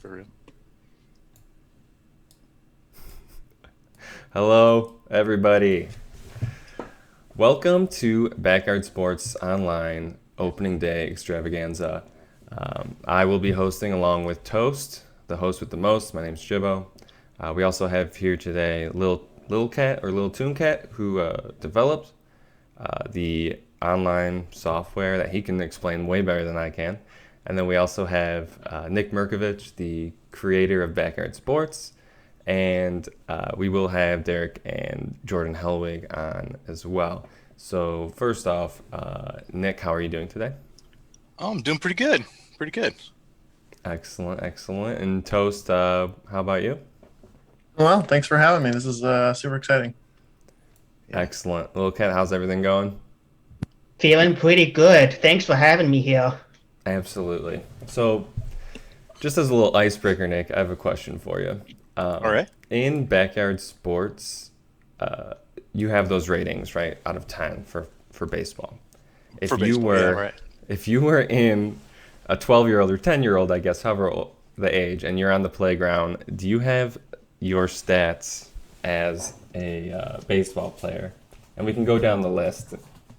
for real. Hello, everybody. Welcome to Backyard Sports Online Opening Day Extravaganza. I will be hosting along with Toast, the host with the most. My name's Jibbo. We also have here today Lil Cat or Lil Toon Cat, who developed the online software that he can explain way better than I can. And then we also have Nick Merkovich, the creator of Backyard Sports. And we will have Derek and Jordan Helwig on as well. So first off, Nick, how are you doing today? Oh, I'm doing pretty good. Pretty good. Excellent, excellent. And Toast, how about you? Well, thanks for having me. This is super exciting. Yeah. Excellent. Little Cat, how's everything going? Feeling pretty good. Thanks for having me here. Absolutely. So, just as a little icebreaker, Nick, I have a question for you. All right. In backyard sports, you have those ratings, right, out of 10 for baseball. If For you baseball, yeah, were right. if you were in a 12-year-old or 10-year-old, I guess, however the age, and you're on the playground, do you have your stats as a baseball player? And we can go down the list.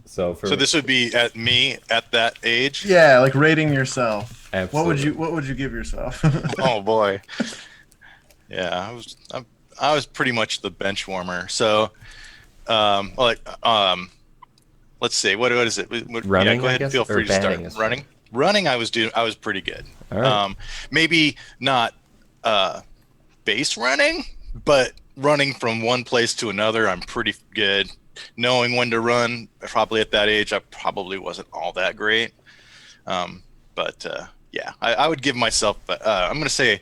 So for So this would be at me at that age. Yeah, like rating yourself. Absolutely. What would you give yourself? Oh boy. Yeah, I was pretty much the bench warmer. So, like, let's see, what is it? Yeah, Running, go I ahead. guess, Feel or free to start. batting is Running. Running, I was pretty good. All right. Maybe not base running, but running from one place to another, I'm pretty good. Knowing when to run, probably at that age, I probably wasn't all that great. But yeah, I would give myself, I'm going to say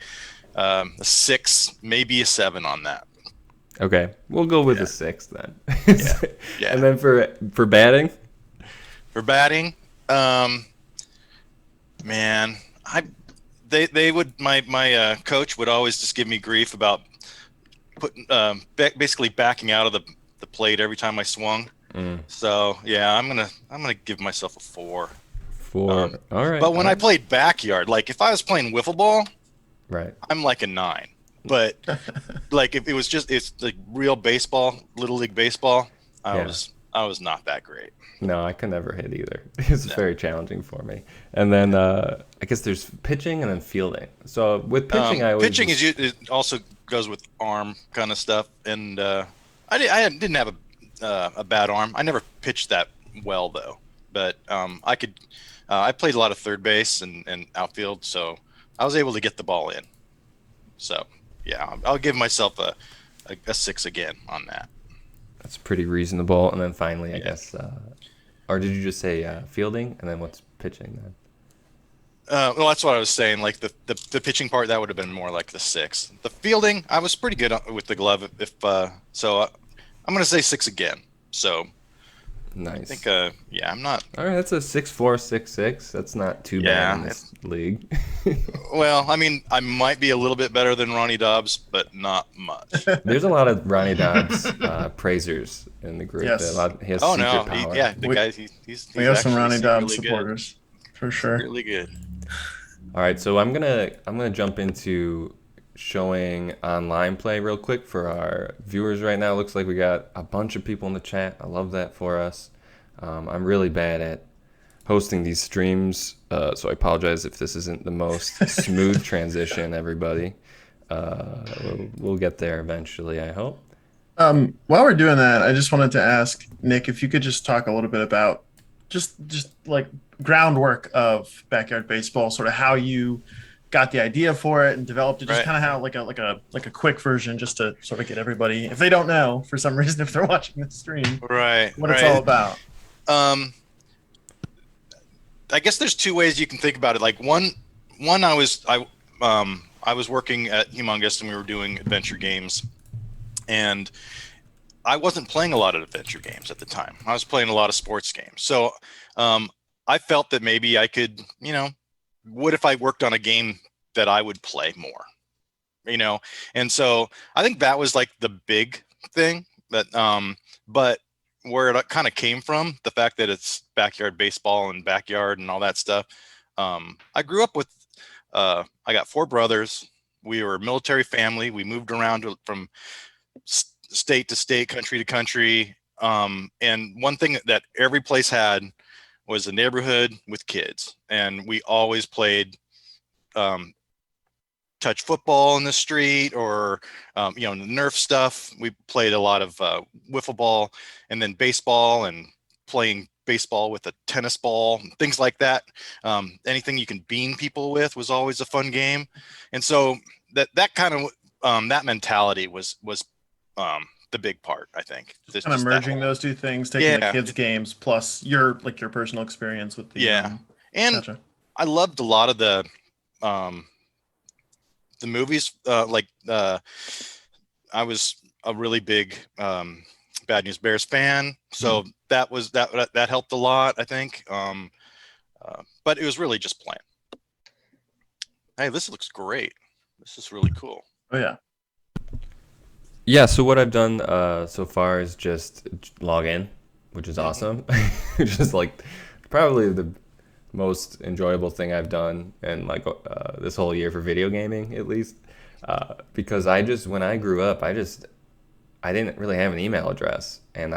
a 6, maybe a 7 on that. Okay, we'll go with Yeah. a 6 then. Yeah. Yeah. And then for batting, For batting, man, they would my coach would always just give me grief about putting basically backing out of the plate every time I swung. So yeah, I'm gonna give myself a 4. all right, But when all I right. played backyard, like if I was playing wiffle ball, Right. I'm like a 9. But like if it's like real baseball, little league baseball, Yeah. I was not that great. No, I could never hit either. It's No. very challenging for me. And then I guess there's pitching and then fielding. So with pitching, I always Pitching just, it also goes with arm kind of stuff, and I didn't have a bad arm. I never pitched that well though, but I could. I played a lot of third base and outfield, so I was able to get the ball in. So yeah, I'll give myself a 6 again on that. that's pretty reasonable. And then finally, I Yeah. guess, or did you just say fielding? And then what's pitching then? Well, that's what I was saying. Like the pitching part, that would have been more like the 6. The fielding, I was pretty good with the glove. If so, I'm gonna say 6 again. So I Nice. think yeah, I'm not. All right, that's a 6'4", 6'6". That's not too bad in Yeah, this league. well, I mean, I might be a little bit better than Ronnie Dobbs, but not much. There's a lot of Ronnie Dobbs praisers in the group. A Yes. lot, he has Oh secret no, power. yeah, the We, guy he's we have some actually Ronnie Dobbs secretly good. supporters for sure. Really good. All right, so I'm gonna jump into showing online play real quick for our viewers right now. Looks like we got a bunch of people in the chat. I love that for us. I'm really bad at hosting these streams, so I apologize if this isn't the most smooth transition, everybody. We'll get there eventually, I hope. While we're doing that, I just wanted to ask Nick if you could just talk a little bit about just like groundwork of backyard baseball, sort of how you got the idea for it and developed it, just Right. kind of how like a quick version, just to sort of get everybody, if they don't know for some reason, if they're watching the stream, Right, what it's all right. about. Um, I guess there's two ways you can think about it. Like one I was working at Humongous and we were doing adventure games, and I wasn't playing a lot of adventure games at the time. I was playing a lot of sports games. So I felt that maybe I could, what if I worked on a game that I would play more, And so I think that was like the big thing but where it kind of came from, the fact that it's backyard baseball and backyard and all that stuff. I grew up with, I got 4 brothers we were a military family. We moved around from state to state, country to country. And one thing that every place had was a neighborhood with kids, and we always played touch football in the street, or the Nerf stuff. We played a lot of wiffle ball, and then baseball, and playing baseball with a tennis ball, things like that. Anything you can bean people with was always a fun game. And so that kind of that mentality was the big part, I think. Kind of merging those two things, taking the kids' games plus your personal experience with the and gotcha. I loved a lot of the movies. I was a really big Bad News Bears fan, so that helped a lot, I think. But it was really just playing. Hey, this looks great. This is really cool. Oh yeah. Yeah, so what I've done so far is just log in, which is awesome. Just like probably the most enjoyable thing I've done in like this whole year for video gaming, at least. Because when I grew up, I didn't really have an email address, and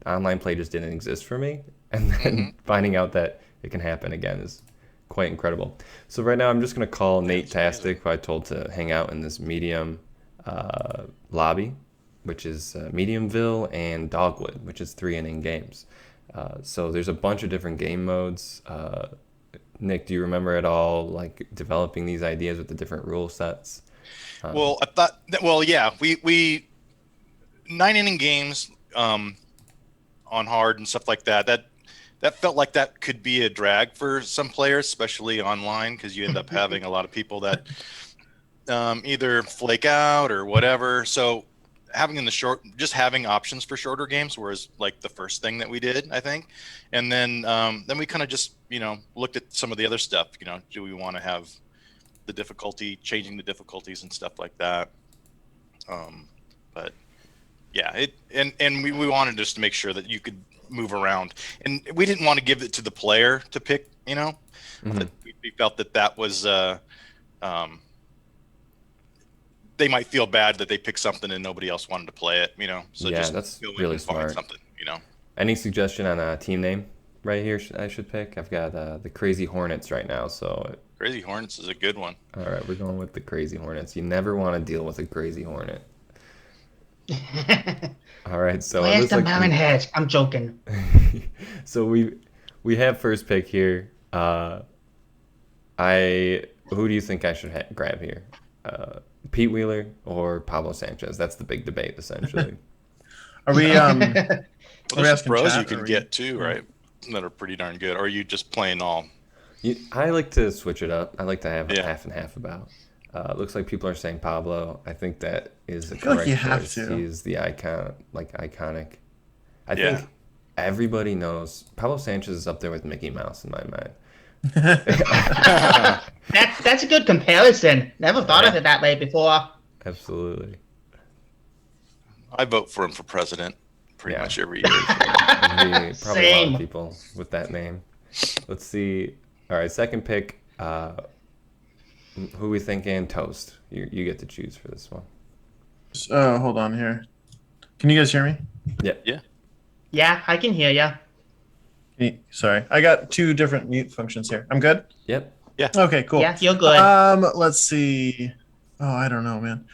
online play just didn't exist for me. And then finding out that it can happen again is quite incredible. So right now I'm just going to call Nate Tastic, who I told to hang out in this medium lobby, which is Mediumville, and Dogwood, which is 3-inning games. So there's a bunch of different game modes. Nick, do you remember at all, like, developing these ideas with the different rule sets? Well, I thought we 9-inning games on hard and stuff like that. That felt like that could be a drag for some players, especially online, because you end up having a lot of people that either flake out or whatever. So having having options for shorter games was like the first thing that we did, I think. And then we kind of just, looked at some of the other stuff. Do we want to have changing the difficulties and stuff like that? But yeah, we wanted just to make sure that you could move around, and we didn't want to give it to the player to pick, that we felt that was they might feel bad that they picked something and nobody else wanted to play it, so yeah, just that's go in really and find smart. something. Any suggestion on a team name right here I should pick? I've got the Crazy Hornets right now, so Crazy Hornets is a good one. all right, we're going with the Crazy Hornets. You never want to deal with a Crazy Hornet. All right, so Where's the Mountain Heads? I'm joking. So we have first pick here. Who do you think I should grab here? Pete Wheeler or Pablo Sanchez? That's the big debate, essentially. Are we Well, there's some pros you can get too, right? That are pretty darn good. Or are you just playing all? I like to switch it up. I like to have half and half about. Looks like people are saying Pablo. I think that is a correct choice. He's the iconic. I think everybody knows Pablo Sanchez is up there with Mickey Mouse in my mind. That's a good comparison. Never thought of it that way before. Absolutely. I vote for him for president pretty much every year. Probably Same. a lot of people with that name. Let's see. All right, second pick. Who we thinking? Toast. You get to choose for this one. Hold on here. Can you guys hear me? Yeah. Yeah, I can hear ya. Sorry, I got two different mute functions here. I'm good? Yep. Yeah. Okay, cool. Yeah, you're good. Let's see. Oh, I don't know, man.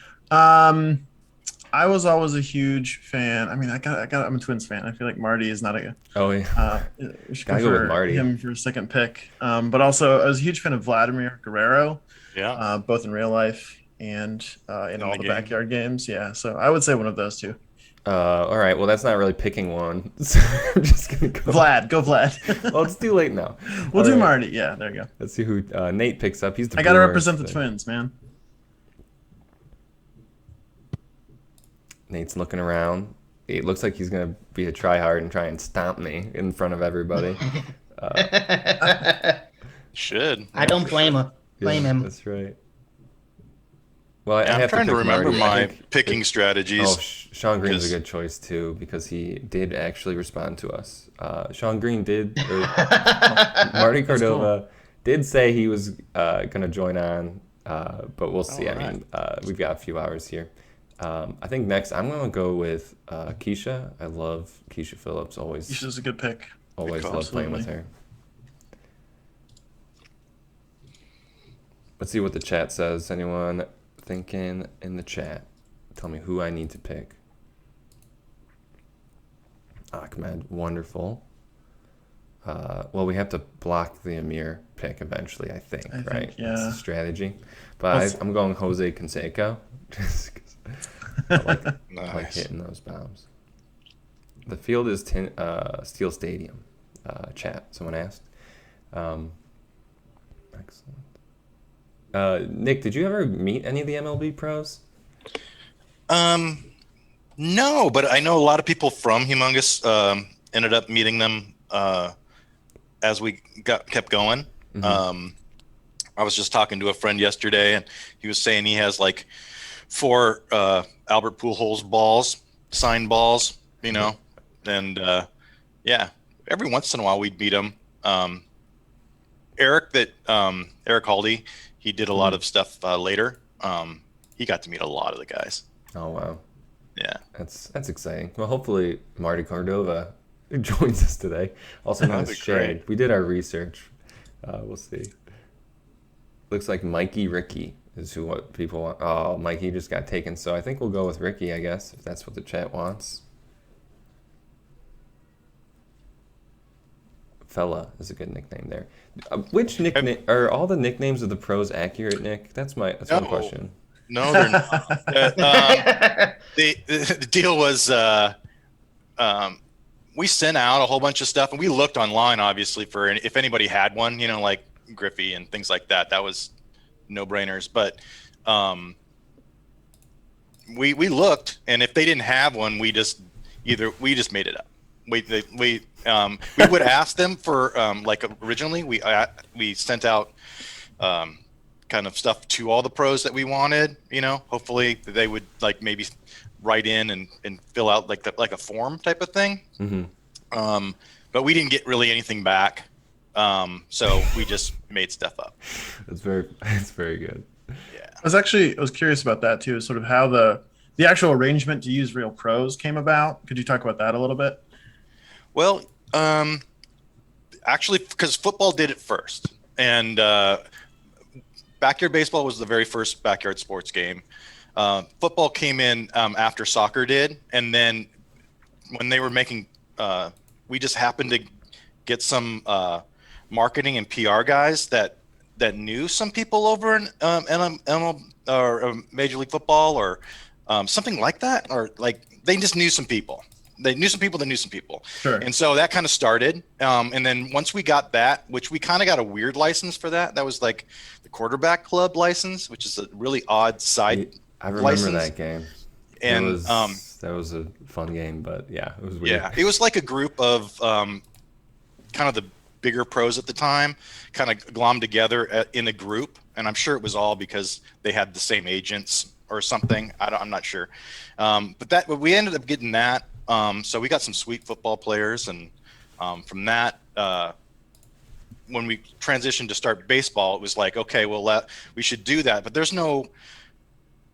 I was always a huge fan. I mean, I'm a Twins fan. I feel like Marty is not a. Oh yeah. We should Gotta go go with Marty. him for a second pick. But also, I was a huge fan of Vladimir Guerrero. Yeah. Both in real life and in all the backyard games. Yeah. So I would say one of those two. All right. Well, that's not really picking one. So I'm just gonna go. Go Vlad. Well, it's too late now. We'll do right. Marty. Yeah, there you go. Let's see who Nate picks up. He's the. I gotta Brewers, represent the so Twins, man. Nate's looking around. It looks like he's gonna be a tryhard and try and stomp me in front of everybody. Should. I don't blame her. Blame him. That's right. Well, I'm trying to remember my picking Oh, strategies. Sean Green's a good choice too because he did actually respond to us. Sean Green did. Marty Cordova did say he was going to join on but we'll see. All I right. mean, we've got a few hours here. I think next I'm going to go with Keisha. I love Keisha Phillips. She's a good pick. Always call. love playing with her. Let's see what the chat says. Anyone thinking in the chat? Tell me who I need to pick. Ahmed, wonderful. Well, we have to block the Amir pick eventually, I think, right? yeah. That's the strategy. But I'm going Jose Canseco. Just 'cause I like Nice. hitting those bombs. The field is Steel Stadium, chat. Someone asked. Excellent. Nick, did you ever meet any of the MLB pros? No, but I know a lot of people from Humongous ended up meeting them as we kept going. Mhm. I was just talking to a friend yesterday, and he was saying he has like 4 Albert Pujols balls, signed balls, and yeah, every once in a while we'd meet him. Eric Haldy, he did a lot of stuff later. He got to meet a lot of the guys. Oh wow, Yeah. that's exciting. Well, hopefully Marty Cordova joins us today. Also known That'd as be Shane. great. We did our research. We'll see. Looks like Mikey Ricky is what people want. Oh, Mikey just got taken, so I think we'll go with Ricky, I guess, if that's what the chat wants. Fella is a good nickname there. Which nickname are all the nicknames of the pros accurate, Nick? That's one No. question. No, they're not. The deal was we sent out a whole bunch of stuff, and we looked online, obviously, for if anybody had one, like Griffey and things like that. That was no-brainers. But we looked, and if they didn't have one, we just made it up. We would ask them for like originally we sent out kind of stuff to all the pros that we wanted. Hopefully they would like maybe write in and fill out like a form type of thing. Mm-hmm. But we didn't get really anything back. So we just made stuff up. It's very good. Yeah. I was curious about that too, sort of how the actual arrangement to use real pros came about. Could you talk about that a little bit? Well, actually, because football did it first, and backyard baseball was the very first backyard sports game. Football came in after soccer did, and then when they were making, we just happened to get some marketing and PR guys that knew some people over in MLB or Major League Football or something like that, or like they just knew some people. They knew some people that knew some people. Sure. And so that kind of started. And then once we got that, which we kind of got a weird license for that was like the quarterback club license, which is a really odd side I remember license. that game. And that was a fun game, but yeah, it was weird. Yeah, it was like a group of kind of the bigger pros at the time, kind of glommed together in a group. And I'm sure it was all because they had the same agents or something. I'm not sure. But we ended up getting that. So we got some sweet football players, and from that, when we transitioned to start baseball, it was like, okay, well, we should do that, but there's no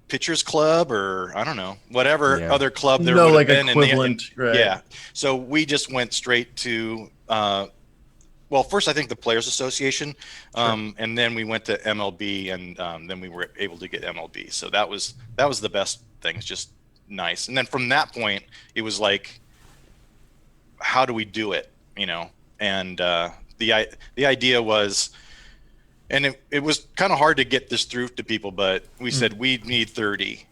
pitchers club or I don't know, whatever other club there would have been. Equivalent, right. Yeah. So we just went straight to, well, first I think the Players Association, and then we went to MLB, and then we were able to get MLB. So that was the best thing. It's just nice. And then from that point, it was like, how do we do it? And the idea was, and it was kind of hard to get this through to people, but we said we need 30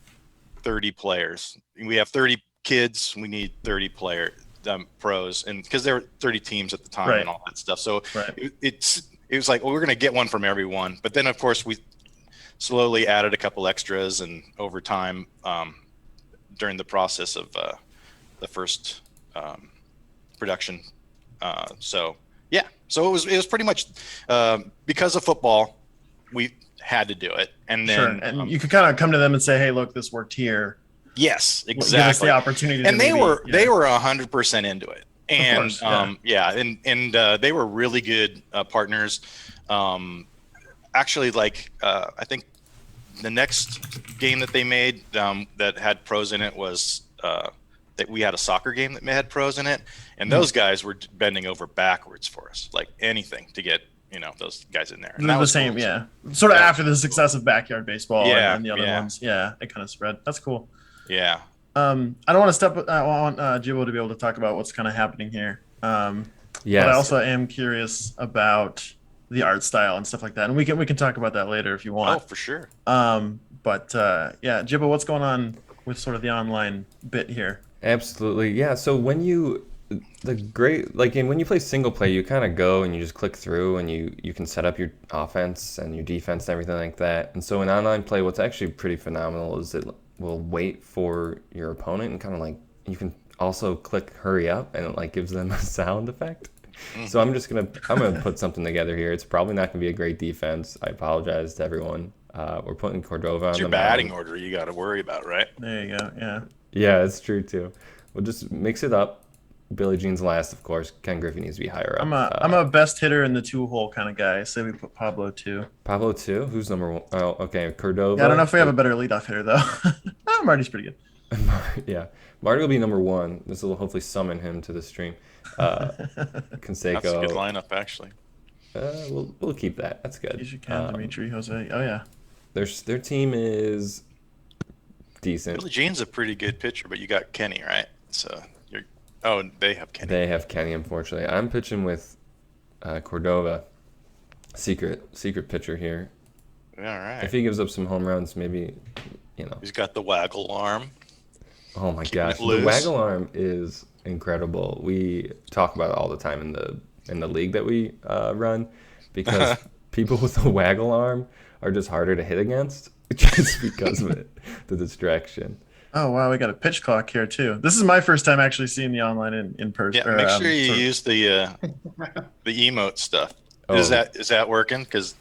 players. We have 30 kids. We need 30 pros, and because there were 30 teams at the time and all that stuff. So it was like, well, we're going to get one from everyone. But then of course we slowly added a couple extras, and over time, during the process of the first production. So it was pretty much because of football, we had to do it. And then and you could kind of come to them and say, hey, look, this worked here. Yes, exactly. Give us the opportunity. And they were 100% into it. And course, yeah. They were really good partners. Actually, like I think the next game that they made that had pros in it was that we had a soccer game that had pros in it, and those guys were bending over backwards for us, like anything to get those guys in there. And They're that the was same, cool. yeah. Sort of That after the was success of backyard baseball Yeah, and the other yeah. ones. Yeah, it kind of spread. That's cool. Yeah. I don't want to step. I want Jibbo to be able to talk about what's kind of happening here. Yes. But I also am curious about the art style and stuff like that, and we can talk about that later if you Oh, want. for sure. But yeah, Jibbo, what's going on with sort of the online bit here? Absolutely. Yeah. So when you when you play single player, you kind of go and you just click through and you can set up your offense and your defense and everything like that. And so in online play, what's actually pretty phenomenal is it will wait for your opponent and kind of like you can also click hurry up and it like gives them a sound effect. So I'm gonna put something together here. It's probably not gonna be a great defense. I apologize to everyone. We're putting Cordova It's on your the batting mound. order you got to worry about, right? There you go. Yeah. Yeah, it's true too. We'll just mix it up. Billie Jean's last, of course. Ken Griffey needs to be higher up. I'm a best hitter in the 2-hole kind of guy. Say we put Pablo 2. Pablo 2? Who's number 1? Oh, okay. Cordova. Yeah, I don't know if we have a better leadoff hitter though. Marty's pretty good. Yeah. Marty will be number 1. This will hopefully summon him to the stream. Canseco. That's a good lineup, actually. We'll keep that. That's good. Ishikan, Dimitri, Jose. Oh yeah. Their team is decent. Billie Jean's a pretty good pitcher, but you got Kenny, right? So they have Kenny. They have Kenny, unfortunately. I'm pitching with Cordova. Secret pitcher here. All right. If he gives up some home runs, maybe, He's got the waggle arm. Oh my Keeping gosh, it the loose. waggle arm is incredible. We talk about it all the time in the league that we run because people with a waggle arm are just harder to hit against just because of it, the distraction. Oh wow, we got a pitch clock here too. This is my first time actually seeing the online in person. Yeah, make sure you use the emote stuff. Oh. Is that working? Because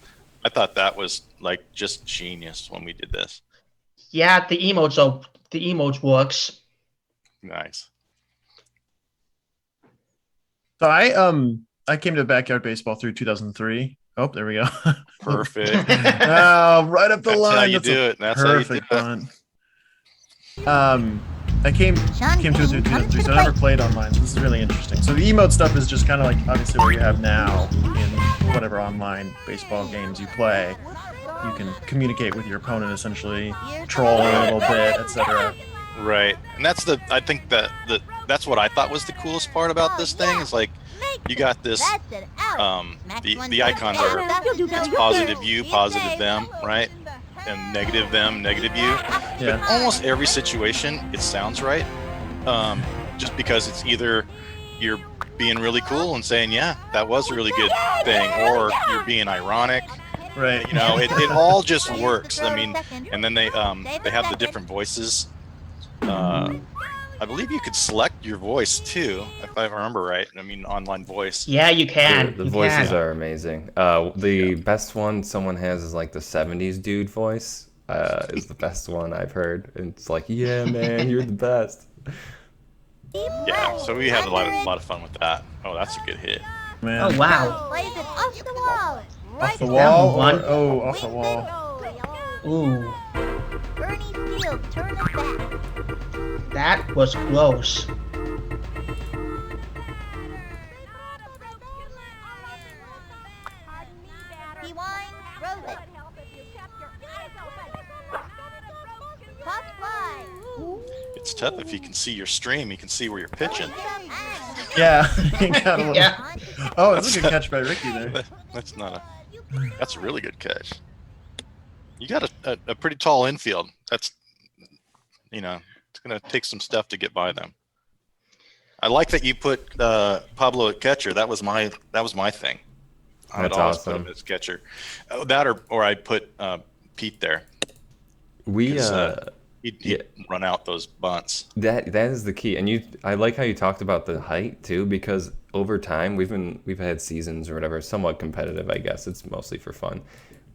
I thought that was like just genius when we did this. Yeah, the emotes works. Nice. So I came to backyard baseball through 2003. Oh, there we go. Perfect. Oh, right up the That's line. how you That's do a it. That's how you do perfect it. bunt. I came to 2003, so I never played online. So this is really interesting. So the emote stuff is just kind of like obviously what you have now in whatever online baseball games you play. You can communicate with your opponent essentially, troll a little bit, etc. Right, and I think that's what I thought was the coolest part about this thing is like you got this the icons are it's positive you, positive them, right, and negative them, negative you. Yeah. But almost every situation it sounds right, just because it's either you're being really cool and saying yeah that was a really good thing, or you're being ironic. Right. It all just works. I mean, and then they have the different voices. I believe you could select your voice too, if I remember right. I mean, online voice. Yeah, you can. The You voices can. are amazing. The best one someone has is like the 70s dude voice. Is the best one I've heard. And it's like, yeah, man, you're the best. Yeah, so we had a lot of fun with that. Oh, that's a good hit. Man. Oh wow. Plays it off the wall. Off the That wall? one. Or, off the wall. Ooh, Bernie Field, turn it back. that was close. Rewind, roll it. Pop fly. It's tough if you can see your stream. You can see where you're pitching. Yeah. You got a little- Yeah. Oh, that's a good catch by Ricky there. That's a really good catch. You got a pretty tall infield. That's it's gonna take some stuff to get by them. I like that you put Pablo at catcher. That was my thing. I'd That's always awesome. put him as catcher. That or I'd put Pete there. We 'Cause, He'd yeah. run out those bunts. That is the key, and I like how you talked about the height too, because over time we've had seasons or whatever, somewhat competitive, I guess. It's mostly for fun,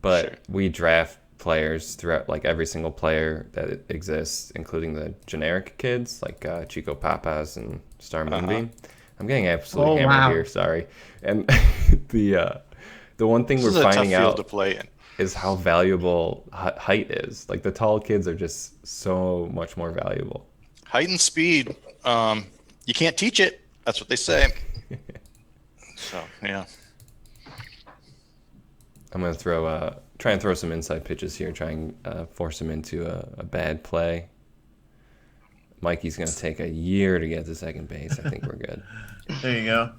but Sure. we draft players throughout, like every single player that exists, including the generic kids like Chico Papas and Star Moonbeam. I'm getting absolutely Oh, hammered wow. here, sorry. And the one thing This we're is a tough finding field out. to play in. is how valuable height is. Like the tall kids are just so much more valuable. Height and speed, you can't teach it. That's what they say. So yeah. I'm gonna try and throw some inside pitches here, try and force him into a bad play. Mikey's gonna take a year to get to second base. I think we're good. There you go.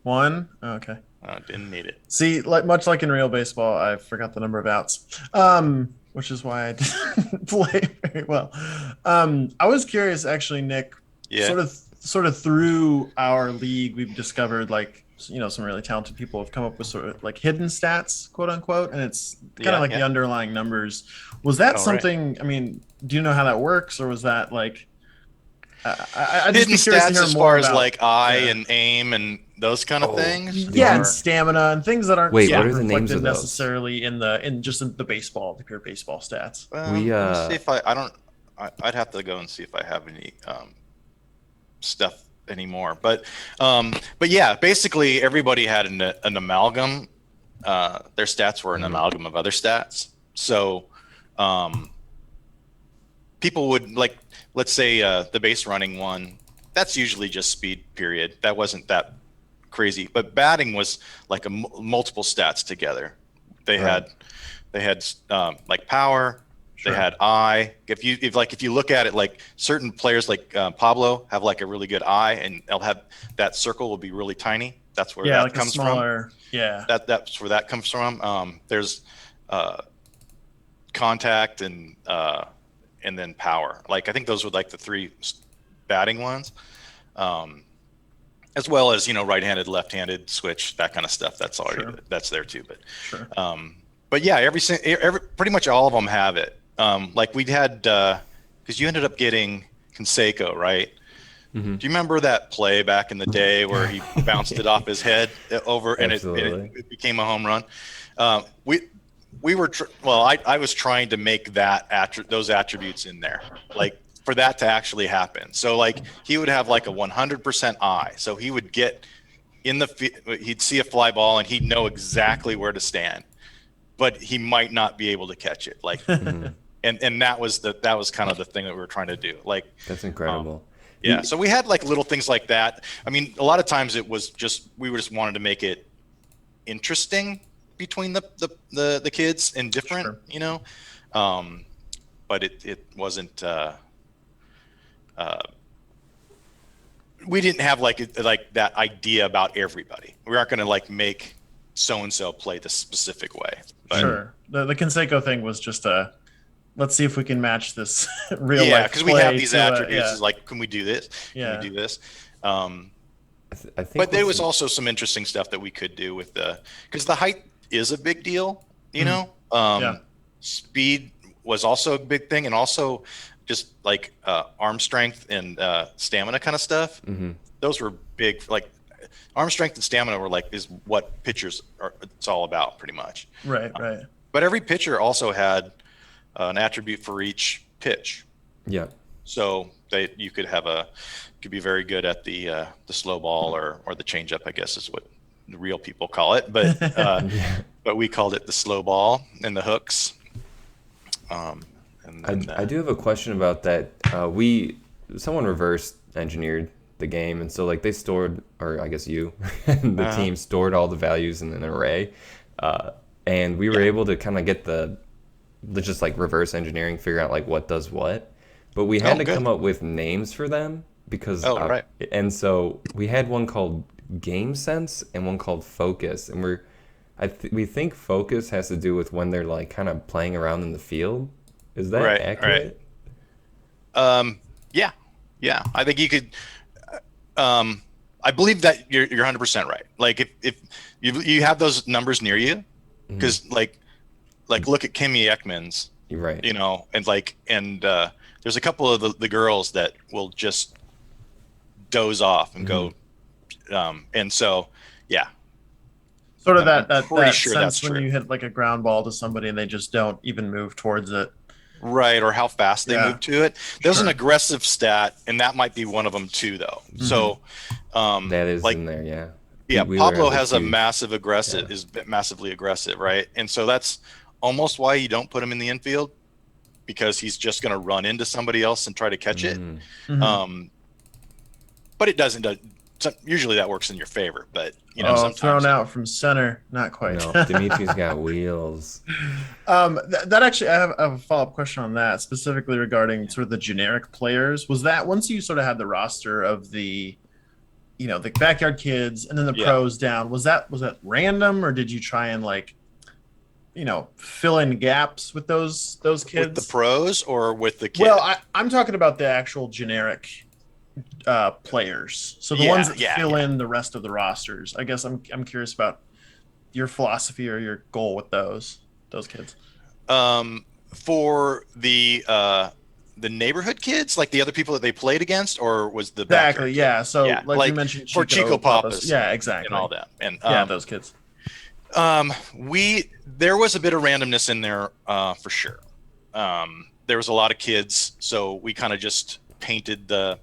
One. Okay. Didn't need it. See, much like in real baseball, I forgot the number of outs, which is why I didn't play very well. I was curious, actually, Nick. Yeah. Sort of through our league, we've discovered some really talented people have come up with sort of like hidden stats, quote unquote, and it's kind of like the underlying numbers. Was that something? Right. I mean, do you know how that works, or was that like? I just hidden be curious stats to hear as more far as about, like eye and aim and those kind of things. Yeah, and stamina and things that aren't what are the names of those? Necessarily in the baseball, the pure baseball stats. Let me see if I'd have to go and see if I have any stuff anymore. But yeah, basically everybody had an amalgam. Their stats were an amalgam of other stats. So people would like, let's say the base running one, that's usually just speed, period. That wasn't that crazy. But batting was like multiple stats together. They had like power. Sure. They had eye. If you look at it, like certain players like Pablo have like a really good eye, and they'll have that circle will be really tiny. That's where that like comes smaller, from. Yeah, that's where that comes from. There's contact and then power. Like I think those were like the three batting ones, as well as right-handed, left-handed, switch, that kind of stuff. That's all. Sure. That's there too. But sure. But yeah, every pretty much all of them have it. Like we had, because you ended up getting Canseco, right? Mm-hmm. Do you remember that play back in the day where he bounced it off his head over and it became a home run? We were I was trying to make those attributes in there, like for that to actually happen. So like he would have like a 100% eye, so he would get he'd see a fly ball and he'd know exactly where to stand, but he might not be able to catch it. Like, and that was kind of the thing that we were trying to do. Like, that's incredible. Yeah. So we had like little things like that. I mean, a lot of times it was just, we just wanted to make it interesting between the kids and different, sure. But it wasn't, we didn't have like that idea about everybody. We aren't going to like make so-and-so play the specific way. But, sure. The Canseco thing was just let's see if we can match this real life. Yeah, because we have these attributes. Yeah. Is like, can we do this? Yeah. Can we do this? I think but there was also some interesting stuff that we could do with because the height is a big deal, yeah. Speed was also a big thing, and also just like arm strength and stamina kind of stuff. Mm-hmm. Those were big. Like arm strength and stamina is what pitchers it's all about, pretty much. Right. But every pitcher also had an attribute for each pitch. Yeah. So you could be very good at the slow ball or the changeup, I guess is what the real people call it. But but we called it the slow ball and the hooks. I do have a question about that. Someone reverse engineered the game, and so like they stored, or I guess you and the team stored all the values in an array, and we were able to kind of get the just like reverse engineering, figure out like what does what, but we had to come up with names for them because right. And so we had one called Game Sense and one called Focus, and we think Focus has to do with when they're like kind of playing around in the field. Is that accurate? Right. Yeah. I think you could. I believe that you're 100% right. Like if you have those numbers near you, because like look at Kimmy Ekman's, right? And there's a couple of the girls that will just doze off and go, and so yeah. Sort of that sure sense when you hit like a ground ball to somebody and they just don't even move towards it. Right, or how fast they move to it. There's an aggressive stat, and that might be one of them too, though. So that is in there, yeah. Yeah, Pablo has a massive aggressive, is massively aggressive, right? And so that's almost why you don't put him in the infield, because he's just going to run into somebody else and try to catch it. Mhm. But it doesn't. Usually that works in your favor. But thrown sometimes out from center, not quite. No, Dimitri's got wheels. That actually, I have a follow up question on that, specifically regarding sort of the generic players. Was that once you sort of had the roster of the backyard kids and then the pros down? Was that random, or did you try and fill in gaps with those kids? With the pros or with the kids? Well, I'm talking about the actual generic players. So the ones that fill in the rest of the rosters. I guess I'm curious about your philosophy or your goal with those kids. For the neighborhood kids, like the other people that they played against, or was the exactly backyard kid? So like you mentioned for Chico Papas, yeah, exactly, and all that, and those kids. There was a bit of randomness in there for sure. There was a lot of kids, so we kind of just painted the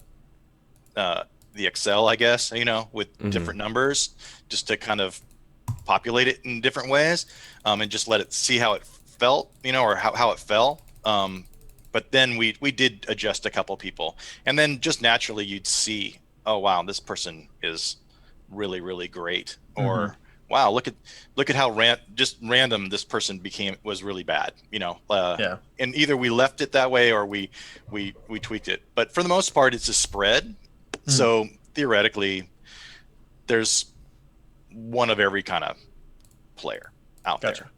Excel, I guess, with different numbers, just to kind of populate it in different ways, and just let it see how it felt, or how it fell. But then we did adjust a couple people, and then just naturally you'd see, oh wow, this person is really, really great, or wow, look at how random this person was really bad, and either we left it that way or we tweaked it. But for the most part, it's a spread. So theoretically, there's one of every kind of player out there,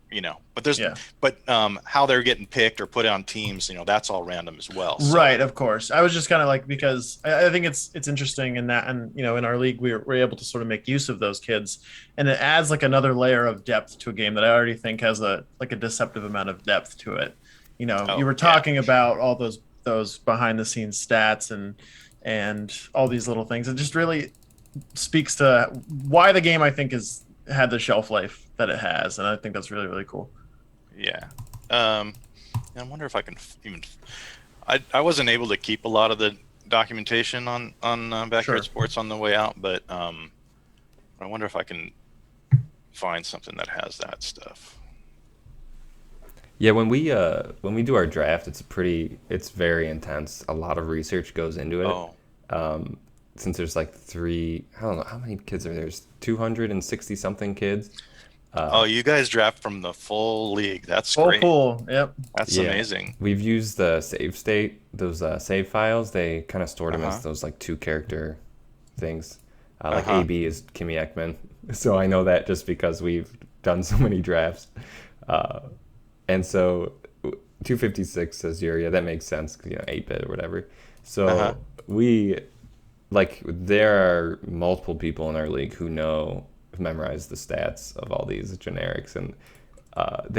but how they're getting picked or put on teams, that's all random as well. So. Right, of course. I was just kind of because I think it's interesting in that, and in our league we're able to sort of make use of those kids, and it adds another layer of depth to a game that I already think has a deceptive amount of depth to it. You were talking about all those behind the scenes stats and all these little things. It just really speaks to why the game, I think, has had the shelf life that it has, and I think that's really, really cool. Yeah. I wonder if I can even. I wasn't able to keep a lot of the documentation on Backyard Sports on the way out, but I wonder if I can find something that has that stuff. Yeah, when we do our draft, it's very intense. A lot of research goes into it. Since there's I don't know how many kids are there. There's 260 something kids. You guys draft from the full league. That's full great. Pool. Yep. That's amazing. We've used the save state, those save files. They kind of stored them as those 2-character things. AB is Kimi Ekman, so I know that just because we've done so many drafts. And so 256 says Yuria. That makes sense, 8-bit or whatever. So there are multiple people in our league who memorize the stats of all these generics, and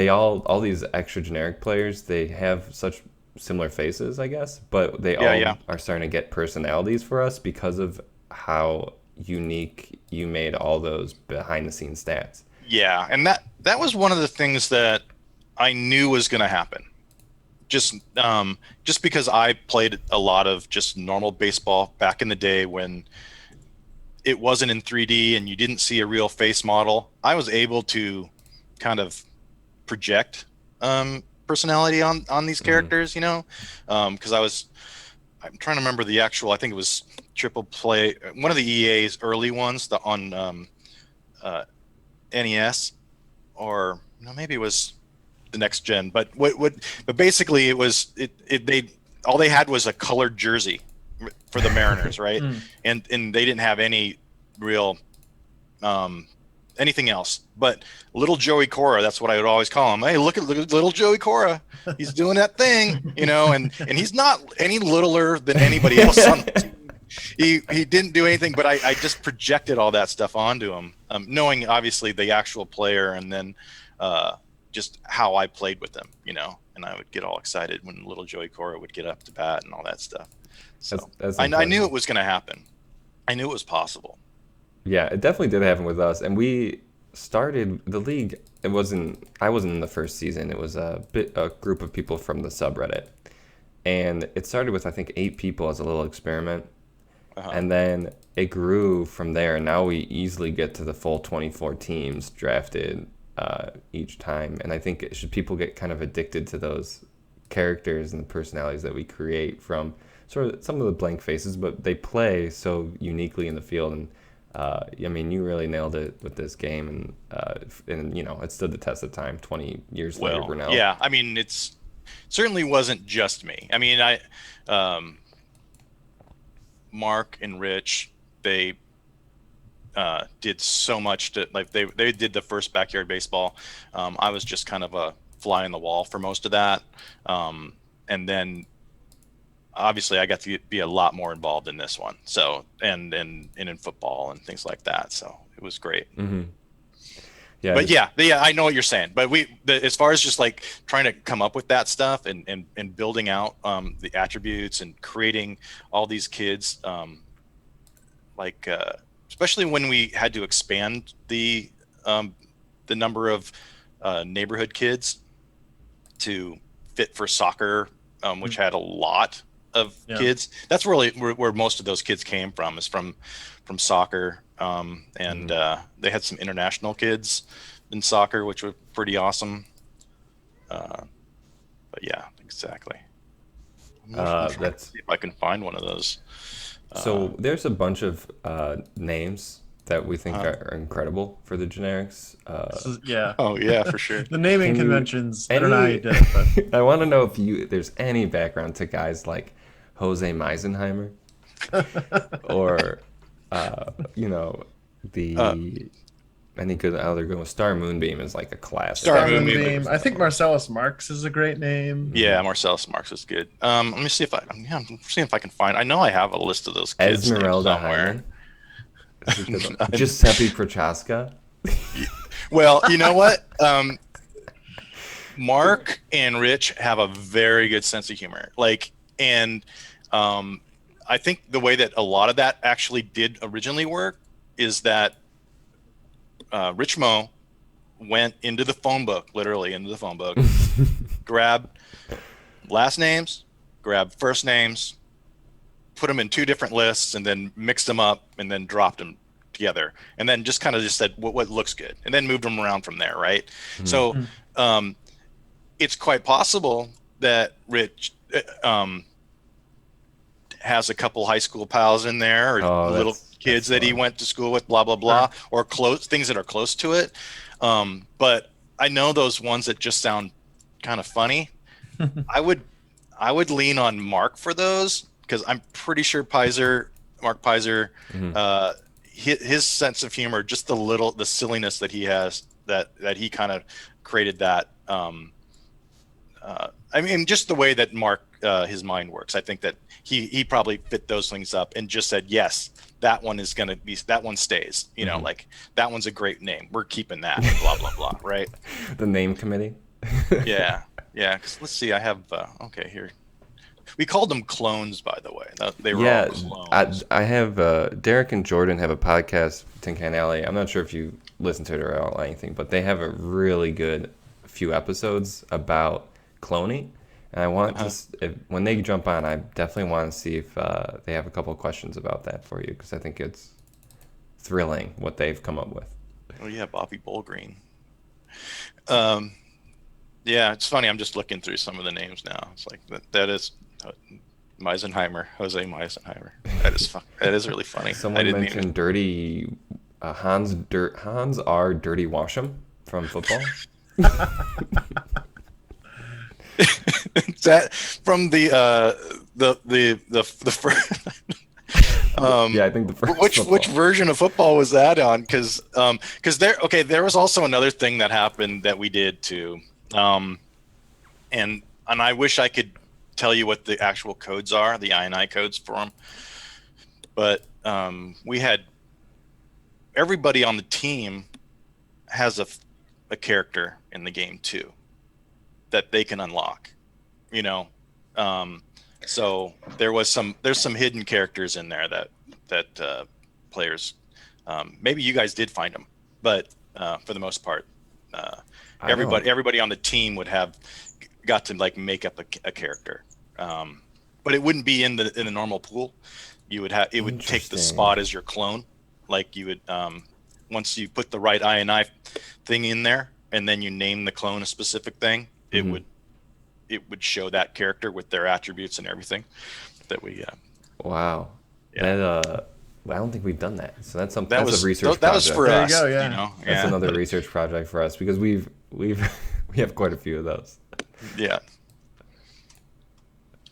all these extra generic players, they have such similar faces, I guess, but they all are starting to get personalities for us because of how unique you made all those behind the scenes stats. Yeah, and that was one of the things that I knew was going to happen. Just because I played a lot of just normal baseball back in the day when it wasn't in 3D and you didn't see a real face model, I was able to kind of project personality on these characters, because I'm trying to remember the actual, I think it was Triple Play, one of the EA's early ones, on NES, or maybe it was the next gen, but but basically it was all they had was a colored jersey for the Mariners, right? And they didn't have any real anything else but little Joey Cora. That's what I would always call him. Hey, look at little Joey Cora, he's doing that thing, and he's not any littler than anybody else on the team. He didn't do anything, but I just projected all that stuff onto him, knowing obviously the actual player, and then just how I played with them, and I would get all excited when little Joey Cora would get up to bat and all that stuff. So I knew it was going to happen. I knew it was possible. Yeah, it definitely did happen with us. And we started the league. I wasn't in the first season. It was a group of people from the subreddit. And it started with, I think, 8 people as a little experiment. And then it grew from there. And now we easily get to the full 24 teams drafted each time. And I think people get kind of addicted to those characters and the personalities that we create from sort of some of the blank faces, but they play so uniquely in the field. And I mean, you really nailed it with this game, and it stood the test of time. 20 years later, Brunel. Yeah, I mean, it's certainly wasn't just me. I mean, Mark and Rich, they did so much to, like, they did the first backyard baseball. I was just kind of a fly on the wall for most of that, and then obviously I got to be a lot more involved in this one. So and in football and things like that. So it was great. Mm-hmm. Yeah, but yeah, I know what you're saying. But as far as just like trying to come up with that stuff and building out the attributes and creating all these kids, especially when we had to expand the number of neighborhood kids to fit for soccer, which had a lot of kids. That's really where most of those kids came from, is from soccer. And they had some international kids in soccer, which were pretty awesome. But yeah, exactly. That's see if I can find one of those. So there's a bunch of names that we think are incredible for the generics. Yeah. Oh yeah, for sure. The naming conventions. I don't know how you did it, but I want to know if there's any background to guys like Jose Meisenheimer, or any good other good one. Star Moonbeam is like a classic. Star Moonbeam. I think Marcellus Marx is a great name. Yeah, Marcellus Marx is good. Let me see if I'm seeing if I can find. I know I have a list of those kids Esmeralda somewhere. Hyman. Giuseppe Prochaska. Well, you know what? Mark and Rich have a very good sense of humor. I think the way that a lot of that actually did originally work is that Rich Mo went into the phone book, literally into the phone book, grabbed last names, grabbed first names, put them in two different lists, and then mixed them up, and then dropped them together, and then just kind of just said what looks good, and then moved them around from there, right? Mm-hmm. So it's quite possible that Rich has a couple high school pals in there, or little kids that he went to school with, blah blah blah, or things that are close to it. But I know those ones that just sound kind of funny. I would lean on Mark for those, because I'm pretty sure Mark Pizer, his sense of humor, just the silliness that he has, that he kind of created that. I mean, just the way that Mark, his mind works, I think that he probably fit those things up and just said, yes, that one is going to be, that one stays, like that one's a great name, we're keeping that, blah blah blah, right? The name committee. yeah, because let's see, I have okay, here we called them clones, by the way. They were all clones. I have Derek and Jordan have a podcast, Tin Can Alley. I'm not sure if you listen to it or anything, but they have a really good few episodes about cloning. And I want when they jump on, I definitely want to see if they have a couple of questions about that for you, because I think it's thrilling what they've come up with. Oh yeah, Bobby Bullgreen. Yeah, it's funny. I'm just looking through some of the names now. It's like that is Meisenheimer, Jose Meisenheimer. That is really funny. Someone mentioned Dirty Hans R. Dirty Washam from football. Is that from the first? Yeah, I think the first. Which version of football was that on? Because there was also another thing that happened that we did too, and I wish I could tell you what the actual codes are, the INI codes for them, but we had everybody on the team has a character in the game too that they can unlock, so there's some hidden characters in there that players, maybe you guys did find them, but for the most part, everybody on the team would have got to like make up a character, but it wouldn't be in the normal pool. It would take the spot as your clone. Like you would, once you put the right INI thing in there, and then you name the clone a specific thing, it would show that character with their attributes and everything that we. Wow. Yeah. That I don't think we've done that. So that's something. That That's was a research that was project. for There you us. go, yeah. You know, That's yeah. another research project for us because we have quite a few of those. Yeah.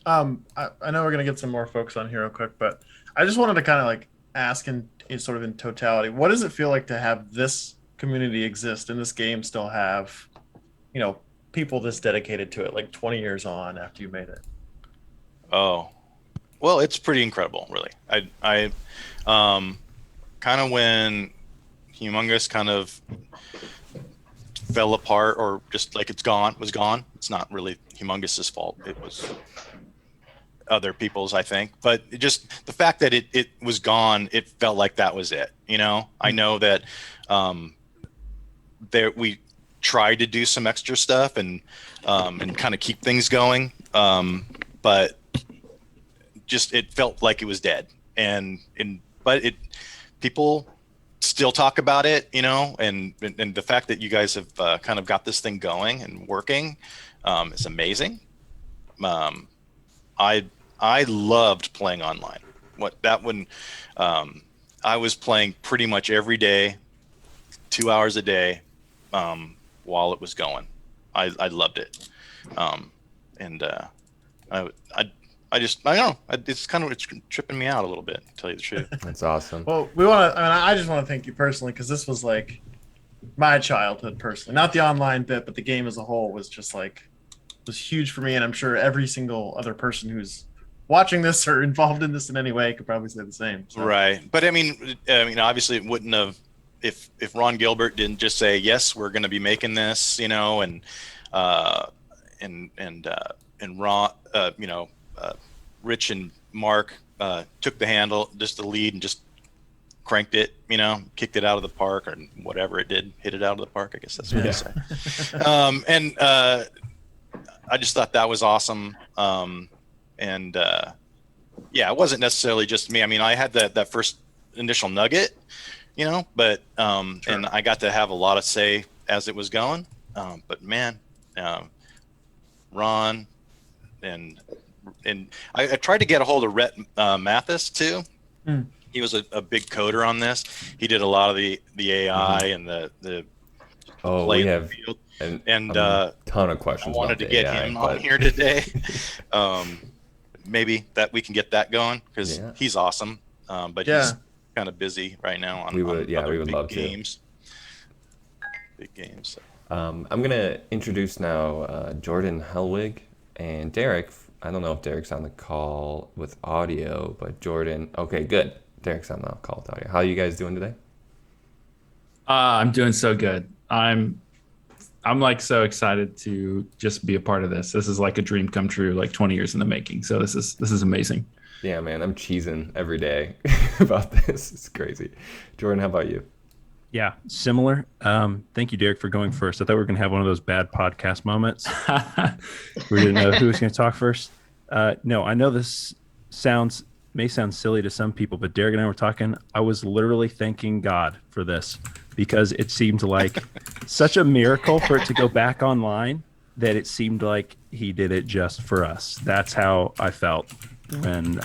I know we're gonna get some more folks on here real quick, but I just wanted to kind of like ask in sort of in totality, what does it feel like to have this community exist and this game still have, people this dedicated to it, like 20 years on after you made it? Oh, well, it's pretty incredible, really. I kind of when Humongous kind of fell apart, or just like was gone. It's not really Humongous's fault. It was other people's, I think. But just the fact that it was gone, it felt like that was it. I know that we tried to do some extra stuff and kind of keep things going, but just it felt like it was dead. But people still talk about it, and the fact that you guys have kind of got this thing going and working is amazing. I loved playing online. I was playing pretty much every day, 2 hours a day, while it was going. I loved it. I don't know. It's tripping me out a little bit, to tell you the truth. That's awesome. Well, I just want to thank you personally, because this was like my childhood personally, not the online bit, but the game as a whole was huge for me. And I'm sure every single other person who's watching this or involved in this in any way could probably say the same. So. Right. But I mean, obviously it wouldn't have, if Ron Gilbert didn't just say, yes, we're going to be making this, and Ron, Rich and Mark took the lead and just cranked it, kicked it out of the park, or whatever it did, hit it out of the park. I guess that's what I say. I just thought that was awesome. It wasn't necessarily just me. I mean, I had that first initial nugget, but sure. And I got to have a lot of say as it was going. But man, Ron and I tried to get a hold of Rhett Mathis too. He was a big coder on this. He did a lot of the AI and the play we in have the field. and a ton of questions. I wanted to get him on here today. Maybe that we can get that going, because he's awesome. But he's kind of busy right now on we would love games. Big games. I'm gonna introduce now Jordan Helwig and Derek. I don't know if Derek's on the call with audio, but Jordan. Okay, good. Derek's on the call with audio. How are you guys doing today? I'm doing so good. I'm like so excited to just be a part of this. This is like a dream come true, like 20 years in the making. So this is amazing. Yeah, man, I'm cheesing every day about this. It's crazy. Jordan, how about you? Yeah, similar. Thank you, Derek, for going first. I thought we were going to have one of those bad podcast moments. We didn't know who was going to talk first. No, I know this may sound silly to some people, but Derek and I were talking. I was literally thanking God for this, because it seemed like such a miracle for it to go back online that it seemed like he did it just for us. That's how I felt when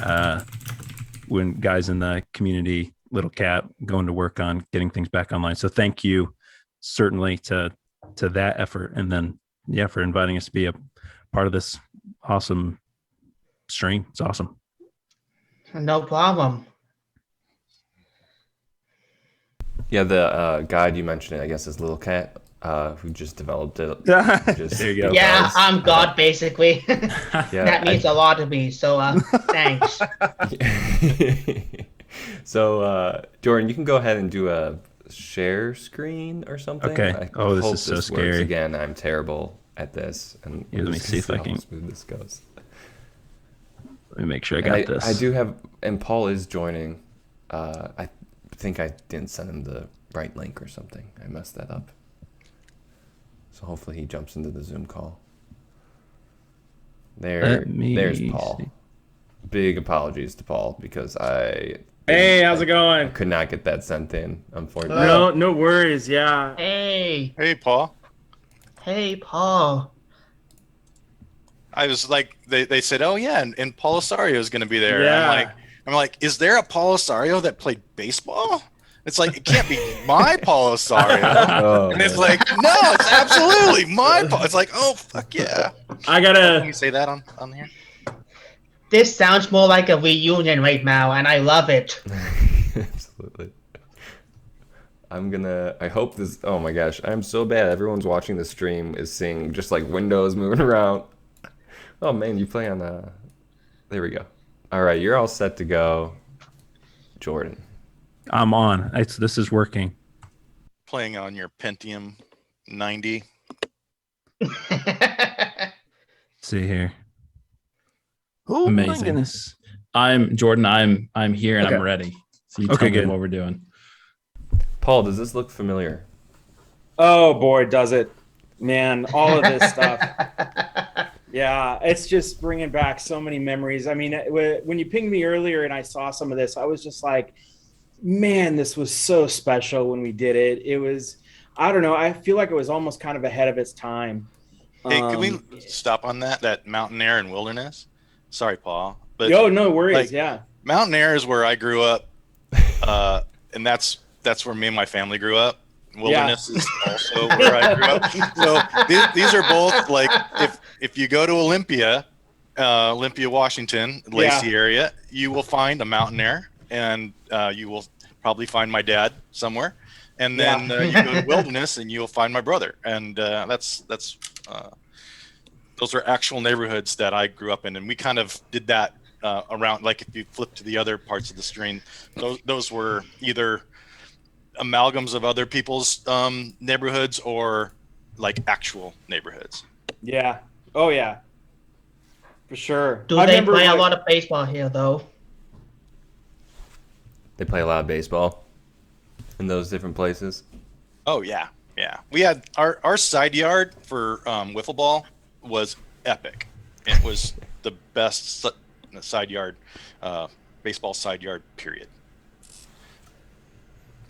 guys in the community, Little Cat, going to work on getting things back online. So thank you certainly to that effort, and then for inviting us to be a part of this awesome stream. It's awesome. No problem. Yeah, the guide you mentioned, I guess, is Little Cat, who just developed it. There you go. Yeah, I'm God, basically. That means a lot to me. So thanks. So, Jordan, you can go ahead and do a share screen or something. Okay. This hope is so works. scary. Again, I'm terrible at this. And Let me see if I can. How smooth this goes. Let me make sure I got this. I do have, and Paul is joining. I think I didn't send him the right link or something. I messed that up. So hopefully he jumps into the Zoom call. There's Paul. See. Big apologies to Paul, because Hey, how's it I going? could not get that sent in, unfortunately. No worries. Yeah. Hey. Hey, Paul. Hey, Paul. I was like, they said, oh yeah, and Paul Osario is going to be there. Yeah. And I'm like, is there a Paul Osario that played baseball? It's like, it can't be my Paul Osario. Oh, And it's man. like, no, it's absolutely my Paul. It's like, oh fuck yeah. I Can gotta. you say that on here? This sounds more like a reunion right now, and I love it. Absolutely. I hope this, oh my gosh, I'm so bad. Everyone's watching the stream is seeing just like windows moving around. Oh man, you play on, there we go. All right, you're all set to go. Jordan. I'm on. This is working. Playing on your Pentium 90. Let's see here. Oh Amazing. my goodness. I'm Jordan. I'm here and Okay. I'm ready. So you Okay, tell me good. what we're doing. Paul, does this look familiar? Oh boy, does it, man! All of this stuff. Yeah, it's just bringing back so many memories. I mean, when you pinged me earlier and I saw some of this, I was just like, man, this was so special when we did it. It was, I don't know, I feel like it was almost kind of ahead of its time. Hey, can we stop on that mountain air and wilderness? Sorry, Paul. But Yo, no worries. like, Yeah. Mountain Air is where I grew up, and that's where me and my family grew up. Wilderness is also where I grew up. So these are both like if you go to Olympia, Washington, Lacey area, you will find a Mountain Air, and you will probably find my dad somewhere. And then you go to Wilderness, and you'll find my brother. And that's those are actual neighborhoods that I grew up in, and we kind of did that around. Like if you flip to the other parts of the screen, those were either amalgams of other people's neighborhoods or like actual neighborhoods. Yeah. Oh yeah. For sure. Do they play a lot of baseball here, though? They play a lot of baseball in those different places. Oh yeah, yeah. We had our side yard for wiffle ball was epic. It was the best side yard, baseball side yard. Period.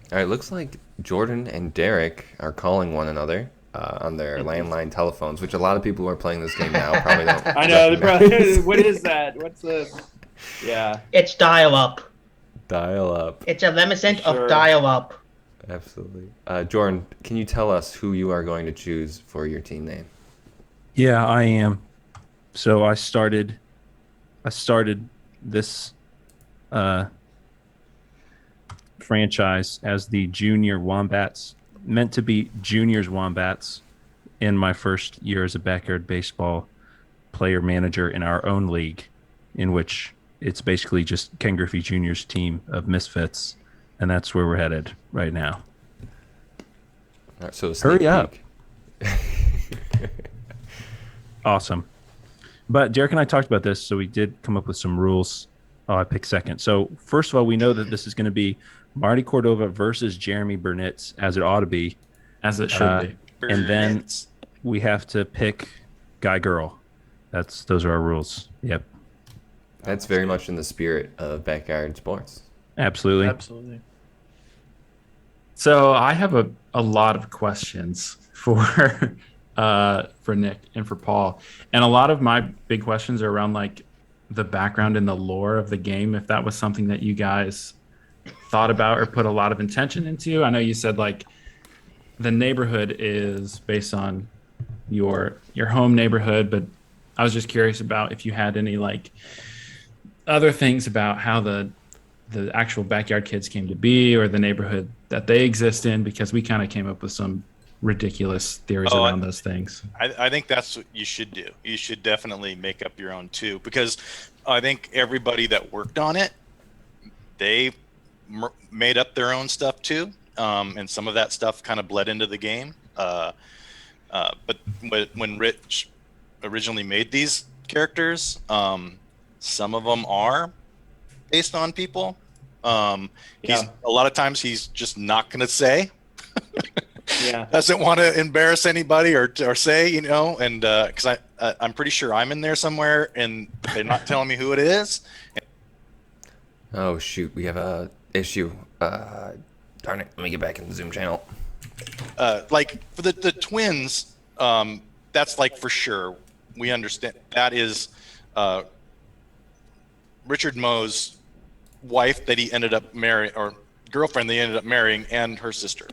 All right, looks like Jordan and Derek are calling one another on their landline telephones, which a lot of people who are playing this game now probably don't. I know. recognize. What is that? What's this? Yeah. It's dial-up. Dial up. It's a reminiscent Sure. of dial-up. Absolutely. Jordan, can you tell us who you are going to choose for your team name? Yeah, I am. So I started this franchise as the Junior Wombats, meant to be Juniors Wombats, in my first year as a backyard baseball player manager in our own league, in which it's basically just Ken Griffey Jr.'s team of misfits, and that's where we're headed right now. All right, so a Hurry sneak up. peek. Awesome. But Derek and I talked about this, so we did come up with some rules. Oh, I picked second. So first of all, we know that this is going to be Marty Cordova versus Jeremy Burnitz, as it ought to be. As it should be. And then we have to pick guy girl. Those are our rules. Yep. That's very much in the spirit of backyard sports. Absolutely. Absolutely. So I have a lot of questions for Nick and for Paul, and a lot of my big questions are around like the background and the lore of the game. If that was something that you guys thought about or put a lot of intention into. I know you said like the neighborhood is based on your home neighborhood, but I was just curious about if you had any like other things about how the actual backyard kids came to be, or the neighborhood that they exist in, because we kind of came up with some ridiculous theories around those things. I think that's what you should do. You should definitely make up your own too, because I think everybody that worked on it, they made up their own stuff too, and some of that stuff kind of bled into the game. But when Rich originally made these characters, some of them are based on people. A lot of times he's just not going to say. Doesn't want to embarrass anybody or say, and because I'm pretty sure I'm in there somewhere and they're not telling me who it is. Oh shoot, we have a issue. Darn it, let me get back in the Zoom channel. Like for the twins, That's like for sure. We understand that is Richard Moe's wife that he ended up marrying, or girlfriend that he ended up marrying, and her sister.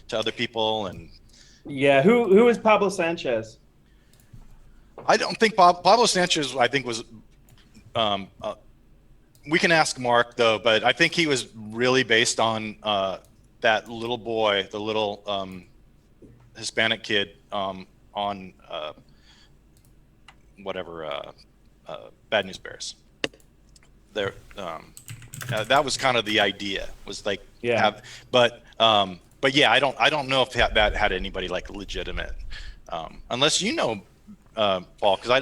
To other people, and Yeah, who is Pablo Sanchez? I don't think Pablo Sanchez, I think, was we can ask Mark though, but I think he was really based on that little boy, the little Hispanic kid on whatever Bad News Bears. There, that was kind of the idea. Was like, Yeah. But yeah, I don't know if that had anybody like legitimate, unless you know, Paul, because I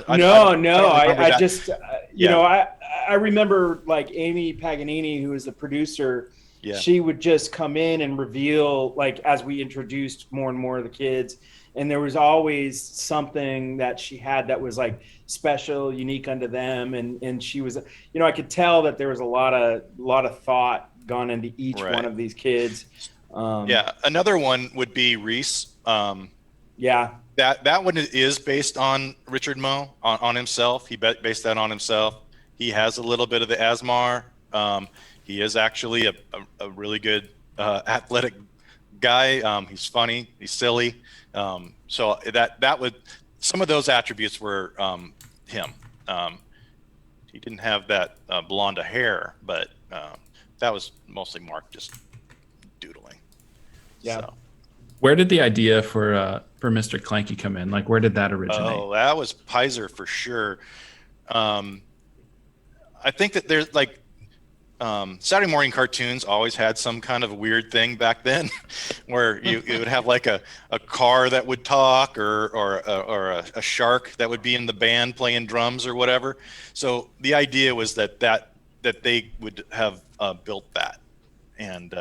just you Yeah. know, I remember like Amy Paganini, who was the producer. Yeah. She would just come in and reveal, like, as we introduced more and more of the kids, and there was always something that she had that was like special, unique unto them, and she was, you know, I could tell that there was a lot of thought gone into each Right. one of these kids. Yeah, another one would be Reese. Yeah. That one is based on Richard Moe, on himself. He based that on himself. He has a little bit of the Asmar. He is actually a really good athletic guy. He's funny. He's silly. So that would, some of those attributes were him. He didn't have that blonde hair, but that was mostly Mark just doodling. Yeah. So. Where did the idea for Mr. Clanky come in? Like, where did that originate? Oh, that was Pizer for sure. I think that there's like Saturday morning cartoons always had some kind of weird thing back then, where you would have like a car that would talk, or a shark that would be in the band playing drums or whatever. So the idea was that they would have built that, and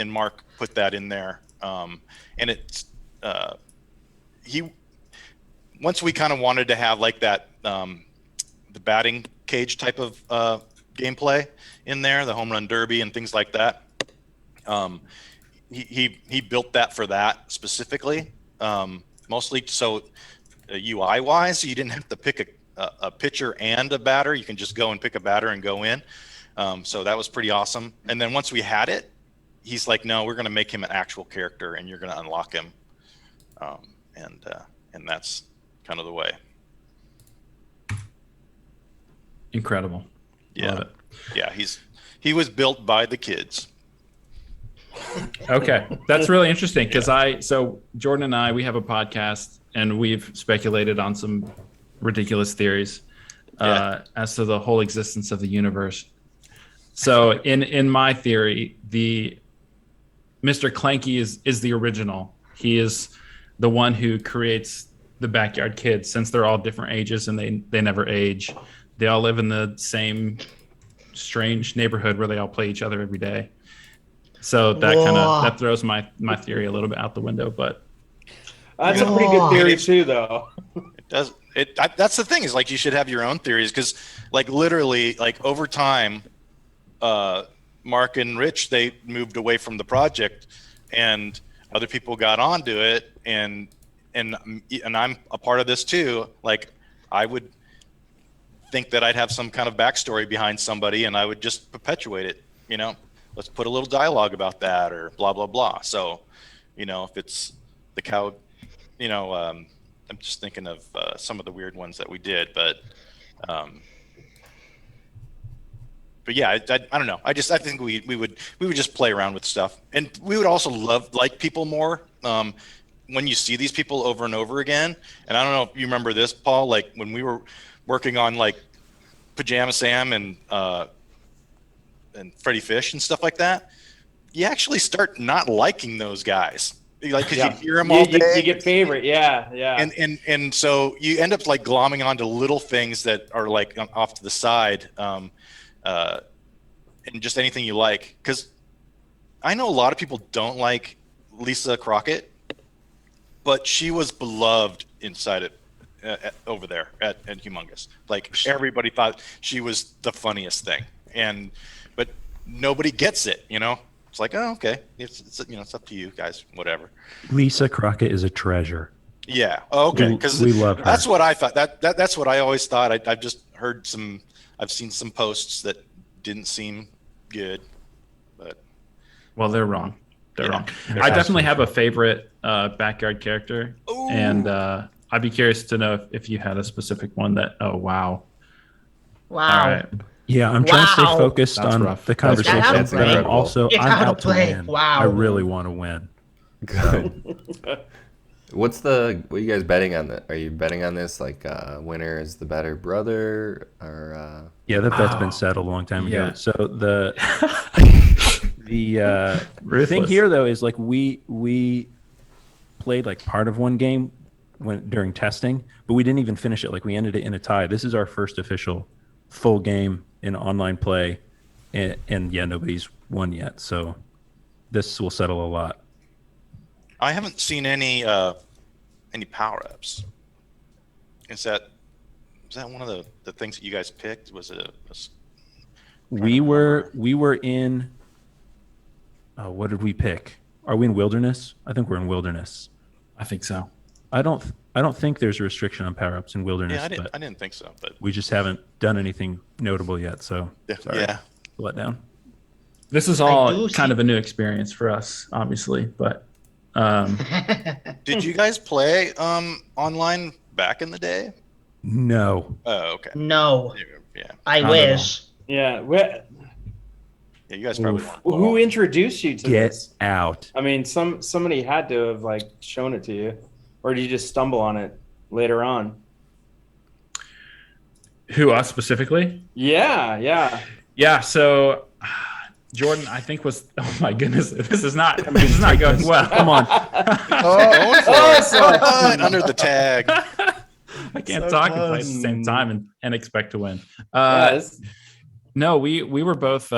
Mark put that in there, and it's once we kind of wanted to have like that the batting cage type of gameplay in there, the home run derby and things like that. He built that for that specifically, mostly so UI wise, you didn't have to pick a pitcher and a batter. You can just go and pick a batter and go in. So that was pretty awesome. And then once we had it, he's like, no, we're going to make him an actual character, and you're going to unlock him. And that's kind of the way. Incredible. Yeah. Love it. Yeah. He was built by the kids. Okay, that's really interesting because so Jordan and I, we have a podcast and we've speculated on some ridiculous theories as to the whole existence of the universe. So in my theory, the Mr. Clanky is the original. He is the one who creates the Backyard Kids, since they're all different ages and they never age. They all live in the same strange neighborhood where they all play each other every day. So that throws my theory a little bit out the window, but that's a pretty good theory too, though. It does. That's the thing, is like you should have your own theories, because like literally like over time, Mark and Rich, they moved away from the project, and other people got onto it, and I'm a part of this too. Like I would think that I'd have some kind of backstory behind somebody, and I would just perpetuate it. You know, let's put a little dialogue about that, or blah blah blah. So, you know, if it's the cow, you know, I'm just thinking of some of the weird ones that we did, but yeah, I don't know. I think we would just play around with stuff, and we would also like people more when you see these people over and over again. And I don't know if you remember this, Paul, like when we were working on like Pajama Sam and Freddie Fish and stuff like that, you actually start not liking those guys. like because Yeah. you hear them all day. You get favorite. Yeah. Yeah. And so you end up like glomming onto little things that are like off to the side, and just anything you like. Because I know a lot of people don't like Lisa Crockett, but she was beloved inside it over there at Humongous. Like everybody thought she was the funniest thing, but nobody gets it. It's like, oh, okay, it's it's up to you guys, whatever. Lisa Crockett is a treasure. Yeah. Okay. Because we love her. That's what I thought. That's what I always thought. I've just heard I've seen some posts that didn't seem good, but Well, they're wrong. They're Yeah. wrong. They're I definitely absolutely have a favorite backyard character, Ooh. and I'd be curious to know if you had a specific one that. Oh wow! Wow. All right. Yeah, I'm trying to stay Wow. focused That's on rough. the That's conversation, That's but I'm incredible. also It's I'm how to out to play. win. Wow. I really want to win. Good. What are you guys betting on that? Are you betting on this like winner is the better brother or Yeah, that bet's Oh, been settled a long time ago. yeah. So the thing Ruthless. here though is like we played like part of one game during testing, but we didn't even finish it. Like we ended it in a tie. This is our first official full game in online play, and yeah, nobody's won yet. So this will settle a lot. I haven't seen any power ups. Was that one of the things that you guys picked? Was it We were in. What did we pick? Are we in Wilderness? I think we're in Wilderness. I think so. I don't think there's a restriction on power ups in Wilderness, Yeah, I but didn't think so, but we just haven't done anything notable yet. So sorry. yeah. Let down. This is I all do kind see- of a new experience for us, obviously, but Did you guys play online back in the day? No. Oh, okay. No, Yeah. I Not at wish. Yeah. Yeah, you guys probably weren't. Who introduced you to Get this? out. I mean, somebody had to have like shown it to you, or did you just stumble on it later on? who, us specifically? Yeah. Yeah. Yeah. So Jordan, I think was. Oh my goodness, this is not going well. Come on. Going for it. Under the tag. I can't So talk and play at close. the same time and expect to win. Yes. No, we were both.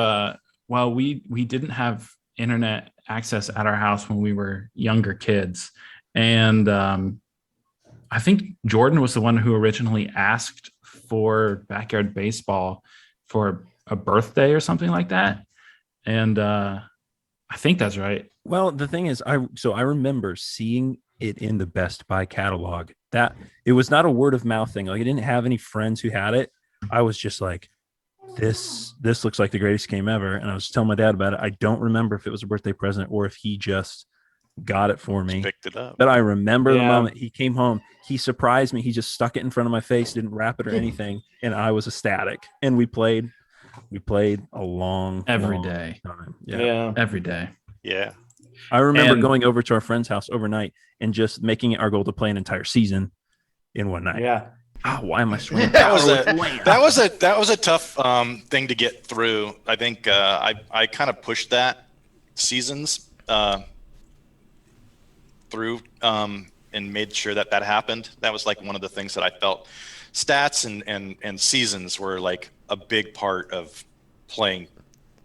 We didn't have internet access at our house when we were younger kids, and I think Jordan was the one who originally asked for backyard baseball for a birthday or something like that, and I think that's right. Well, the thing is, I remember seeing it in the Best Buy catalog. That it was not a word of mouth thing. Like I didn't have any friends who had it. I was just like, this looks like the greatest game ever. And I was telling my dad about it. I don't remember if it was a birthday present or if he just got it for me. Picked it up. But I remember the Yeah. moment he came home. He surprised me. He just stuck it in front of my face, didn't wrap it or anything, and I was ecstatic. And we played a long Every long day. time. Yeah. Every day. Yeah. I remember And- going over to our friend's house overnight and just making it our goal to play an entire season in one night. Yeah. Ah, why am I swinging? That was power a with Wayne? that was a tough thing to get through. I think I kind of pushed that seasons through and made sure that happened. That was like one of the things that I felt stats and seasons were like a big part of playing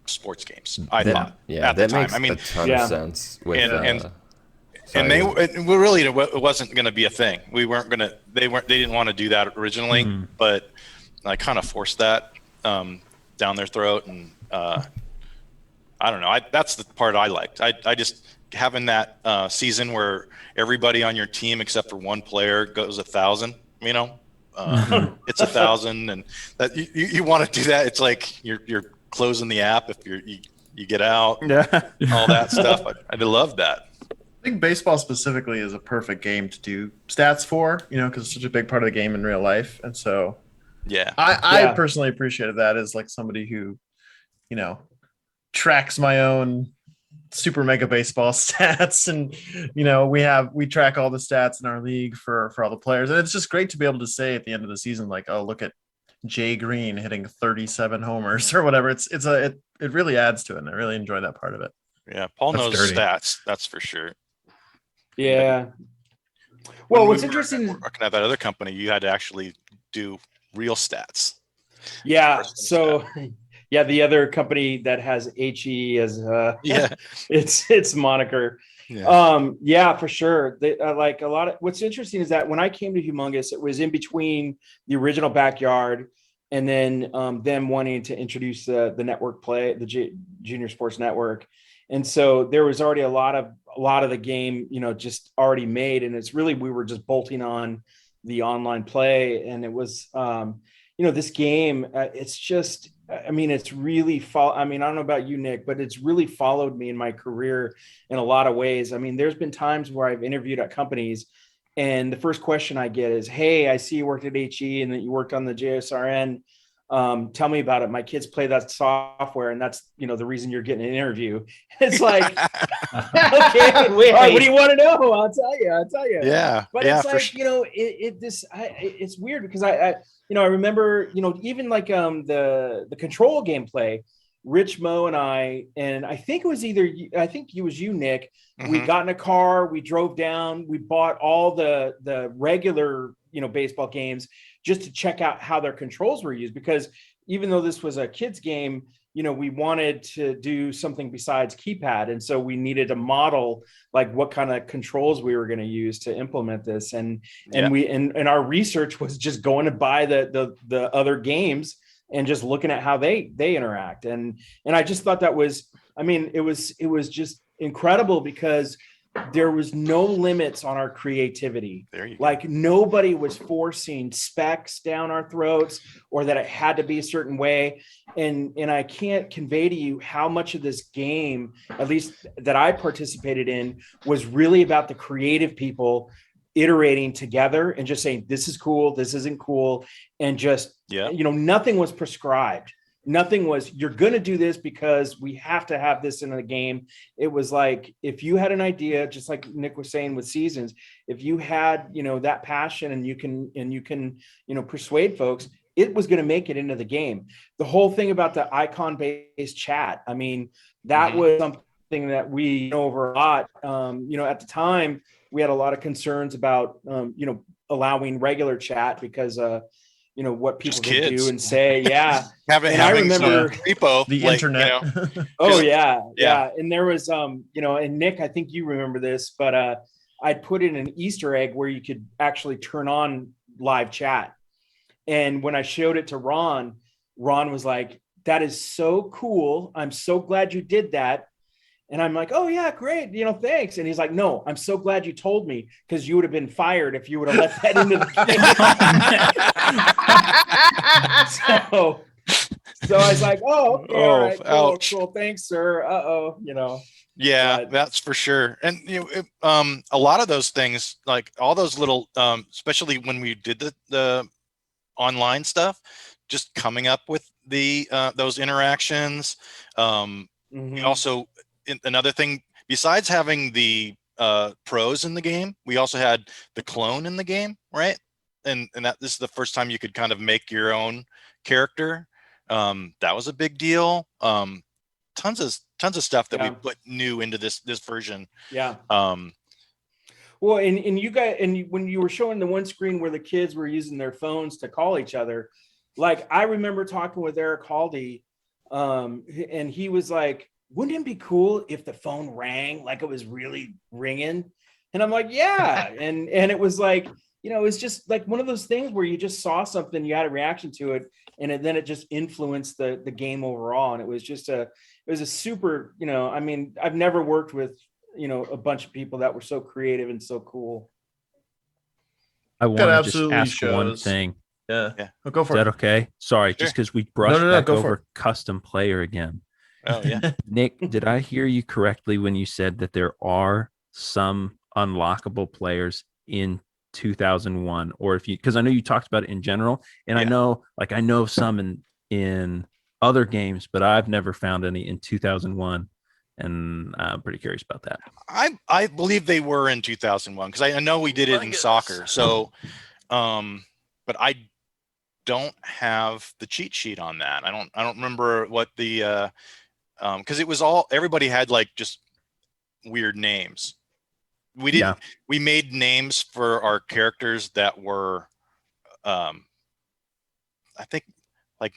sports games. I thought yeah, at the that time. makes I mean, a ton yeah. of sense. With, And sorry. we really it wasn't going to be a thing. We weren't going to. They didn't want to do that originally, but I kind of forced that down their throat, and I don't know. That's the part I liked. I just having that season where everybody on your team except for one player goes 1,000. You know, it's 1,000, and that you want to do that. It's like you're closing the app if you get out. Yeah. All that stuff. I love that. I think baseball specifically is a perfect game to do stats for, because it's such a big part of the game in real life. And so Yeah. I Yeah. personally appreciated that as like somebody who, tracks my own super mega baseball stats. And, we track all the stats in our league for all the players. And it's just great to be able to say at the end of the season, like, oh, look at Jay Green hitting 37 homers or whatever. It really adds to it. And I really enjoy that part of it. Yeah. Paul That's knows dirty. stats. That's for sure. Yeah. When Well, we what's were interesting is working at that other company, you had to actually do real stats. yeah. Personal So yeah, the other company that has HE as Yeah. its moniker. Yeah, for sure. They, like a lot of what's interesting is that when I came to Humongous, it was in between the original Backyard and then them wanting to introduce the network play, the Junior Sports Network. And so there was already a lot of the game, you know, just already made. And it's really, we were just bolting on the online play. And it was, you know, this game, it's just, I mean, it's really, I mean, I don't know about you, Nick, but it's really followed me in my career in a lot of ways. I mean, there's been times where I've interviewed at companies and the first question I get is, hey, I see you worked at HE and that you worked on the JSRN. Tell me about it. My kids play that software and that's, you know, the reason you're getting an interview. It's like, okay, all right, what do you want to know? I'll tell you. Yeah. But yeah, it's like, you know, it's weird because I you know, I remember, you know, even like the control gameplay, Rich Mo and I think it was I think it was you, Nick. We got in a car, we drove down, we bought all the regular, you know, baseball games just to check out how their controls were used, because even though this was a kids game, you know, we wanted to do something besides keypad. And so we needed to model like what kind of controls we were going to use to implement this. And our research was just going to buy the other games and just looking at how they interact. And I just thought that was, I mean, it was just incredible because there was no limits on our creativity. Like nobody was forcing specs down our throats or that it had to be a certain way. And I can't convey to you how much of this game, at least that I participated in, was really about the creative people iterating together and just saying, this is cool, this isn't cool. And just, you know, nothing was prescribed. Nothing was, you're going to do this because we have to have this in the game. It was like, if you had an idea, just like Nick was saying with Seasons, if you had, you know, that passion and you can, you know, persuade folks, it was going to make it into the game. The whole thing about the icon-based chat, I mean, that was something that we know over a lot. You know, at the time, we had a lot of concerns about, you know, allowing regular chat because, you know, what people can do and say. Yeah. having I remember repo, the like, internet. You know, oh yeah. And there was, you know, and Nick, I think you remember this, but I put in an Easter egg where you could actually turn on live chat. And when I showed it to Ron was like, that is so cool. I'm so glad you did that. And I'm like, oh yeah, great. You know, thanks. And he's like, no, I'm so glad you told me because you would have been fired if you would have let that into the game. So I was like, oh, okay, all right, cool. Thanks, sir. You know. Yeah, that's for sure. And you know, a lot of those things, like all those little, especially when we did the online stuff, just coming up with the those interactions. We also, another thing besides having the pros in the game, we also had the clone in the game, right? And that this is the first time you could kind of make your own character. That was a big deal. Tons of stuff that we put new into this version. Yeah. Well, and you guys, and when you were showing the one screen where the kids were using their phones to call each other, like I remember talking with Eric Haldy, and he was like, wouldn't it be cool if the phone rang like it was really ringing? And I'm like, yeah. and it was like, you know, it's just like one of those things where you just saw something, you had a reaction to it, and then it just influenced the game overall. And it was just it was a super, you know, I mean, I've never worked with, you know, a bunch of people that were so creative and so cool. I want to just ask one thing. Yeah. Oh, go for it. Is that it. okay? Sorry, just because we brushed back over custom player again. Oh yeah. Nick, did I hear you correctly when you said that there are some unlockable players in 2001, or if you, because I know you talked about it in general, and I know some in other games, but I've never found any in 2001, and I'm pretty curious about that. I believe they were in 2001 because I know we did it in soccer. So, but I don't have the cheat sheet on that. I don't remember what the because it was everybody had like just weird names. we didn't. We made names for our characters that were, I think, like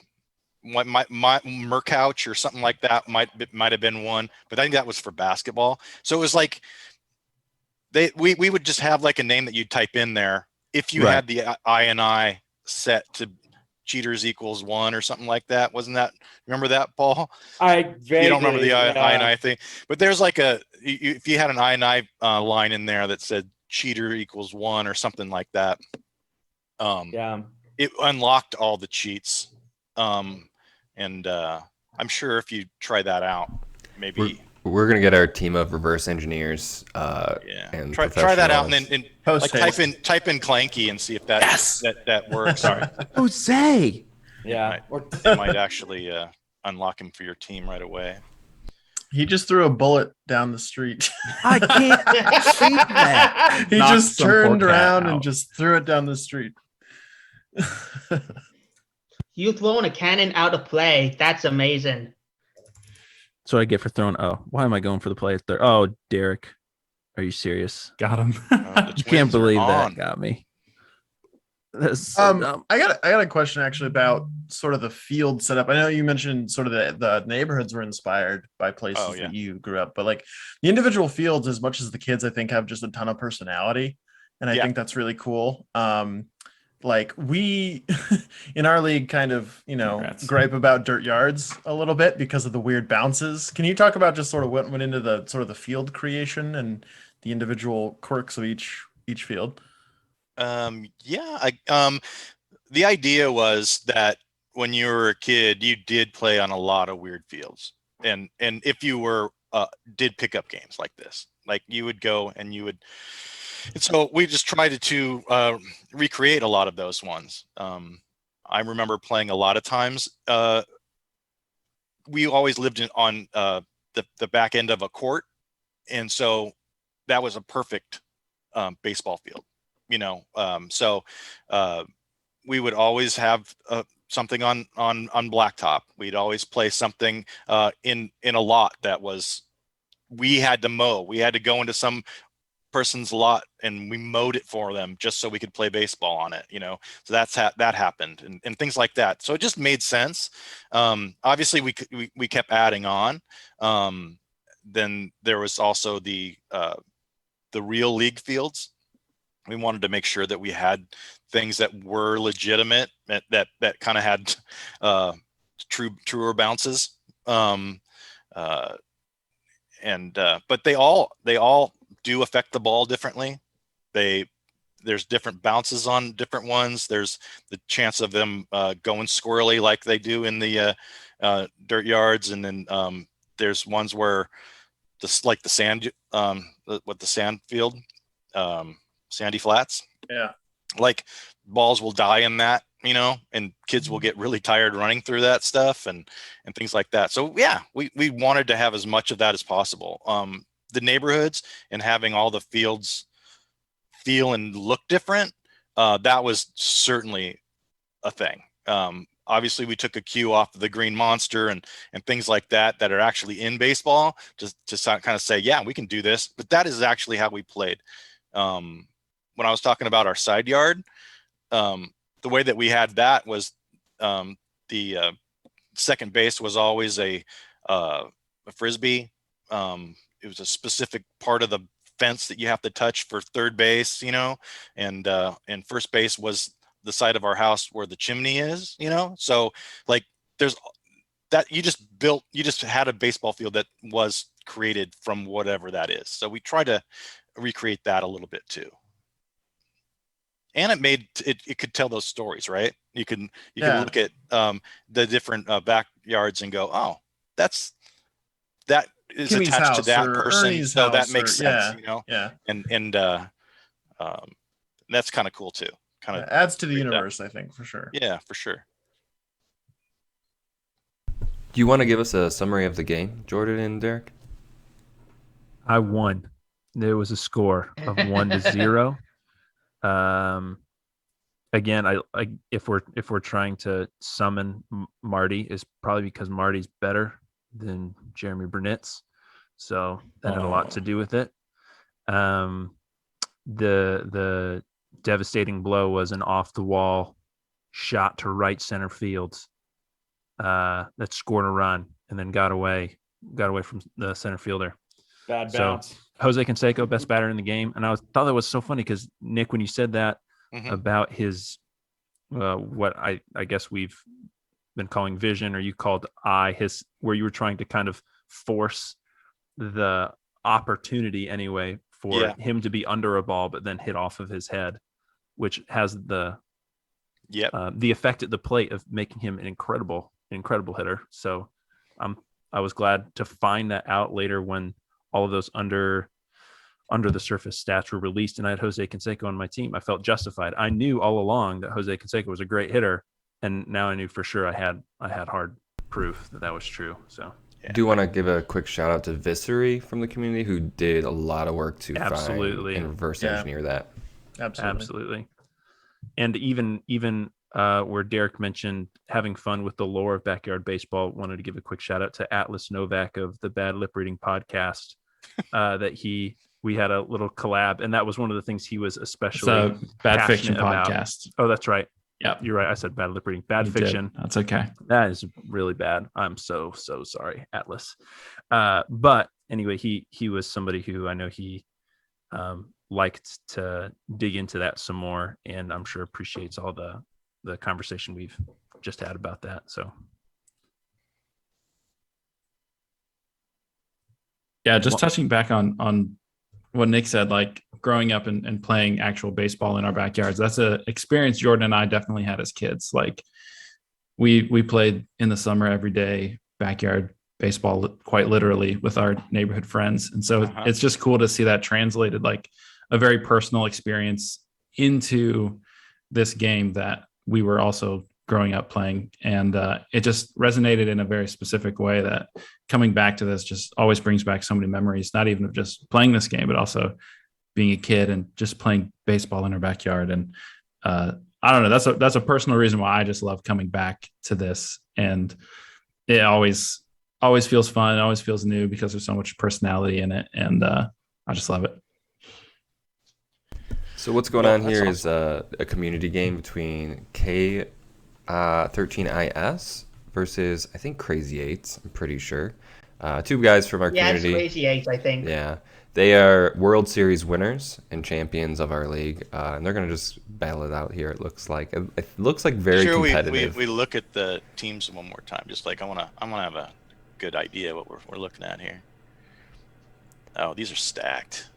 my Mercouch or something like that might have been one, but I think that was for basketball. So it was like we would just have like a name that you'd type in there if you had the I set to cheaters equals 1 or something like that. Wasn't that, remember that, Paul? I vaguely, you don't remember the I thing, but there's like if you had an I line in there that said cheater equals 1 or something like that, it unlocked all the cheats. And I'm sure if you try that out, maybe we're gonna get our team of reverse engineers. And try that out, and then like type in Clanky and see if that works. Sorry, Jose. It might actually unlock him for your team right away. He just threw a bullet down the street. I can't believe that. He just turned around and just threw it down the street. You throwing a cannon out of play. That's amazing. That's what I get for throwing. Oh, why am I going for the play there? Oh, Derek, are you serious? Got him. You can't believe that got me. That's so dumb. I got a question actually about sort of the field setup. I know you mentioned sort of the neighborhoods were inspired by places that you grew up, but like the individual fields, as much as the kids, I think, have just a ton of personality, and I think that's really cool. Like we in our league kind of, gripe about dirt yards a little bit because of the weird bounces. Can you talk about just sort of what went into the sort of the field creation and the individual quirks of each field? The idea was that when you were a kid, you did play on a lot of weird fields. And if you were, did pick up games like this, like you would go and you would, and so we just tried to recreate a lot of those ones. I remember playing a lot of times. We always lived on the back end of a court, and so that was a perfect baseball field. So we would always have something on blacktop. We'd always play something in a lot that was, we had to mow. We had to go into some person's lot and we mowed it for them just so we could play baseball on it, so that happened and things like that. So it just made sense. Obviously we kept adding on. Then there was also the real league fields. We wanted to make sure that we had things that were legitimate, that kind of had truer bounces. But they all do affect the ball differently. There's different bounces on different ones. There's the chance of them going squirrely like they do in the dirt yards, and then there's ones where the sand, the sand field, sandy flats. Yeah, like balls will die in that, and kids will get really tired running through that stuff and things like that. So yeah, we wanted to have as much of that as possible. The neighborhoods and having all the fields feel and look different, that was certainly a thing. Obviously we took a cue off of the Green Monster and things like that are actually in baseball, just to kind of say, yeah, we can do this, but that is actually how we played. When I was talking about our side yard, the way that we had that was the second base was always a frisbee. It was a specific part of the fence that you have to touch for third base, and first base was the side of our house where the chimney is, so like there's that you just had a baseball field that was created from whatever that is. So we try to recreate that a little bit too. And it could tell those stories, right? You can look at the different backyards and go, oh, that is Kimmy's attached to that person, Ernie's so that house, makes sense, Yeah. And that's kind of cool too. Kind of adds to the universe, I think, for sure. Yeah, for sure. Do you want to give us a summary of the game, Jordan and Derek? I won. There was a score of 1-0. Again, I if we're trying to summon Marty, is probably because Marty's better than Jeremy Brunitz, so that had a lot to do with it. The devastating blow was an off the wall shot to right center field that scored a run and then got away from the center fielder. Bad bounce. Jose Canseco, best batter in the game. And thought that was so funny because, Nick, when you said that about his what I guess we've been calling vision, or you called eye, where you were trying to kind of force the opportunity anyway for him to be under a ball but then hit off of his head, which has the effect at the plate of making him an incredible hitter. So I was glad to find that out later when all of those under the surface stats were released and I had Jose Canseco on my team. I felt justified. I knew all along that Jose Canseco was a great hitter, and now I knew for sure I had hard proof that was true. So I do want to give a quick shout out to Visery from the community, who did a lot of work to find and reverse engineer that. Absolutely. And even where Derek mentioned having fun with the lore of backyard baseball, wanted to give a quick shout out to Atlas Novak of the Bad Lip Reading podcast. That we had a little collab, and that was one of the things he was especially Bad Fiction about. Podcast. Oh, that's right. Yeah, you're right. I said Bad Lip Reading. Bad Fiction. That's okay. That is really bad. I'm so sorry, Atlas. But anyway, he was somebody who I know he liked to dig into that some more, and I'm sure appreciates all the conversation we've just had about that. So yeah, just touching back on what Nick said, like growing up and playing actual baseball in our backyards, that's an experience Jordan and I definitely had as kids. Like we played in the summer every day, backyard baseball, quite literally, with our neighborhood friends. And so it's just cool to see that translated, like a very personal experience into this game that we were also growing up playing. And it just resonated in a very specific way that coming back to this just always brings back so many memories, not even of just playing this game, but also being a kid and just playing baseball in our backyard. And I don't know, that's a personal reason why I just love coming back to this. And it always feels fun. It always feels new because there's so much personality in it. And I just love it. So what's going on here is a community game between K13IS versus, I think, Crazy Eights. I'm pretty sure. Two guys from our community. Yeah, it's Crazy Eights, I think. Yeah. They are World Series winners and champions of our league. And they're going to just battle it out here, it looks like. It looks like very competitive. We look at the teams one more time. Just like I want to have a good idea what we're looking at here. Oh, these are stacked.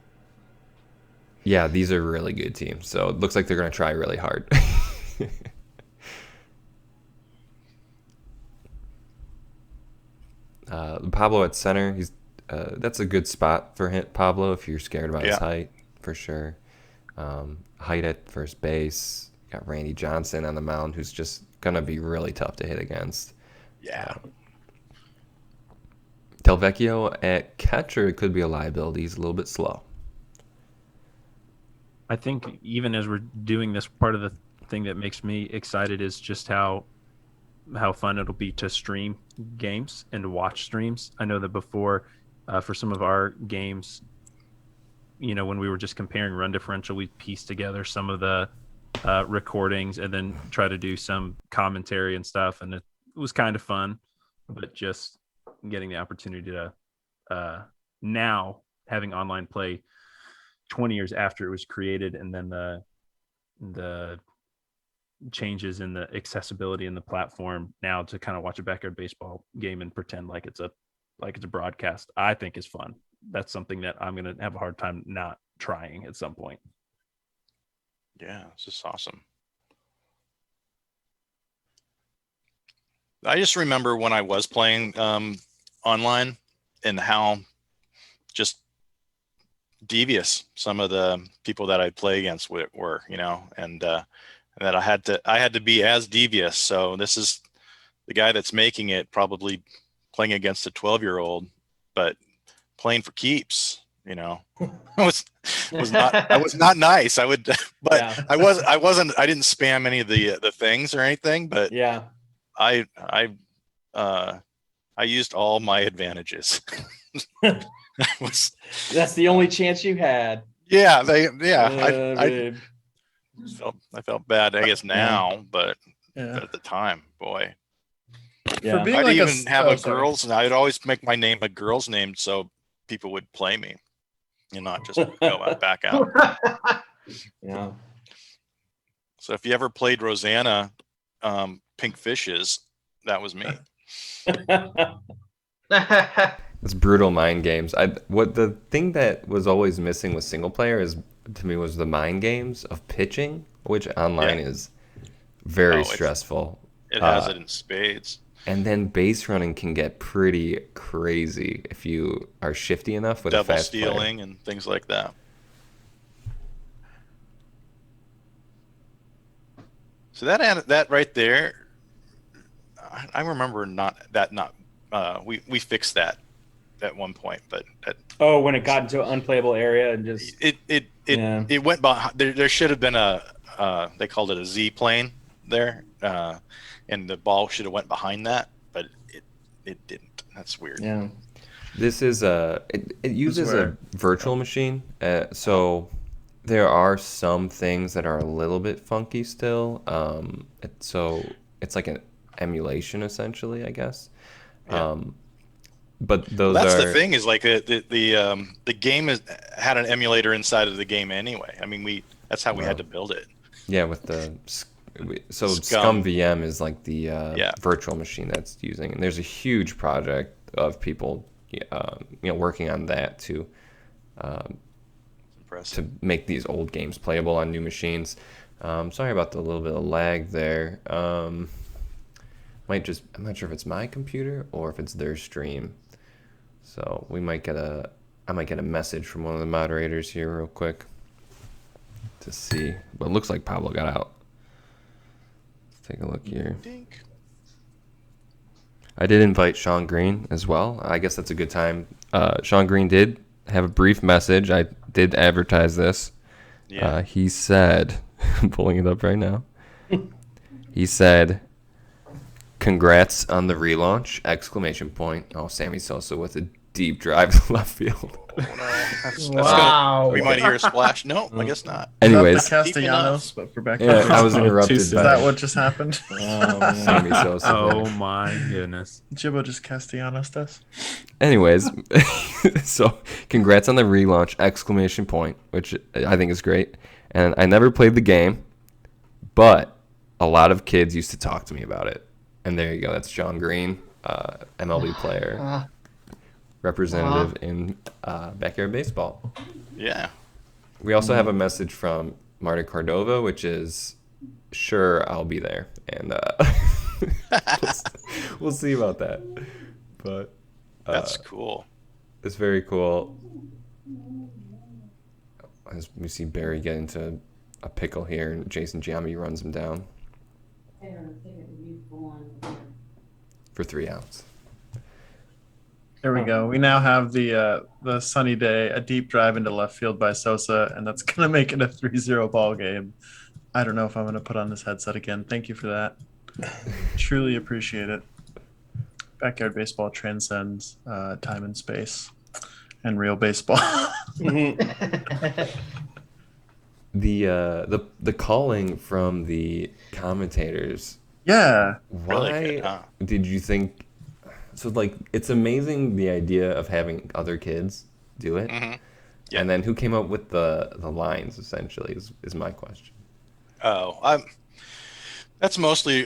Yeah, these are really good teams. So it looks like they're going to try really hard. Pablo at center. He's that's a good spot for him, Pablo, if you're scared about his height, for sure. Height at first base. Got Randy Johnson on the mound, who's just going to be really tough to hit against. Yeah. Delvecchio at catcher could be a liability. He's a little bit slow. I think even as we're doing this, part of the thing that makes me excited is just how fun it'll be to stream games and to watch streams. I know that before, for some of our games, when we were just comparing run differential, we pieced together some of the recordings and then try to do some commentary and stuff, and it was kind of fun. But just getting the opportunity to now having online play 20 years after it was created, and then the changes in the accessibility in the platform now to kind of watch a backyard baseball game and pretend like it's a broadcast, I think is fun. That's something that I'm going to have a hard time not trying at some point. Yeah, this is awesome. I just remember when I was playing online and how just devious some of the people that I'd play against were, and that I had to be as devious. So this is the guy that's making it, probably playing against a 12-year-old, but playing for keeps. I was not nice. I would, but yeah. I didn't spam any of the things or anything. But yeah, I used all my advantages. That's the only chance you had. Yeah, Babe. I felt bad, I guess now, but Yeah. at the time, boy. Yeah. For being I'd like even have a sorry. girl's, and I'd always make my name a girl's name so people would play me, and not just go back out. Yeah. So if you ever played Rosanna, Pink Fishes, that was me. It's brutal mind games. What the thing that was always missing with single player is to me was the mind games of pitching, which online is very stressful. It has it in spades. And then base running can get pretty crazy if you are shifty enough with a Double fast player. stealing and things like that. So that right there, I remember we fixed that at one point, but when it got into an unplayable area and just it went behind. There should have been they called it a Z plane there, and the ball should have went behind that, but it didn't. That's weird. Yeah. This is it uses a virtual machine, so there are some things that are a little bit funky still. So it's like an emulation essentially, I guess. Yeah. But those that's are the thing is like the game had an emulator inside of the game anyway. I mean that's how we had to build it. Yeah, with the Scum VM is like the virtual machine that's using, and there's a huge project of people working on that to make these old games playable on new machines. Sorry about the little bit of lag there. I'm not sure if it's my computer or if it's their stream. So I might get a message from one of the moderators here real quick to see. But it looks like Pablo got out. Let's take a look here. I did invite Sean Green as well. I guess that's a good time. Sean Green did have a brief message. I did advertise this. Yeah. He said, I'm pulling it up right now. He said, "Congrats on the relaunch!" ! Oh, Sammy Sosa with a deep drive to left field. Wow. We might hear a splash. No, I guess not. Anyways, Castellanos, but for back. Yeah, I was interrupted. Is that what just happened? Sammy Sosa. Oh my goodness. Jibbo just Castellanos does. Anyways, so congrats on the relaunch! ! Which I think is great. And I never played the game, but a lot of kids used to talk to me about it. And there you go. That's John Green, MLB player, representative in backyard baseball. Yeah. We also have a message from Marta Cordova, which is, "Sure, I'll be there," and we'll see about that. But that's cool. It's very cool. As we see Barry get into a pickle here, and Jason Giambi runs him down for 3 outs. There we go. We now have the sunny day, a deep drive into left field by Sosa, and that's going to make it a 3-0 ball game. I don't know if I'm going to put on this headset again. Thank you for that. Truly appreciate it. Backyard baseball transcends time and space and real baseball. The calling from the commentators. Yeah. Why really good, huh? did you think? So like, it's amazing the idea of having other kids do it, Yeah. and then who came up with the lines? Essentially, is my question. Oh, that's mostly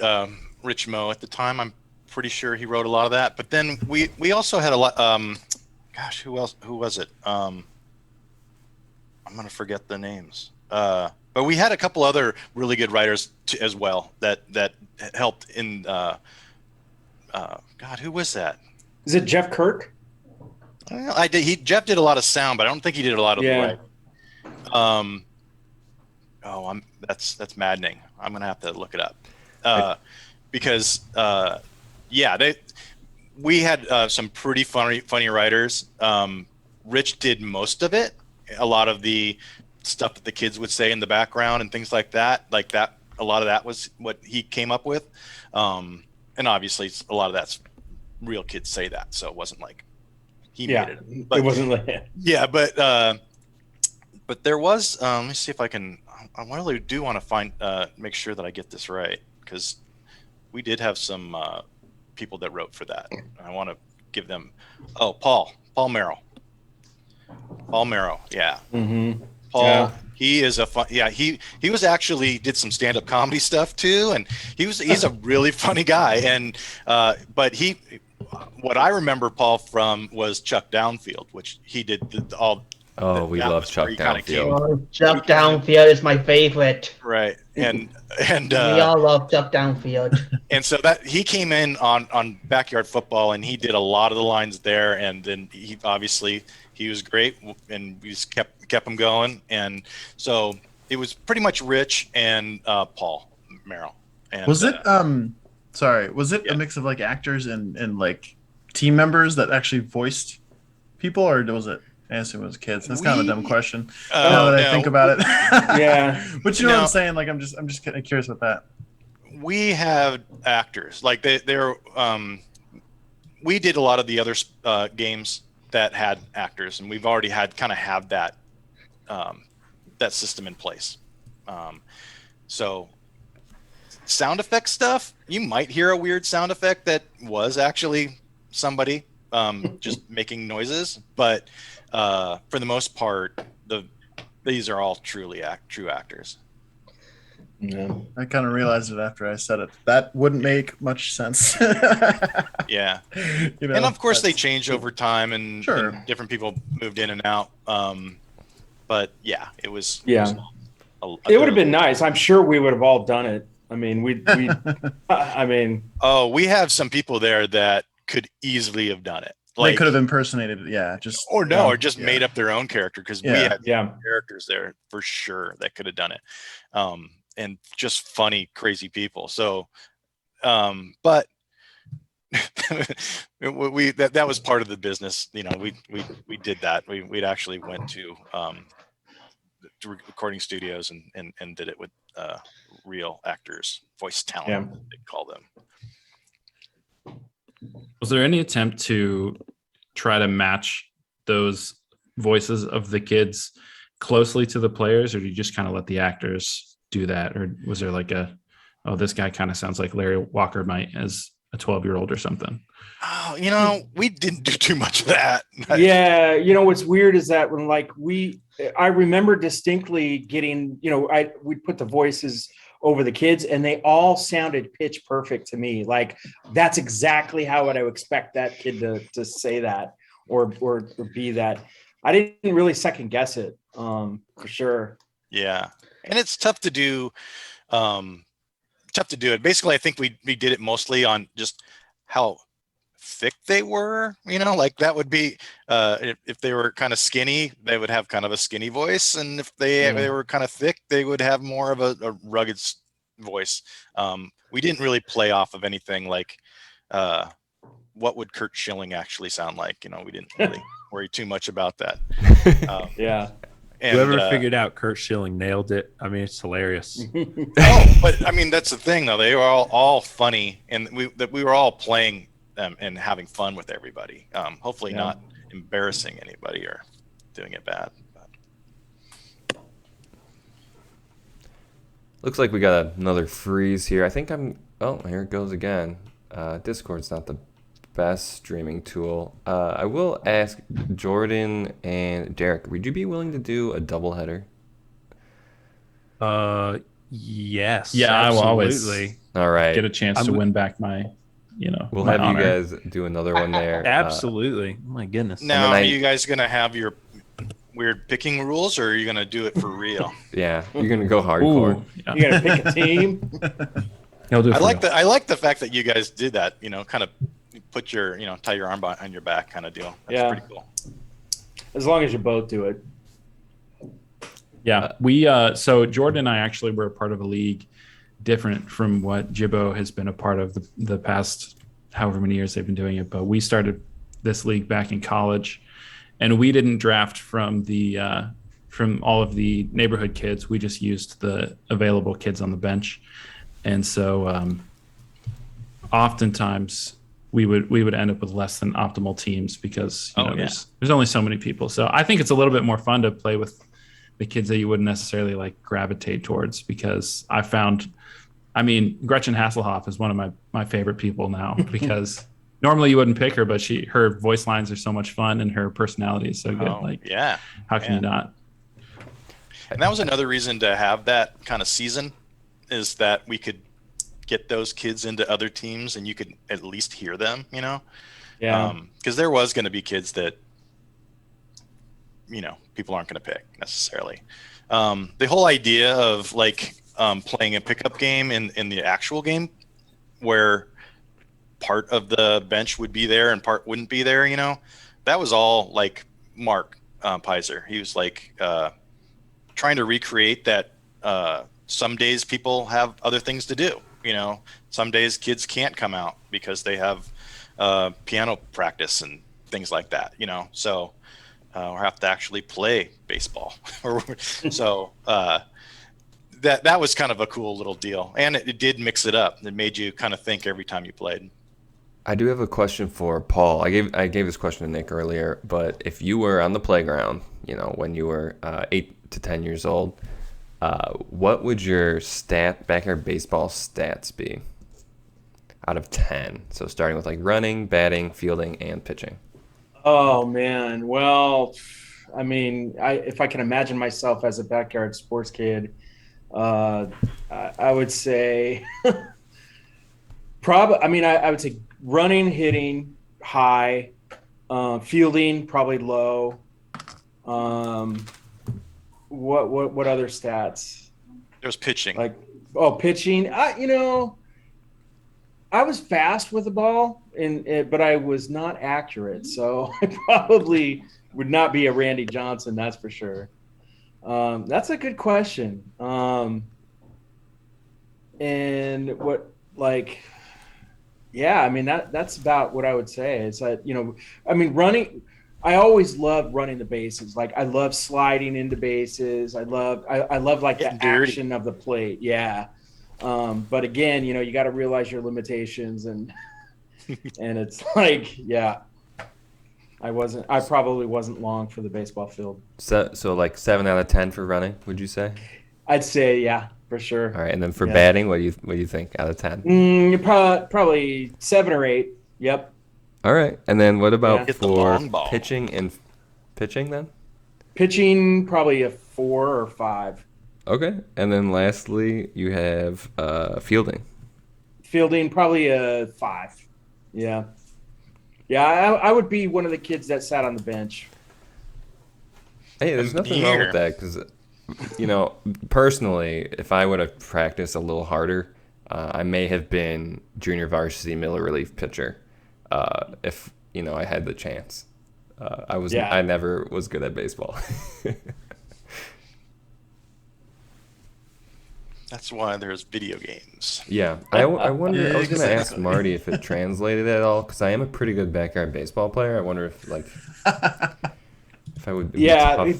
Rich Moe at the time. I'm pretty sure he wrote a lot of that. But then we also had a lot. Gosh, who else? Who was it? I'm gonna forget the names. But we had a couple other really good writers as well that helped in. God, who was that? Is it Jeff Kirk? Well, Jeff did a lot of sound, but I don't think he did a lot of the writing. That's maddening. I'm gonna have to look it up because we had some pretty funny writers. Rich did most of it. A lot of the stuff that the kids would say in the background and things like that. A lot of that was what he came up with. And obviously a lot of that's real kids say that. So it wasn't like he made it. But it wasn't like yeah, but there was. Let me see if I can. I really do want to find make sure that I get this right, because we did have some people that wrote for that. I want to give them. Oh, Paul Merrill. Paul Merrill, yeah. Mm-hmm. Paul, Yeah. he is a fun. Yeah, he was actually did some stand-up comedy stuff too, and he's a really funny guy. And but what I remember Paul from was Chuck Downfield, which he did all. Oh, we that love was Chuck where he kinda Downfield. Oh, Chuck Downfield is my favorite. Right, and We all love Chuck Downfield. and so that he came in on Backyard Football, and he did a lot of the lines there, and then he was great, and we just kept him going, and so it was pretty much Rich and Paul Merrill. And Was it was it yeah. a mix of like actors and like team members that actually voiced people, or was it? I assume it was kids. That's kind of a dumb question. Now that I think about it. Yeah. But you know what I'm saying? Like I'm just kind of curious with that. We have actors like they're we did a lot of the other games that had actors, and we've already have that that system in place. So sound effect stuff, you might hear a weird sound effect that was actually somebody just making noises, but for the most part, these are all true actors. Yeah. I kind of realized it after I said it. That wouldn't make much sense. Yeah. You know, And of course they that's- change over time, and, Sure. and different people moved in and out. But yeah, it was. Yeah. It It would have been nice. I'm sure we would have all done it. I mean, I mean, Oh, we have some people there that could easily have done it. They could have impersonated it, yeah. Just or made up their own character, because we Yeah. had yeah. characters there for sure that could have done it, and just funny, crazy people. So, but that was part of the business. You know, we did that. We'd actually went to recording studios and did it with real actors, voice talent, Yeah. they call them. Was there any attempt to try to match those voices of the kids closely to the players, or do you just kind of let the actors do that? Or was there like this guy kind of sounds like Larry Walker might as a 12-year-old or something? Oh, we didn't do too much of that. Yeah. You know, what's weird is that when I remember distinctly getting, we'd put the voices over the kids and they all sounded pitch perfect to me. Like that's exactly how I would expect that kid to say that or be that. I didn't really second guess it for sure. Yeah. And it's tough to do. It. Basically, I think we did it mostly on just how thick they were, like that would be if they were kind of skinny, they would have kind of a skinny voice, and if they were kind of thick, they would have more of a rugged voice. We didn't really play off of anything like what would Kurt Schilling actually sound like. We didn't really worry too much about that. Yeah. And, whoever figured out Kurt Schilling nailed it. I mean, it's hilarious. But I mean, that's the thing though, they were all funny, and we were all playing and having fun with everybody. Hopefully not embarrassing anybody or doing it bad. But. Looks like we got another freeze here. I think here it goes again. Discord's not the best streaming tool. I will ask Jordan and Derek, would you be willing to do a doubleheader? Yes. Yeah, I will always absolutely. All right. get a chance to win back my, We'll my have honor. you guys do another one there. Absolutely. Oh my goodness. Now, then are you guys gonna have your weird picking rules, or are you gonna do it for real? Yeah, you're gonna go hardcore. Ooh, yeah. You got to pick a team. He'll do it I for like real. I like the fact that you guys did that. Kind of put your tie your arm behind your back kind of deal. That's pretty cool. As long as you both do it. Yeah, we so Jordan and I actually were a part of a league different from what Jibbo has been a part of the past however many years they've been doing it. But we started this league back in college, and we didn't draft from all of the neighborhood kids. We just used the available kids on the bench, and so oftentimes we would end up with less than optimal teams because there's only so many people. So I think it's a little bit more fun to play with the kids that you wouldn't necessarily like gravitate towards, because Gretchen Hasselhoff is one of my favorite people now because normally you wouldn't pick her, but her voice lines are so much fun and her personality is so good. How can you not? And that was another reason to have that kind of season, is that we could get those kids into other teams and you could at least hear them, because there was going to be kids that people aren't going to pick necessarily. The whole idea of playing a pickup game in the actual game where part of the bench would be there and part wouldn't be there, that was all like Mark Pizer. He was trying to recreate that. Some days people have other things to do. Some days kids can't come out because they have piano practice and things like that. So or have to actually play baseball. So that was kind of a cool little deal, and it did mix it up. It made you kind of think every time you played. I do have a question for Paul. I gave this question to Nick earlier, but if you were on the playground, when you were 8 to 10 years old, what would your backyard baseball stats be out of 10? So starting with running, batting, fielding, and pitching. Oh man. Well, if I can imagine myself as a backyard sports kid, I would say I would say running, hitting high, fielding probably low. What other stats? There's pitching. Pitching. I was fast with the ball, but I was not accurate. So I probably would not be a Randy Johnson, that's for sure. That's a good question. And what that's about what I would say. It's running. I always loved running the bases. I love sliding into bases. I love the action of the plate. Yeah. But again, you got to realize your limitations and it's I probably wasn't long for the baseball field. So 7 out of 10 for running, would you say? I'd say, yeah, for sure. All right. And then for batting, what do you think out of 10? Probably 7 or 8. Yep. All right. And then what about for pitching and pitching then? Pitching, probably a 4 or 5. Okay. And then lastly, you have fielding. Fielding, probably a 5. Yeah. Yeah, I would be one of the kids that sat on the bench. Hey, there's nothing wrong with that because, personally, if I would have practiced a little harder, I may have been junior varsity middle relief pitcher if, I had the chance. I never was good at baseball. That's why there's video games. Yeah, I wonder. I was gonna ask Marty if it translated at all because I am a pretty good backyard baseball player. I wonder if if I would.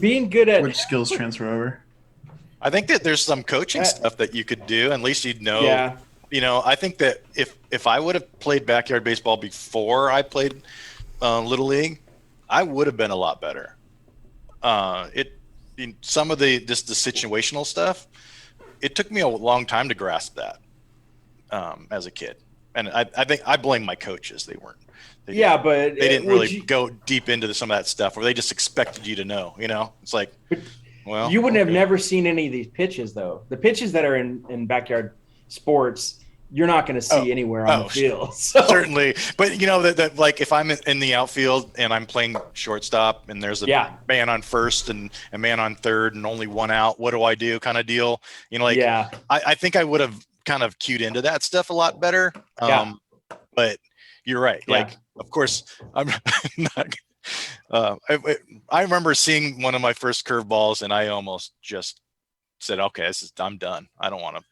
Being good at which skills transfer over. I think that there's some coaching stuff that you could do. At least you'd know. Yeah. I think that if I would have played backyard baseball before I played Little League, I would have been a lot better. Some of the situational stuff. It took me a long time to grasp that as a kid, and I think I blame my coaches. They weren't. They didn't really go deep into some of that stuff, or they just expected you to know. It's like, well, you wouldn't have never seen any of these pitches though. The pitches that are in backyard sports, you're not going to see anywhere on the field. So. Certainly, but that if I'm in the outfield and I'm playing shortstop and there's a man on first and a man on third and only one out, what do I do? Kind of deal. I think I would have kind of cued into that stuff a lot better. But you're right. Yeah. Of course, I'm not. I remember seeing one of my first curveballs and I almost just said, okay, I'm done. I don't want to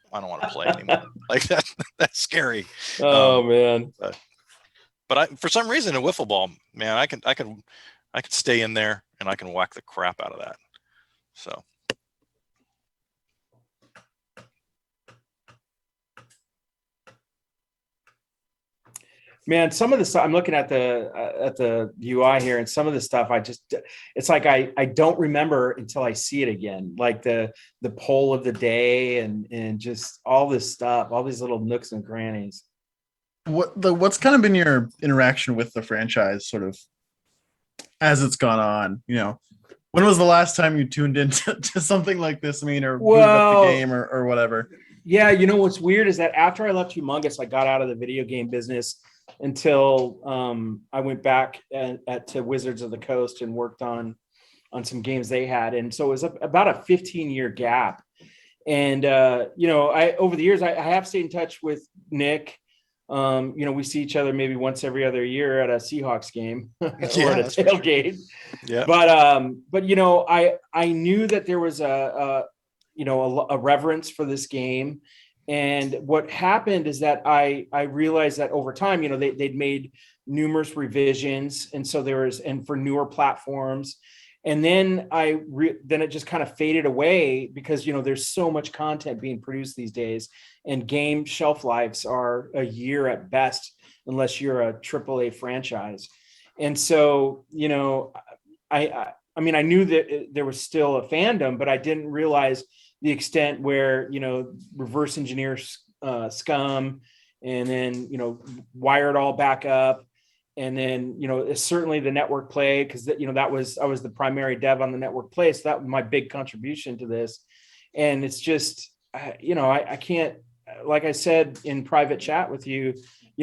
play anymore. That's scary. Oh man. But for some reason a wiffle ball, man, I could stay in there and I can whack the crap out of that. So Man, some of the stuff I'm looking at the UI here, and some of the stuff it's like I don't remember until I see it again, like the poll of the day and just all this stuff, all these little nooks and crannies. What's kind of been your interaction with the franchise, sort of as it's gone on? When was the last time you tuned into to something like this? I mean, or booted up the game or whatever. Yeah, what's weird is that after I left Humongous, I got out of the video game business until I went back to Wizards of the Coast and worked on some games they had. And so it was about a 15-year gap. And, I over the years, I have stayed in touch with Nick. We see each other maybe once every other year at a Seahawks game or at a tailgate. Yeah. But I knew that there was a reverence for this game. And what happened is that I realized that over time, they'd made numerous revisions. And so and for newer platforms. And then then it just kind of faded away because, there's so much content being produced these days, and game shelf lives are a year at best, unless you're a AAA franchise. And so, I knew that there was still a fandom, but I didn't realize the extent where, reverse engineer scum and then, wire it all back up. And then, certainly the network play, because I was the primary dev on the network play. So that was my big contribution to this. And it's just, I can't, like I said in private chat with you,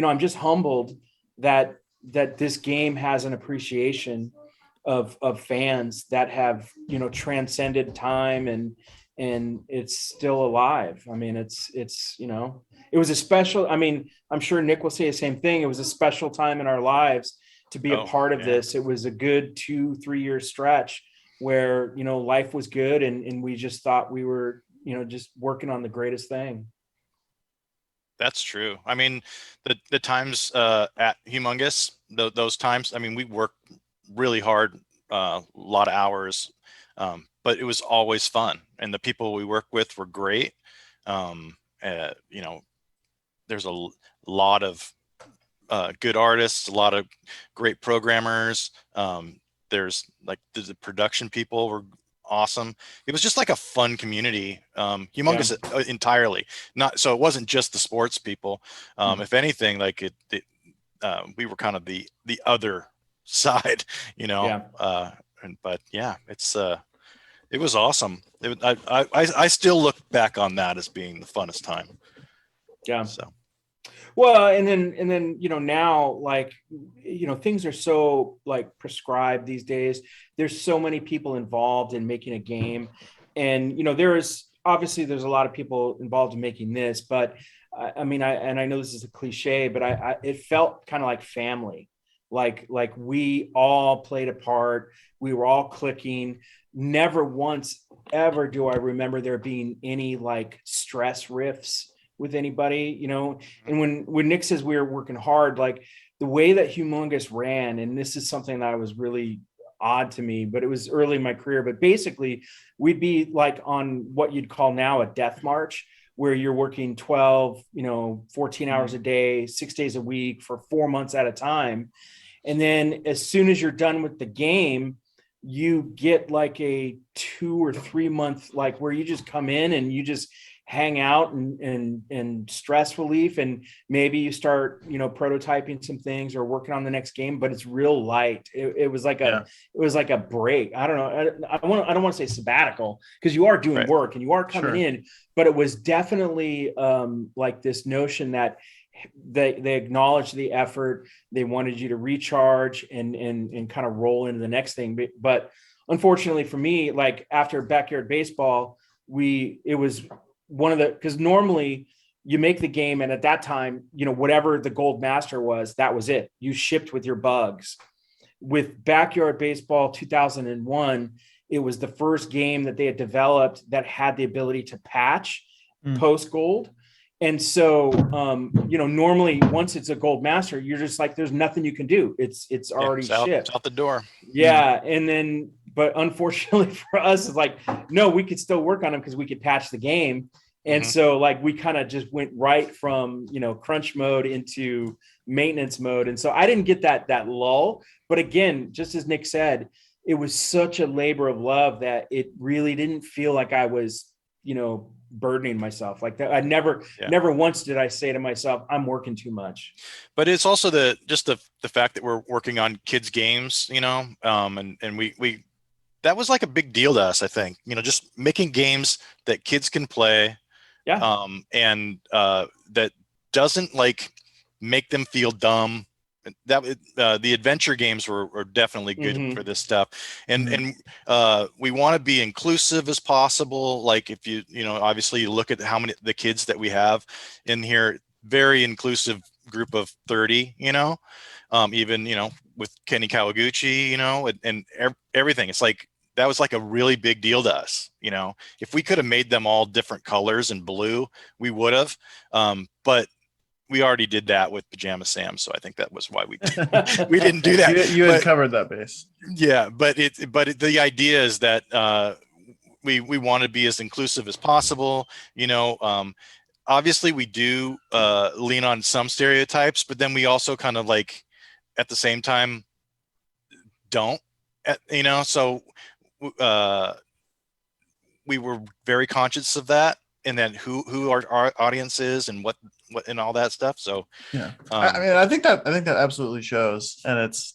I'm just humbled that this game has an appreciation of fans that have, transcended time and it's still alive. I mean, it was a special, I'm sure Nick will say the same thing. It was a special time in our lives to be a part of this. It was a good 2-3 year stretch where, life was good. And we just thought we were, just working on the greatest thing. That's true. I mean, the times at Humongous, those times, we worked really hard, a lot of hours, but it was always fun. And the people we worked with were great. There's a lot of good artists, a lot of great programmers. There's the production people were awesome. It was just like a fun community. Humongous entirely. So it wasn't just the sports people. If anything, we were kind of the other side, but yeah, it was awesome. I still look back on that as being the funnest time. Yeah. So. Well, and then now things are so prescribed these days. There's so many people involved in making a game, and there's a lot of people involved in making this. But I know this is a cliche, but it felt kind of like family. Like we all played a part. We were all clicking. Never once ever do I remember there being any stress riffs with anybody, and when Nick says we were working hard, the way that Humongous ran, and this is something that was really odd to me, but it was early in my career, but basically we'd be on what you'd call now a death march, where you're working 12, 14 hours a day, 6 days a week for 4 months at a time. And then as soon as you're done with the game, you get a 2 or 3 month, where you just come in and you just hang out and stress relief. And maybe you start, prototyping some things or working on the next game, but it's real light. It was like it was like a break. I don't know. I don't want to say sabbatical, because you are doing work and you are coming in, but it was definitely this notion that they acknowledged the effort. They wanted you to recharge and kind of roll into the next thing. But unfortunately for me, after Backyard Baseball, it was one of because normally you make the game, and at that time, whatever the gold master was, that was it. You shipped with your bugs. With Backyard Baseball 2001, it was the first game that they had developed that had the ability to patch post gold. And so, normally once it's a gold master, you're just there's nothing you can do. It's already shipped. It's out the door. Yeah. And then, but unfortunately for us, it's no, we could still work on them because we could patch the game. And Mhm. so like we kind of just went right from, crunch mode into maintenance mode. And so I didn't get that lull. But again, just as Nick said, it was such a labor of love that it really didn't feel like I was, burdening myself like that. I never once did I say to myself, I'm working too much. But it's also the fact that we're working on kids games, and we that was like a big deal to us, I think, just making games that kids can play. Yeah. And that doesn't like make them feel dumb. That the adventure games were definitely good for this stuff, and we want to be inclusive as possible. Like if obviously you look at how many the kids that we have in here, very inclusive group of 30. Even with Kenny Kawaguchi, and everything. It's like that was like a really big deal to us. If we could have made them all different colors and blue, we would have. But we already did that with Pajama Sam, so I think that was why we didn't do that. You had covered that base. Yeah, but the idea is that we want to be as inclusive as possible. Obviously we do lean on some stereotypes, but then we also kind of like at the same time don't. So we were very conscious of that, and then who our audience is and what and all that stuff. So yeah, I think that absolutely shows, and it's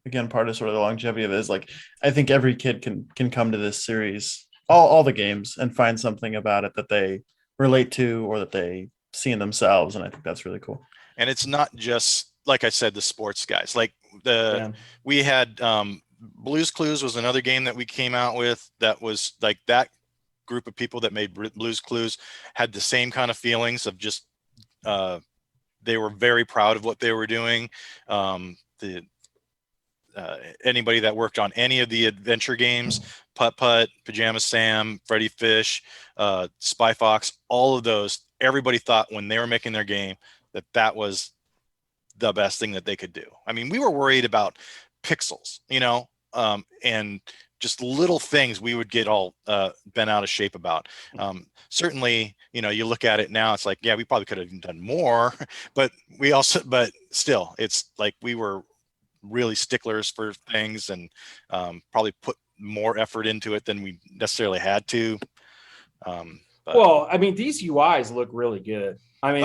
again part of sort of the longevity of it is like I think every kid can come to this series, all the games, and find something about it that they relate to or that they see in themselves, and I think that's really cool. And it's not just like I said, the sports guys. Like we had Blues Clues was another game that we came out with that was like that group of people that made Blues Clues had the same kind of feelings of just they were very proud of what they were doing. Anybody that worked on any of the adventure games, Putt Putt, Pajama Sam, Freddy Fish, Spy Fox, all of those, everybody thought when they were making their game that was the best thing that they could do. I mean, we were worried about pixels, and just little things we would get all bent out of shape about. Certainly, you look at it now, it's like, yeah, we probably could have done more, but still, it's like we were really sticklers for things and probably put more effort into it than we necessarily had to. Well, I mean, these UIs look really good. I mean,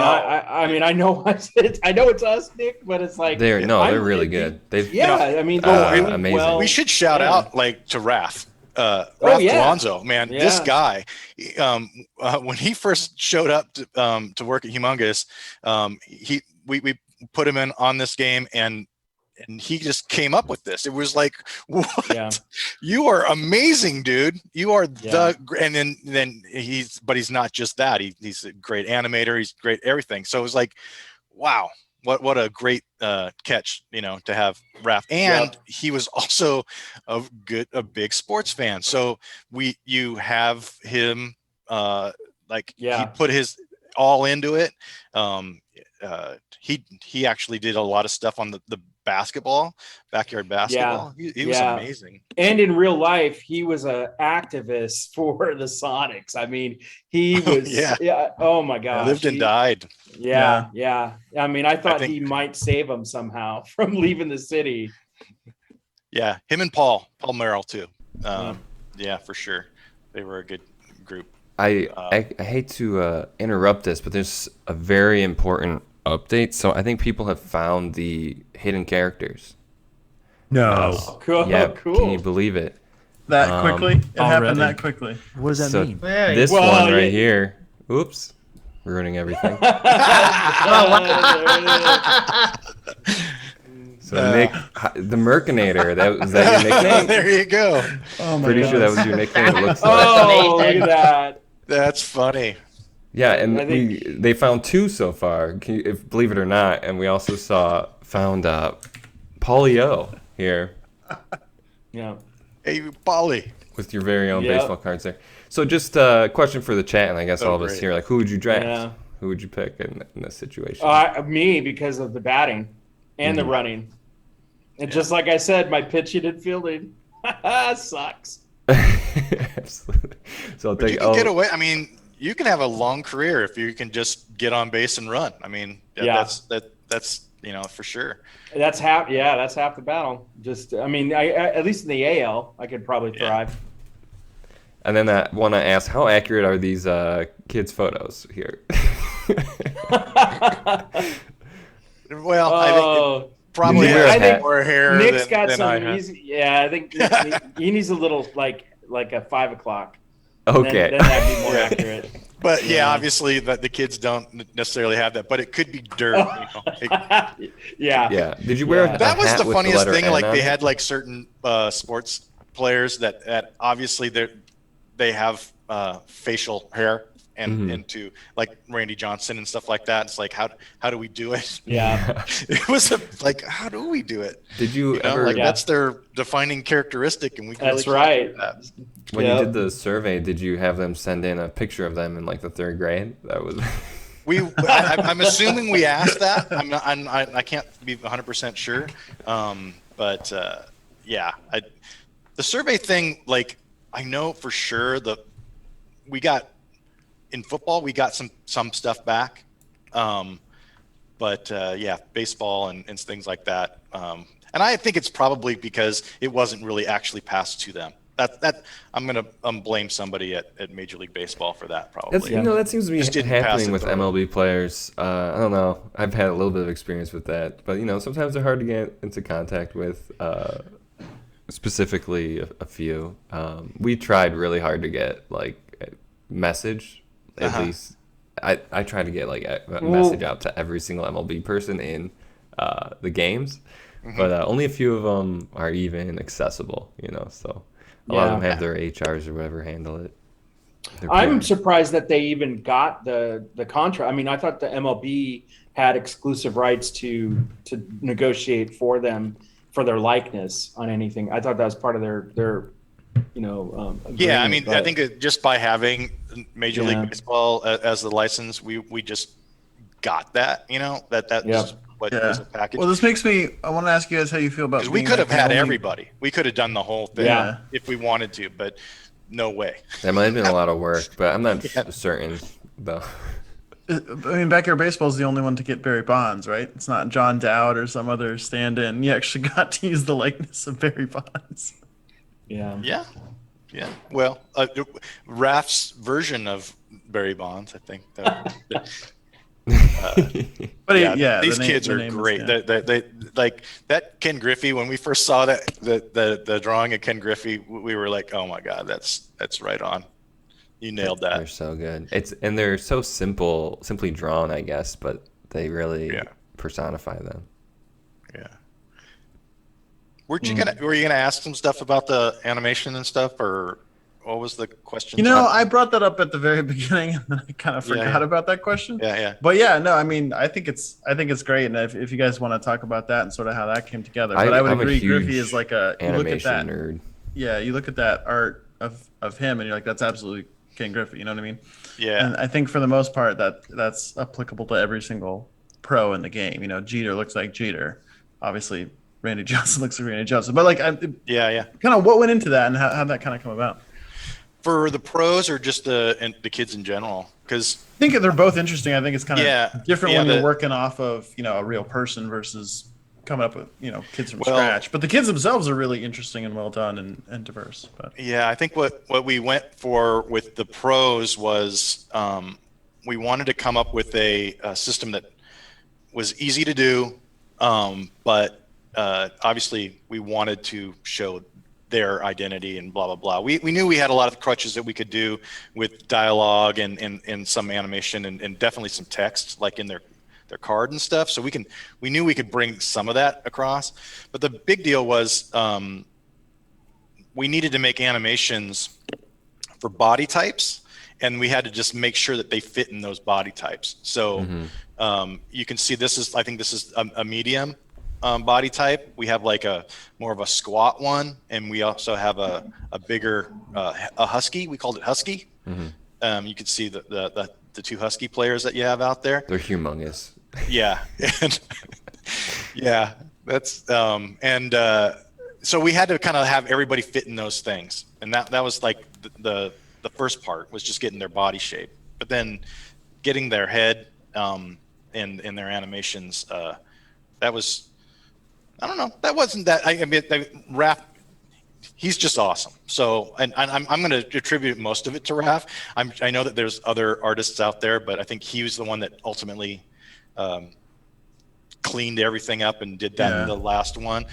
I know it's us, Nick, but it's like they're really good. They've I mean, they're really amazing. well. We should shout out like to Raph. Raph Alonso, man, this guy, when he first showed up to work at Humongous, we put him in on this game and he just came up with this. It was like, what? Yeah. You are amazing, dude. You are and then he's not just that. He's a great animator. He's great everything. So it was like, wow, what a great catch, to have Raph. And he was also a big sports fan. So you have him he put his all into it. He actually did a lot of stuff on the backyard basketball. He was amazing. And in real life, he was an activist for the Sonics. I mean, he was oh my gosh. Lived and died. Yeah. I mean, I thought he might save him somehow from leaving the city. Yeah, him and Paul Merrill too. Yeah, for sure. They were a good group. I hate to interrupt this, but there's a very important update. So I think people have found the hidden characters. No. Cool. Yeah, cool. Can you believe it? That quickly? It happened that quickly. What does that mean? This one right here. Oops. Ruining everything. So Nick, the Mercinator, was that your nickname? There you go. Oh my Pretty God. sure that was your nickname. It looks like. Oh, look at that. That's funny. Yeah, and they found two so far, believe it or not, and we also found Paulie O here. Yeah. Hey, Paulie. With your very own baseball cards there. So just a question for the chat, and I guess all of us great. here, like, who would you draft? Yeah. Who would you pick in this situation? Me, because of the batting and the running. And just like I said, my pitching and fielding sucks. Absolutely. So You can get away. I mean, you can have a long career if you can just get on base and run. I mean, that's for sure. That's half. Yeah, that's half the battle. Just, I mean, I at least in the AL, I could probably thrive. And then I want to ask, how accurate are these kids' photos here? Well, I think it probably wear a has hat? more hair Nick's than, got than I some. have. I think he needs a little like a 5 o'clock. Okay. Then that'd be more accurate. But yeah, obviously the kids don't necessarily have that, but it could be dirt. Yeah. Yeah. Did you wear a That was hat the with funniest letter thing. N Like on they it? had like certain sports players that obviously they have facial hair and into like Randy Johnson and stuff like that. It's like how do we do it? Yeah. It was like how do we do it? Did you ever? Like that's their defining characteristic, and we. That's really right. that. When you did the survey, did you have them send in a picture of them in like the 3rd grade? That was. I'm assuming we asked that. I can't be 100% sure. But yeah, the survey thing, like I know for sure we got in football, we got some stuff back. But yeah, baseball and things like that. And I think it's probably because it wasn't really actually passed to them. That I'm gonna blame somebody at Major League Baseball for that probably. That's, that seems to be Just didn't pass happening it with through. MLB players. I don't know. I've had a little bit of experience with that, but sometimes they're hard to get into contact with. Specifically, a few. We tried really hard to get like a message. At least I tried to get like a message out to every single MLB person in the games, but only a few of them are even accessible. So. A lot of them have their HRs or whatever handle it. I'm surprised that they even got the contract. I mean, I thought the MLB had exclusive rights to negotiate for them for their likeness on anything. I thought that was part of their yeah, I mean, but, I think that just by having Major League Baseball as the license, we just got that. That's just what was a package. Well, this makes me. I want to ask you guys how you feel about. Because we could have had everybody. We could have done the whole thing if we wanted to, but no way. That might have been a lot of work, but I'm not certain though. I mean, Backyard Baseball is the only one to get Barry Bonds, right? It's not John Dowd or some other stand-in. You actually got to use the likeness of Barry Bonds. Yeah. Well, Raph's version of Barry Bonds, I think. But these kids are great. They like that Ken Griffey. When we first saw the drawing of Ken Griffey, we were like, "Oh my God, that's right on." You nailed that. They're so good. They're so simply drawn, I guess, but they really personify them. Yeah. Were you gonna ask some stuff about the animation and stuff, or what was the question? I brought that up at the very beginning, and then I kind of forgot about that question. Yeah. But yeah, no, I mean, I think it's great, and if you guys want to talk about that and sort of how that came together, but I would agree, Griffey is like a animation nerd. Yeah, you look at that art of him, and you're like, that's absolutely Ken Griffey. You know what I mean? Yeah. And I think for the most part, that's applicable to every single pro in the game. Jeter looks like Jeter, obviously. Randy Johnson looks like Randy Johnson, but like, kind of what went into that and how that kind of come about. For the pros or just the kids in general? Because I think they're both interesting. I think it's kind of different when you're working off of a real person versus coming up with kids from scratch. But the kids themselves are really interesting and well done and diverse. But yeah, I think what we went for with the pros was we wanted to come up with a system that was easy to do, but obviously we wanted to show their identity and blah blah blah. We knew we had a lot of crutches that we could do with dialogue and some animation and definitely some text like in their card and stuff. So we knew we could bring some of that across. But the big deal was we needed to make animations for body types, and we had to just make sure that they fit in those body types. So you can see I think this is a medium body type. We have like a more of a squat one, and we also have a bigger a husky. We called it husky. You can see the two husky players that you have out there. They're humongous. Yeah, and yeah, that's so we had to kind of have everybody fit in those things, and that was like the first part was just getting their body shape. but then getting their head in their animations, that was, I don't know, that wasn't that. I mean, Raph, he's just awesome. So, and I'm going to attribute most of it to Raph. I know that there's other artists out there, but I think he was the one that ultimately cleaned everything up and did that in the last one.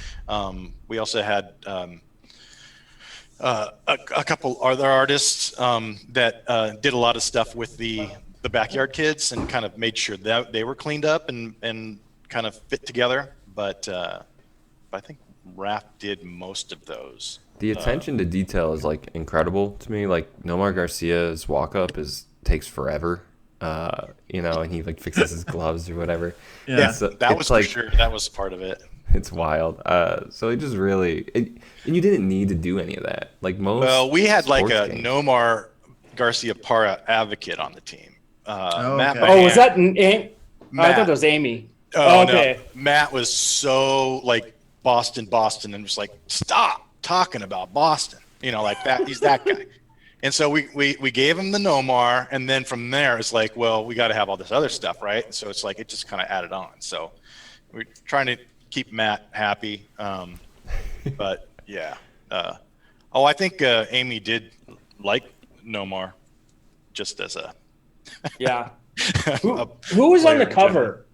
We also had a couple other artists that did a lot of stuff with the Backyard Kids and kind of made sure that they were cleaned up and kind of fit together. But I think Raph did most of those. The attention to detail is like incredible to me. Like Nomar Garcia's walk up takes forever. You know, and he like fixes his gloves or whatever. Yeah, that was like, for sure. That was part of it. It's wild. So it just really, and you didn't need to do any of that. Like most. Well, we had like a games. Nomar Garcia Para advocate on the team. Matt. okay. Oh, was that? I Matt. thought that was Amy. Oh, okay. No. Matt was so like Boston, and was like, stop talking about Boston. You know, like that. He's that guy. And so we gave him the Nomar, and then from there it's like, well, we got to have all this other stuff, right? So it's like it just kind of added on. So we're trying to keep Matt happy, but yeah. I think Amy did like Nomar, just as a Yeah. Who was on the cover?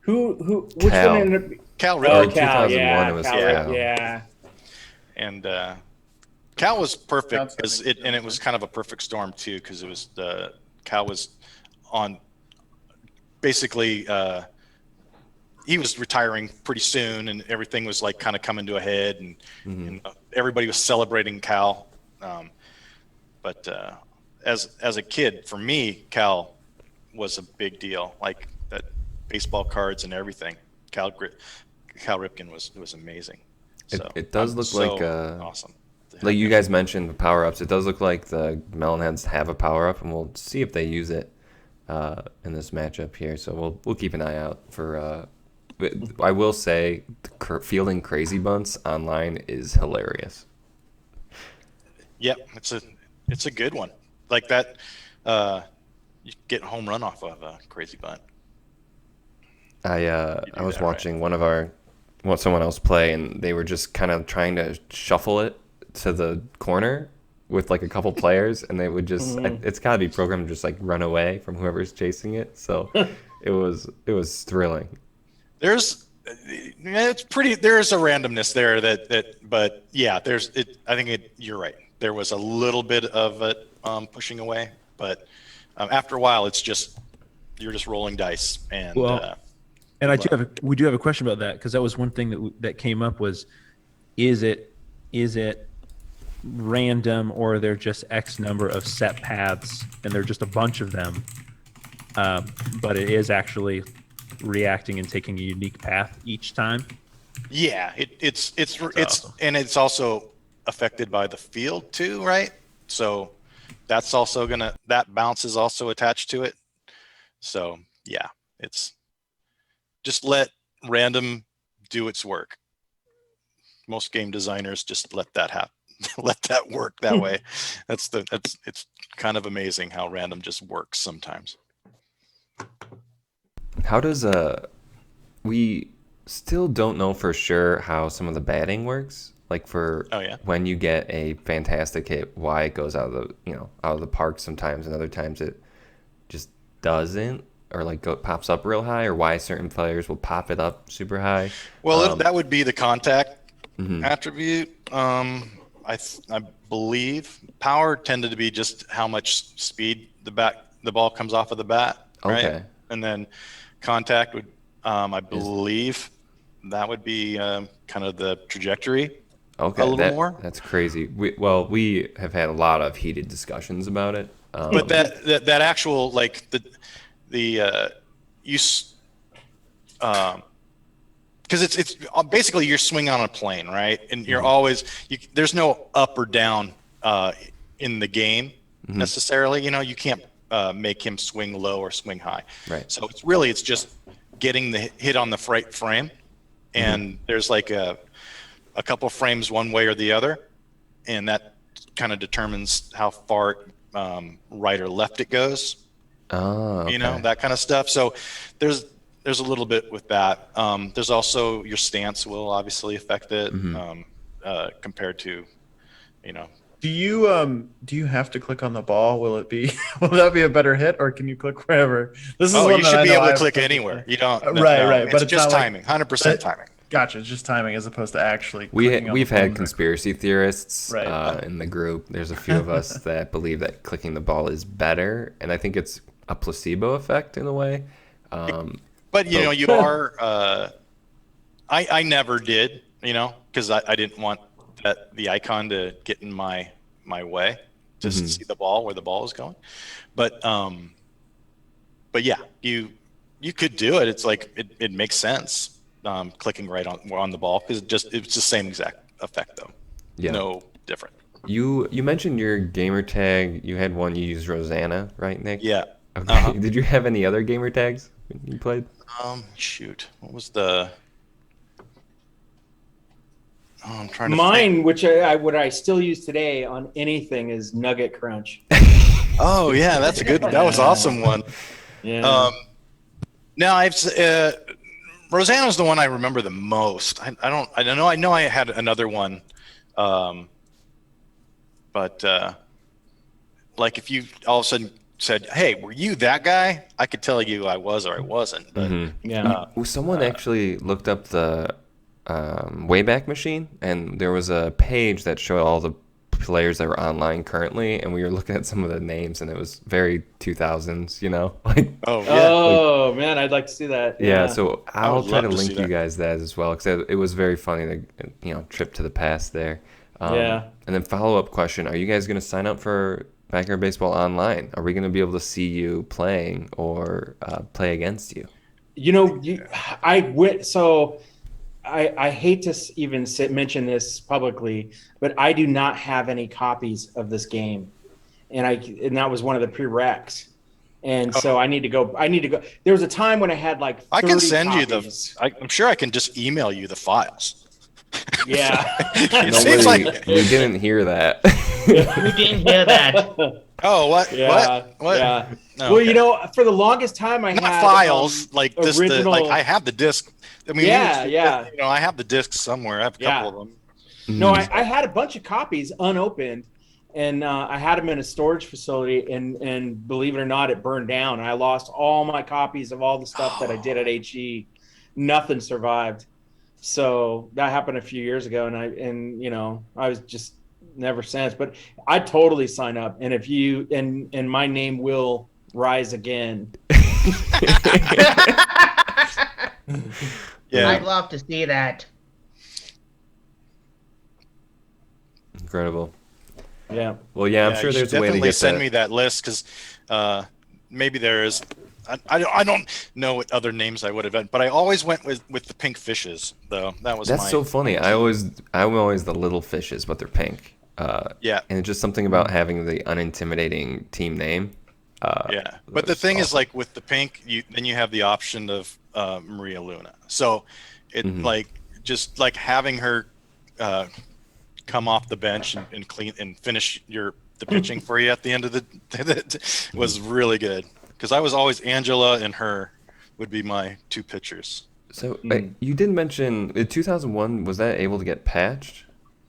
Which Cal. one ended up? Cal Oh, Ripken. Cal. 2001, Yeah. it was Cal. Cal. Yeah. And Cal was perfect Cal's and it was kind of a perfect storm too, because it was Cal was on basically he was retiring pretty soon, and everything was like kind of coming to a head, and everybody was celebrating Cal. But as a kid, for me, Cal was a big deal. Like that baseball cards and everything. Cal Ripken was amazing. So It does look like awesome. Like you guys mentioned the power ups. It does look like the Melonheads have a power up, and we'll see if they use it in this matchup here. So we'll keep an eye out for. I will say, fielding crazy bunts online is hilarious. Yep, it's a good one. Like that, you get home run off of a crazy bunt. I was watching someone else play, and they were just kind of trying to shuffle it to the corner with like a couple players, and they would just it's got to be programmed to just like run away from whoever's chasing it. So it was thrilling. There's a randomness there but yeah, I think you're right. There was a little bit of it pushing away, but after a while you're just rolling dice. And and we do have a question about that, because that was one thing that came up was, is it random, or are there just X number of set paths and they're just a bunch of them, but it is actually reacting and taking a unique path each time? Yeah, it's awesome. And it's also affected by the field too, right? So that's also that bounce is also attached to it. So yeah, it's just let random do its work. Most game designers just let that happen. Let that work that way. It's kind of amazing how random just works sometimes. How does we still don't know for sure how some of the batting works. Like when you get a fantastic hit, why it goes out of the park sometimes, and other times it just doesn't, or like pops up real high, or why certain players will pop it up super high. Well, that would be the contact attribute. I believe power tended to be just how much speed the ball comes off of the bat, right? Okay. And then contact would, I believe, that would be kind of the trajectory. Okay, a little more. That's crazy. We have had a lot of heated discussions about it. But that actual like the use. Because it's basically you're swinging on a plane, right? And you're always there's no up or down in the game necessarily. You can't make him swing low or swing high. Right. So it's just getting the hit on the right frame, and there's like a couple frames one way or the other, and that kind of determines how far right or left it goes. Oh, okay. You know, that kind of stuff. So there's a little bit with that. There's also your stance will obviously affect it compared to, you know. Do you have to click on the ball? Will it be will that be a better hit, or can you click wherever? This is Oh, one you that should I be know able to I've click played anywhere. before. You don't. Right, It's but it's just not like- timing, 100% timing. Gotcha, it's just timing as opposed to actually. clicking on We've the ball. had conspiracy theorists Right. in the group. There's a few of us that believe that clicking the ball is better, and I think it's a placebo effect in a way. But you know, you are. I never did, you know, because I didn't want the icon to get in my way, just to see the ball where the ball is going. But yeah, you could do it. It's like it makes sense. Clicking right on the ball because it's the same exact effect though. Yeah. No different. You mentioned your gamer tag. You had one. You used Rosanna, right, Nick? Yeah. Okay. Did you have any other gamer tags when you played? Shoot, what was the? Oh, I'm trying to Mine, think. which I still use today on anything, is Nugget Crunch. Oh yeah, that's a good. That was awesome one. Yeah. No, Rosanna's the one I remember the most. I know I had another one, but like if you all of a sudden said, "Hey, were you that guy?" I could tell you I was or I wasn't. But Yeah. Someone actually looked up the Wayback Machine, and there was a page that showed all the players that were online currently, and we were looking at some of the names, and it was very 2000s, you know? Like, oh yeah, Oh man, I'd like to see that. yeah, so I'll would try love to to see link you that. guys that as well, because it was very funny, to, you know, trip to the past there. Yeah. And then follow-up question, are you guys going to sign up for Backyard Baseball Online? Are we going to be able to see you playing or play against you? You know, I went so. I hate to even mention this publicly, but I do not have any copies of this game, and that was one of the prereqs, and so I need to go. There was a time when I had like 30 I can send copies. you I'm sure I can just email you the files. Yeah, It seems like. We didn't hear that. We didn't hear that. Oh, what? yeah, What? yeah. Oh, Well, okay. you know, for the longest time, I Not had files like just original. like I have the disc. I mean, Yeah, yeah. You know, I have the discs somewhere. I have a couple of them. No, I had a bunch of copies unopened, and I had them in a storage facility, and believe it or not, it burned down. And I lost all my copies of all the stuff that I did at HE. Nothing survived. So that happened a few years ago, and you know, I was just never since. But I totally sign up, and if you and my name will rise again. Yeah. I'd love to see that. Incredible. Yeah. Well, yeah, I'm Yeah, sure you there's should a way to definitely get send that. me that list because maybe there is. I don't know what other names I would have done, but I always went with the pink fishes though. That was That's my, so funny. I'm always the little fishes, but they're pink. Yeah. And it's just something about having the unintimidating team name. Yeah, but the that's thing is, awesome. like with the pink, then you have the option of Maria Luna. So it like just like having her come off the bench and clean and finish the pitching for you at the end of the was really good because I was always Angela and her would be my two pitchers. So you did mention in 2001. Was that able to get patched,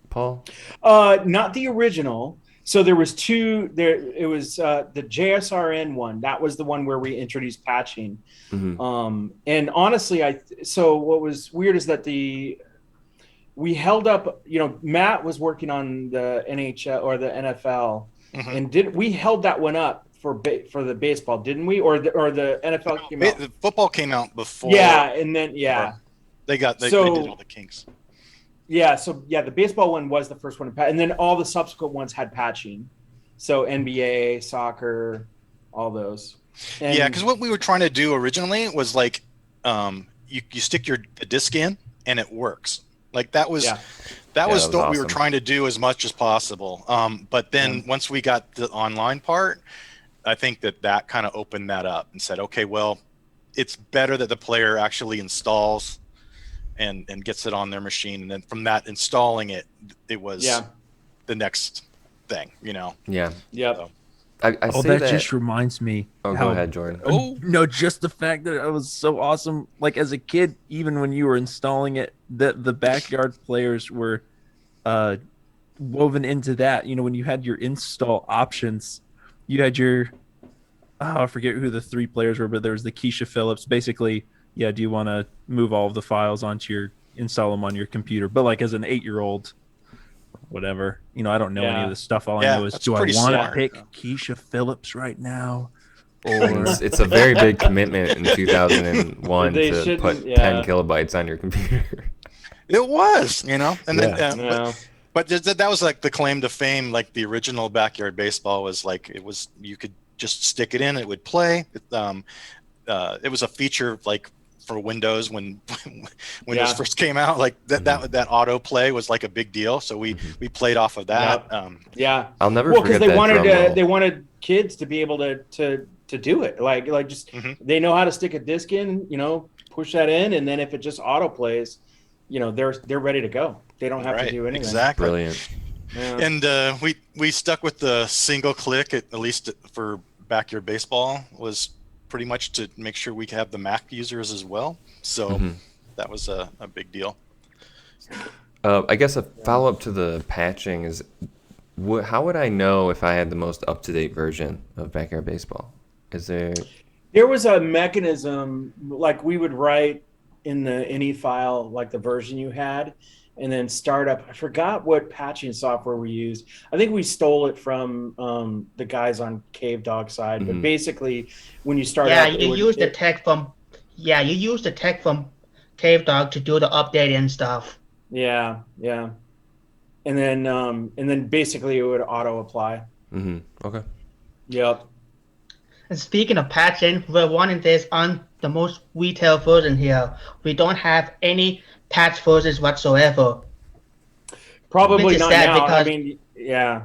Paul? Not the original. So there was two. It was the JSRN one. That was the one where we introduced patching. And honestly, so what was weird is that we held up. You know, Matt was working on the NHL or the NFL, and we held that one up for the baseball, didn't we? Or the NFL came out. The football came out before. Yeah, and then they did all the kinks. Yeah, so the baseball one was the first one to patch, and then all the subsequent ones had patching. So NBA, soccer, all those. And Yeah, because what we were trying to do originally was like, you stick the disc in and it works. Like that was what we were awesome. trying to do as much as possible. But then once we got the online part, I think that kind of opened that up and said, okay, well, it's better that the player actually installs and gets it on their machine, and then from that installing it was the next thing, you know. Yeah. Yep. So. I Oh, say that just reminds me. Oh, go ahead, Jordan. Oh. No, just the fact that it was so awesome. Like as a kid, even when you were installing it, the backyard players were woven into that. You know, when you had your install options, you had your I forget who the three players were, but there was the Keisha Phillips. Basically, yeah, do you want to move all of the files onto your install them on your computer? But like as an 8-year-old, whatever, you know, I don't know any of this stuff. All I know is, that's do I pretty want to smart. pick Keisha Phillips right now? And Or it's a very big commitment in 2001 They to shouldn't- put yeah. 10 kilobytes on your computer. It was, and Yeah. then, No. but that was like the claim to fame. Like the original backyard baseball was like you could just stick it in, it would play. It was a feature like for Windows when Windows first came out. Like that autoplay was like a big deal. So we played off of that. Yep. Yeah. I'll never Well, because forget they that wanted drum roll. they wanted kids to be able to do it. Like just they know how to stick a disc in, you know, push that in, and then if it just auto plays, you know, they're ready to go. They don't have to do anything. Exactly. Brilliant. Yeah. And we stuck with the single click at least for backyard baseball was pretty much to make sure we could have the Mac users as well. So that was a big deal. I guess a follow-up to the patching is, how would I know if I had the most up-to-date version of Backyard Baseball? Is there... There was a mechanism, like we would write in the ini file, like the version you had, and then start up. I forgot what patching software we used. I think we stole it from the guys on Cave Dog side. But basically, when you start up, you use the tech from Cave Dog to do the update and stuff. Yeah. And then basically it would auto apply. Okay. Yep. And speaking of patching, we're running this on the most retail version here. We don't have any patch versions whatsoever. Probably Which is not sad now. I because- mean, yeah.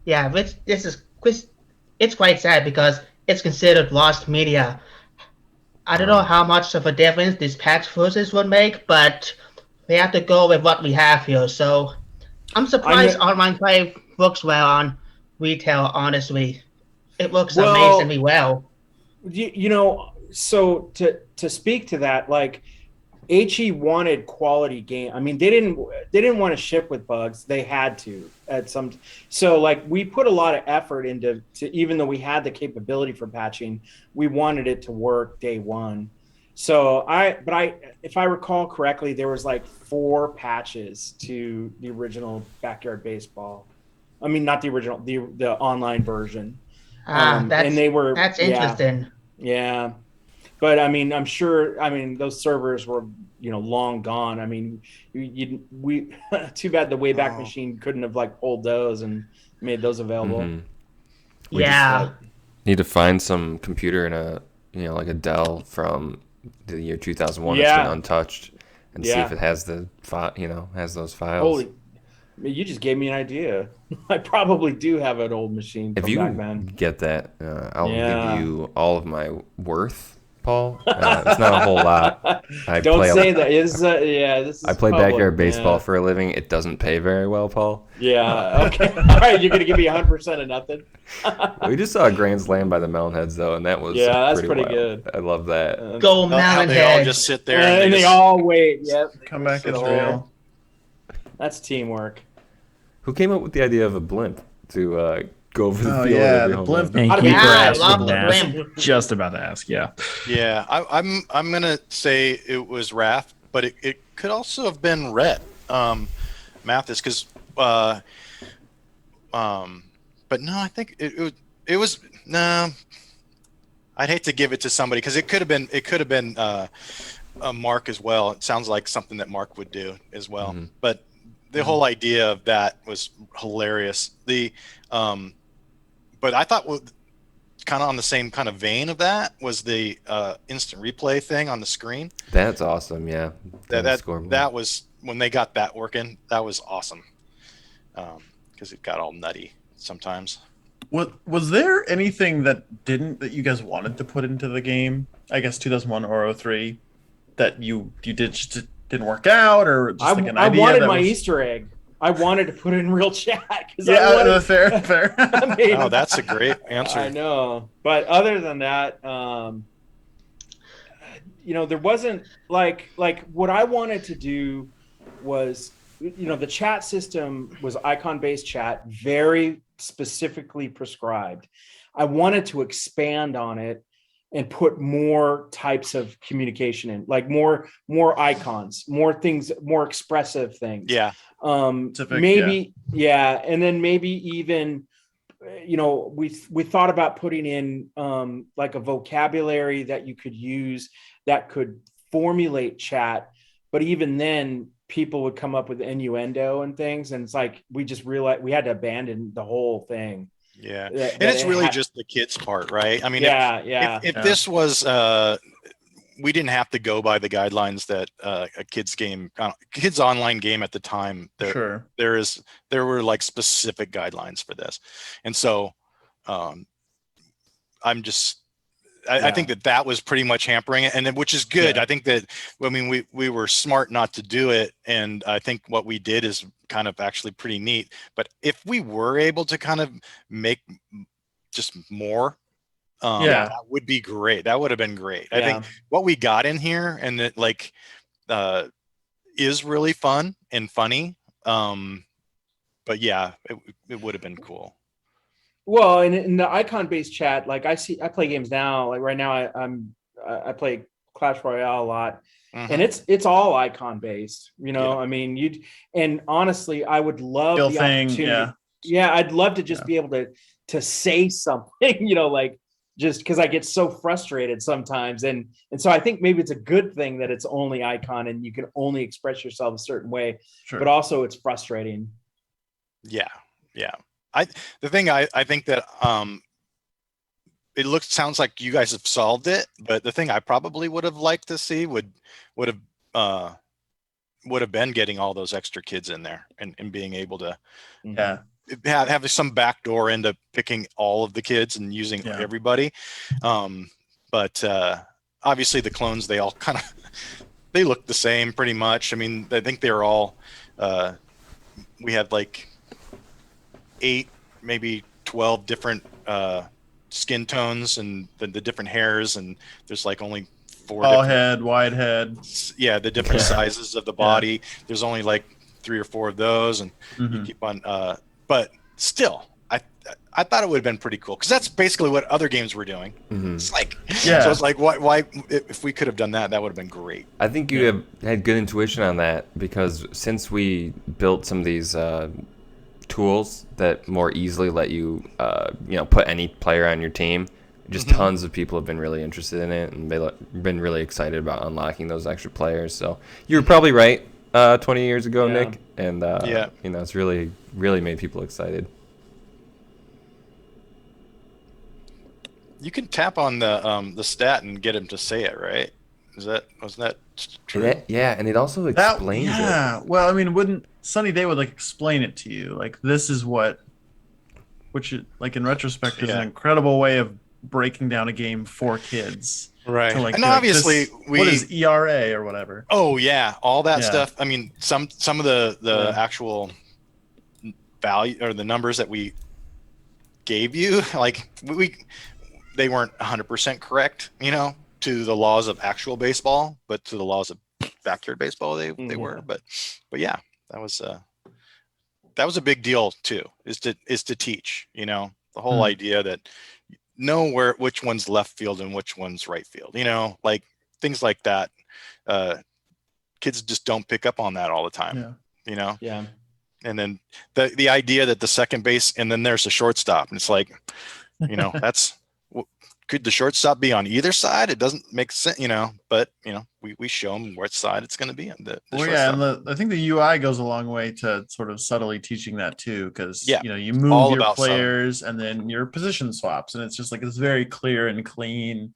Yeah, it's quite sad because it's considered lost media. I don't know how much of a difference these patch versions would make, but we have to go with what we have here. So I'm surprised online play works well on retail, honestly. It works amazingly well. You know, so to speak to that, like HE wanted quality game. I mean, they didn't want to ship with bugs. They had to at some. So like we put a lot of effort into even though we had the capability for patching, we wanted it to work day one. So if I recall correctly, there was like 4 patches to the original Backyard Baseball. I mean, not the original, the online version. And they were that's interesting. Yeah. But I mean, I'm sure. I mean, those servers were, you know, long gone. I mean, we too bad the Wayback Machine couldn't have like pulled those and made those available. We just need to find some computer in a like a Dell from the year 2001 that's been untouched and see if it has the has those files. Holy, you just gave me an idea. I probably do have an old machine from if you back then. get that, I'll give you all of my worth. Paul, it's not a whole lot. Don't say that. This is I play public, backyard baseball for a living. It doesn't pay very well, Paul. Yeah. Okay. All right. You're gonna give me 100% of nothing. We just saw a grand slam by the Melonheads though, and that was that's pretty wild. good. I love that. Go How they all just sit there and they all wait. Yep. Come back as real. That's teamwork. Who came up with the idea of a blimp to go over the field? Yeah, every the home blimp. run? thank you for I asking love the that. blimp. Just about to ask. Yeah. Yeah, I'm gonna say it was Raph, but it could also have been Rhett Mathis, because but no, I think it was no. I'd hate to give it to somebody because it could have been Mark as well. It sounds like something that Mark would do as well. But the whole idea of that was hilarious. But I thought kind of on the same kind of vein of that was the instant replay thing on the screen. That's awesome. Yeah, that was when they got that working. That was awesome because it got all nutty sometimes. Was there anything that you guys wanted to put into the game? I guess 2001 or 03 that you did just didn't work out, or just like an idea. I wanted that my was... Easter egg. I wanted to put it in real chat because Yeah, fair. I mean, Oh, that's a great answer. I know, but other than that, there wasn't like what I wanted to do was, the chat system was icon based chat, very specifically prescribed. I wanted to expand on it and put more types of communication in, like more icons, more things, more expressive things. Yeah. Maybe, yeah. And then maybe even, we thought about putting in like a vocabulary that you could use that could formulate chat, but even then people would come up with innuendo and things, and it's like we just realized we had to abandon the whole thing. Yeah. And it's really just the kids part, right? I mean, if this was we didn't have to go by the guidelines that a kids online game at the time, there were like specific guidelines for this. And so I think that was pretty much hampering it, and which is good. I think that, I mean, we were smart not to do it, and I think what we did is kind of actually pretty neat. But if we were able to kind of make just more, that would be great. That would have been great. I think what we got in here, and it like is really fun and funny. But yeah, it would have been cool. Well, and in the icon-based chat, like I play games now. Like right now, I play Clash Royale a lot, and it's all icon-based. I mean, and honestly, I would love the opportunity. Yeah, I'd love to just be able to say something. Like just because I get so frustrated sometimes, and so I think maybe it's a good thing that it's only icon and you can only express yourself a certain way. But also, it's frustrating. Yeah. I think that sounds like you guys have solved it, but the thing I probably would have liked to see would have been getting all those extra kids in there and being able to have some backdoor into picking all of the kids and using everybody. But obviously the clones, they all they look the same pretty much. I mean, I think they're all we had like 8, maybe 12 different skin tones and the different hairs, and there's like only 4 tall head, wide head. Yeah, the different sizes of the body. There's only like 3 or 4 of those, and you keep on. But still, I thought it would have been pretty cool because that's basically what other games were doing. It's like, so it's like, why if we could have done that, that would have been great. I think you have had good intuition on that, because since we built some of these tools that more easily let you put any player on your team, just tons of people have been really interested in it, and they've been really excited about unlocking those extra players. So you're probably right 20 years ago, Nick, and it's really made people excited. You can tap on the stat and get him to say it, right? Wasn't that true? And it also explains it. Yeah. Well, I mean, wouldn't Sunny Day would like explain it to you? Like, this is which like in retrospect is an incredible way of breaking down a game for kids. Right. To, like, and obviously what is ERA or whatever? Oh yeah, all that stuff. I mean, some of the actual value or the numbers that we gave you, like they weren't 100% correct, to the laws of actual baseball, but to the laws of backyard baseball, they were. But yeah, that was a big deal too. Is to teach, the whole idea that know which one's left field and which one's right field, like things like that. Kids just don't pick up on that all the time, Yeah. And then the idea that the second base and then there's a shortstop, and it's like, that's. Could the shortstop be on either side? It doesn't make sense, but we show them which side it's going to be on. And I think the UI goes a long way to sort of subtly teaching that too, because you move your players and then your position swaps, and it's just like it's very clear and clean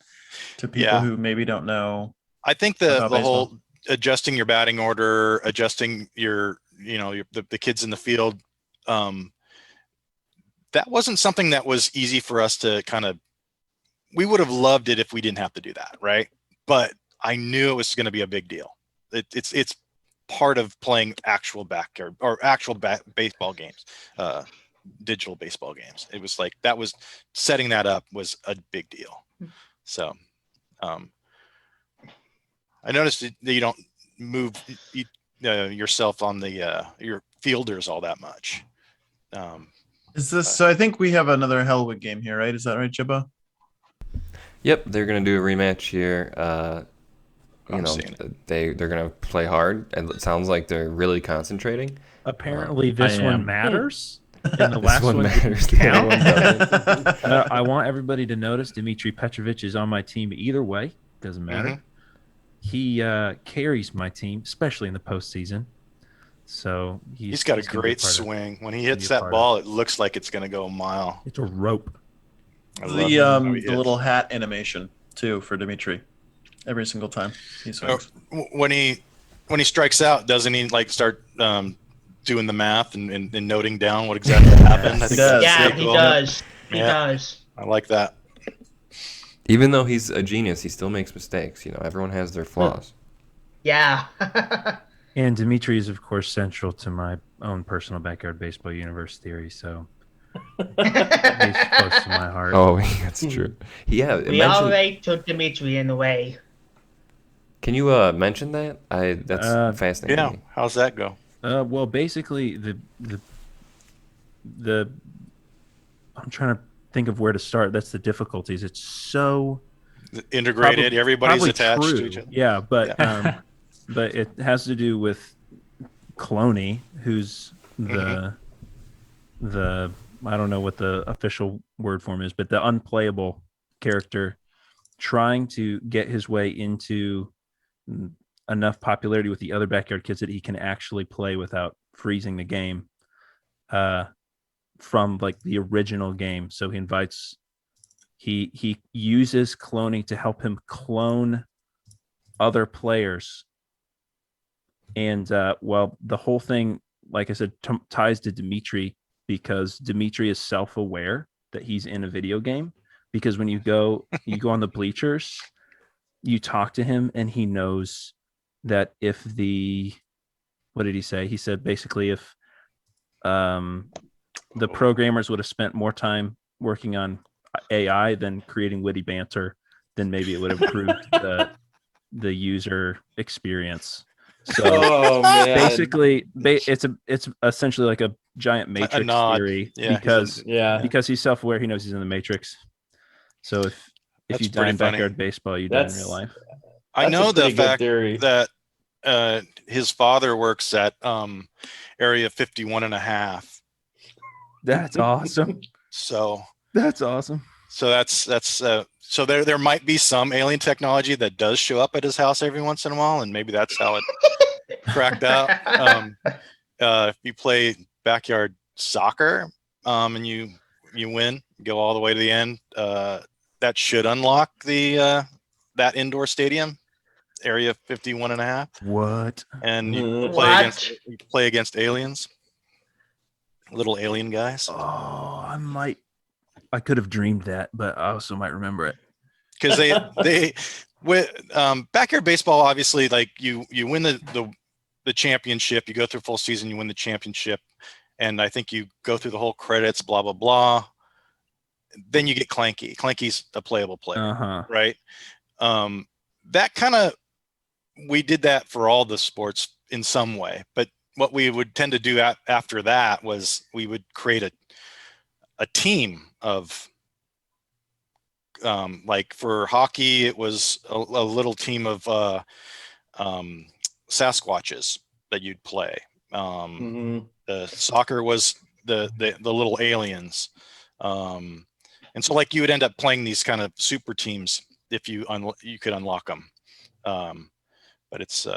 to people who maybe don't know. I think the whole adjusting your batting order, adjusting your the kids in the field, that wasn't something that was easy for us to kind of. We would have loved it if we didn't have to do that, right? But I knew it was going to be a big deal. It's part of playing actual backyard or actual baseball games, digital baseball games. It was like that was setting that up was a big deal. So I noticed that you don't move yourself on the your fielders all that much. Is this so? I think we have another Hellwood game here, right? Is that right, Jibba? Yep, they're gonna do a rematch here. You I'm know, seeing it. they're gonna play hard, and it sounds like they're really concentrating. Apparently, this I one am. matters. And the This last one one matters. didn't The other count. one doesn't. I want everybody to notice Dmitry Petrovic is on my team either way. Doesn't matter. Mhm. He carries my team, especially in the postseason. So He's got a gonna be great part of- swing. When he be hits a that part of- ball, it looks like it's going to go a mile. It's a rope. I love The how he the hits. little hat animation too for Dimitri. Every single time he swings. When he strikes out, doesn't he like start doing the math and noting down what exactly happened? I think does. that's Yeah, pretty he cool. does. He Yeah. does. I like that. Even though he's a genius, he still makes mistakes. You know, everyone has their flaws. Yeah. And Dimitri is, of course, central to my own personal backyard baseball universe theory. So he's close to my heart. Oh, that's true. Yeah, We already took Dimitri in a way. Can you mention that? That's fascinating. Yeah. to me. How's that go? Well, basically, the I'm trying to think of where to start. That's the difficulties. It's so Integrated. Everybody's probably attached true. to each other. Yeah, but but it has to do with Cloney, who's the I don't know what the official word for him is, but the unplayable character trying to get his way into enough popularity with the other backyard kids that he can actually play without freezing the game from like the original game. So he uses cloning to help him clone other players. And well, the whole thing, like I said, ties to Dimitri because Dimitri is self-aware that he's in a video game. Because when you go on the bleachers, you talk to him, and he knows that if what did he say? He said basically if the programmers would have spent more time working on AI than creating witty banter, then maybe it would have improved the user experience. So basically, it's essentially like a giant matrix nod. theory Yeah, because he's self-aware, he knows he's in the matrix. So if That's you die pretty in funny. backyard baseball, you die in real life. I know the fact theory. that his father works at area 51 and a half. That's awesome. So That's awesome. so there might be some alien technology that does show up at his house every once in a while, and maybe that's how it cracked out. If you play backyard soccer and you win, go all the way to the end, that should unlock the that indoor stadium, area 51 and a half. What? And you What? play against aliens, little alien guys. Oh, I could have dreamed that, but I also might remember it. Because they with backyard baseball, obviously, like you win the championship, you go through full season, you win the championship, and I think you go through the whole credits, blah blah blah. Then you get Clanky. Clanky's a playable player, right? That kind of, we did that for all the sports in some way, but what we would tend to do after that was we would create a team of like for hockey, it was a little team of Sasquatches that you'd play. The soccer was the little aliens. And so like you would end up playing these kind of super teams if you could unlock them. But it's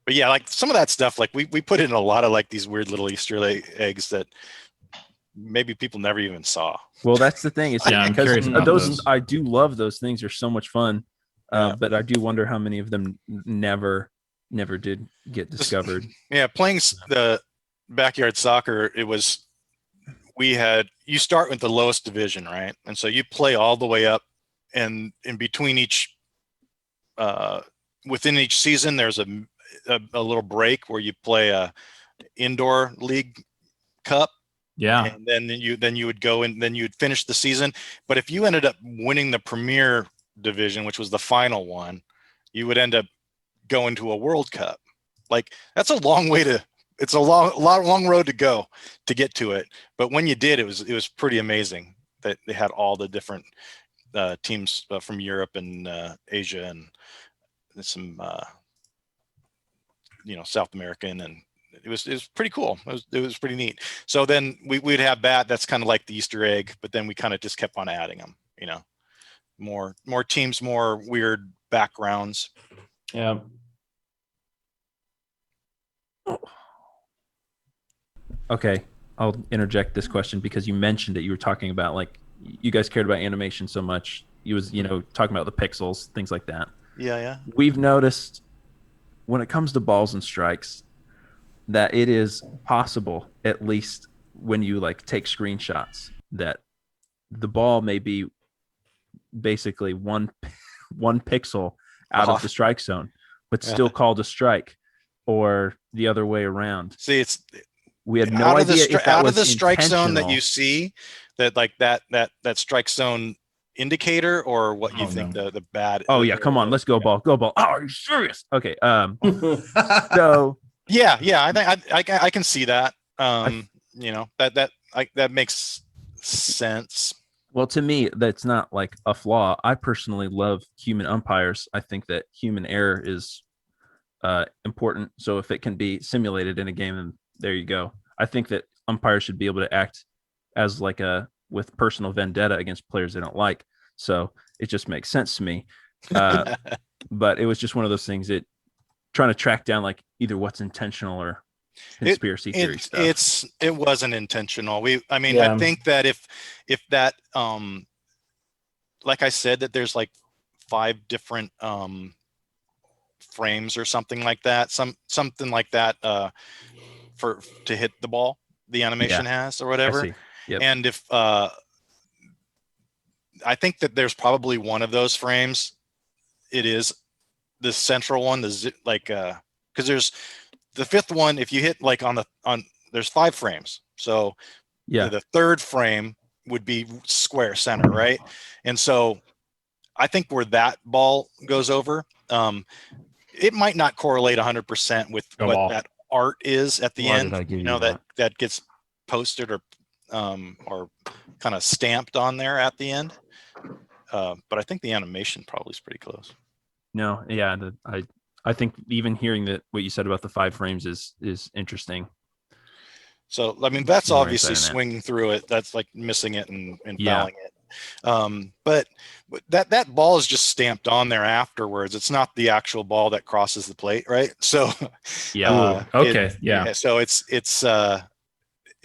but yeah, like some of that stuff, like we put in a lot of like these weird little Easter eggs that maybe people never even saw. Well, that's the thing. It's I'm curious about those. I do love those things. They're so much fun. But I do wonder how many of them never did get discovered. Yeah, playing the backyard soccer, you start with the lowest division, right? And so you play all the way up, and in between each within each season, there's a little break where you play a indoor league cup. Yeah. And then you would go and then you'd finish the season. But if you ended up winning the Premier Division, which was the final one, you would end up going to a World Cup. Like that's a long way to. It's a long road to go to get to it. But when you did, it was pretty amazing that they had all the different teams from Europe and Asia and some South American, and it was pretty cool. It was pretty neat. So then we'd have that. That's kind of like the Easter egg, but then we kind of just kept on adding them. More teams, more weird backgrounds. Yeah. Okay, I'll interject this question because you mentioned that you were talking about like you guys cared about animation so much. You was talking about the pixels, things like that. Yeah. We've noticed when it comes to balls and strikes that it is possible, at least when you like take screenshots, that the ball may be basically one pixel out of the strike zone, but still called a strike, or the other way around. See, we had no idea if that out was of the strike zone that intentional. you see, that like that strike zone indicator, or what you think the bad. Oh yeah, come on, let's go ball. Oh, are you serious? Okay, so yeah, I can see that. That makes sense. Well, to me, that's not like a flaw. I personally love human umpires. I think that human error is important. So if it can be simulated in a game, then there you go. I think that umpires should be able to act as like with personal vendetta against players they don't like. So it just makes sense to me. But it was just one of those things that trying to track down like either what's intentional or conspiracy theory stuff. It wasn't intentional. I think that if that like I said, that there's like 5 different frames or something like that, something like that to hit the ball, the animation has or whatever. Yep. And if I think that there's probably one of those frames, it is the central one, because there's the 5th one. If you hit like on there's 5 frames, so the 3rd frame would be square center, right? And so I think where that ball goes over, it might not correlate 100% with what that art is at the end. That gets posted or kind of stamped on there at the end. But I think the animation probably is pretty close. No, yeah, I think even hearing that what you said about the 5 frames is interesting. So I mean, that's obviously swinging through it. That's like missing it and fouling it. But that ball is just stamped on there afterwards. It's not the actual ball that crosses the plate, right? So so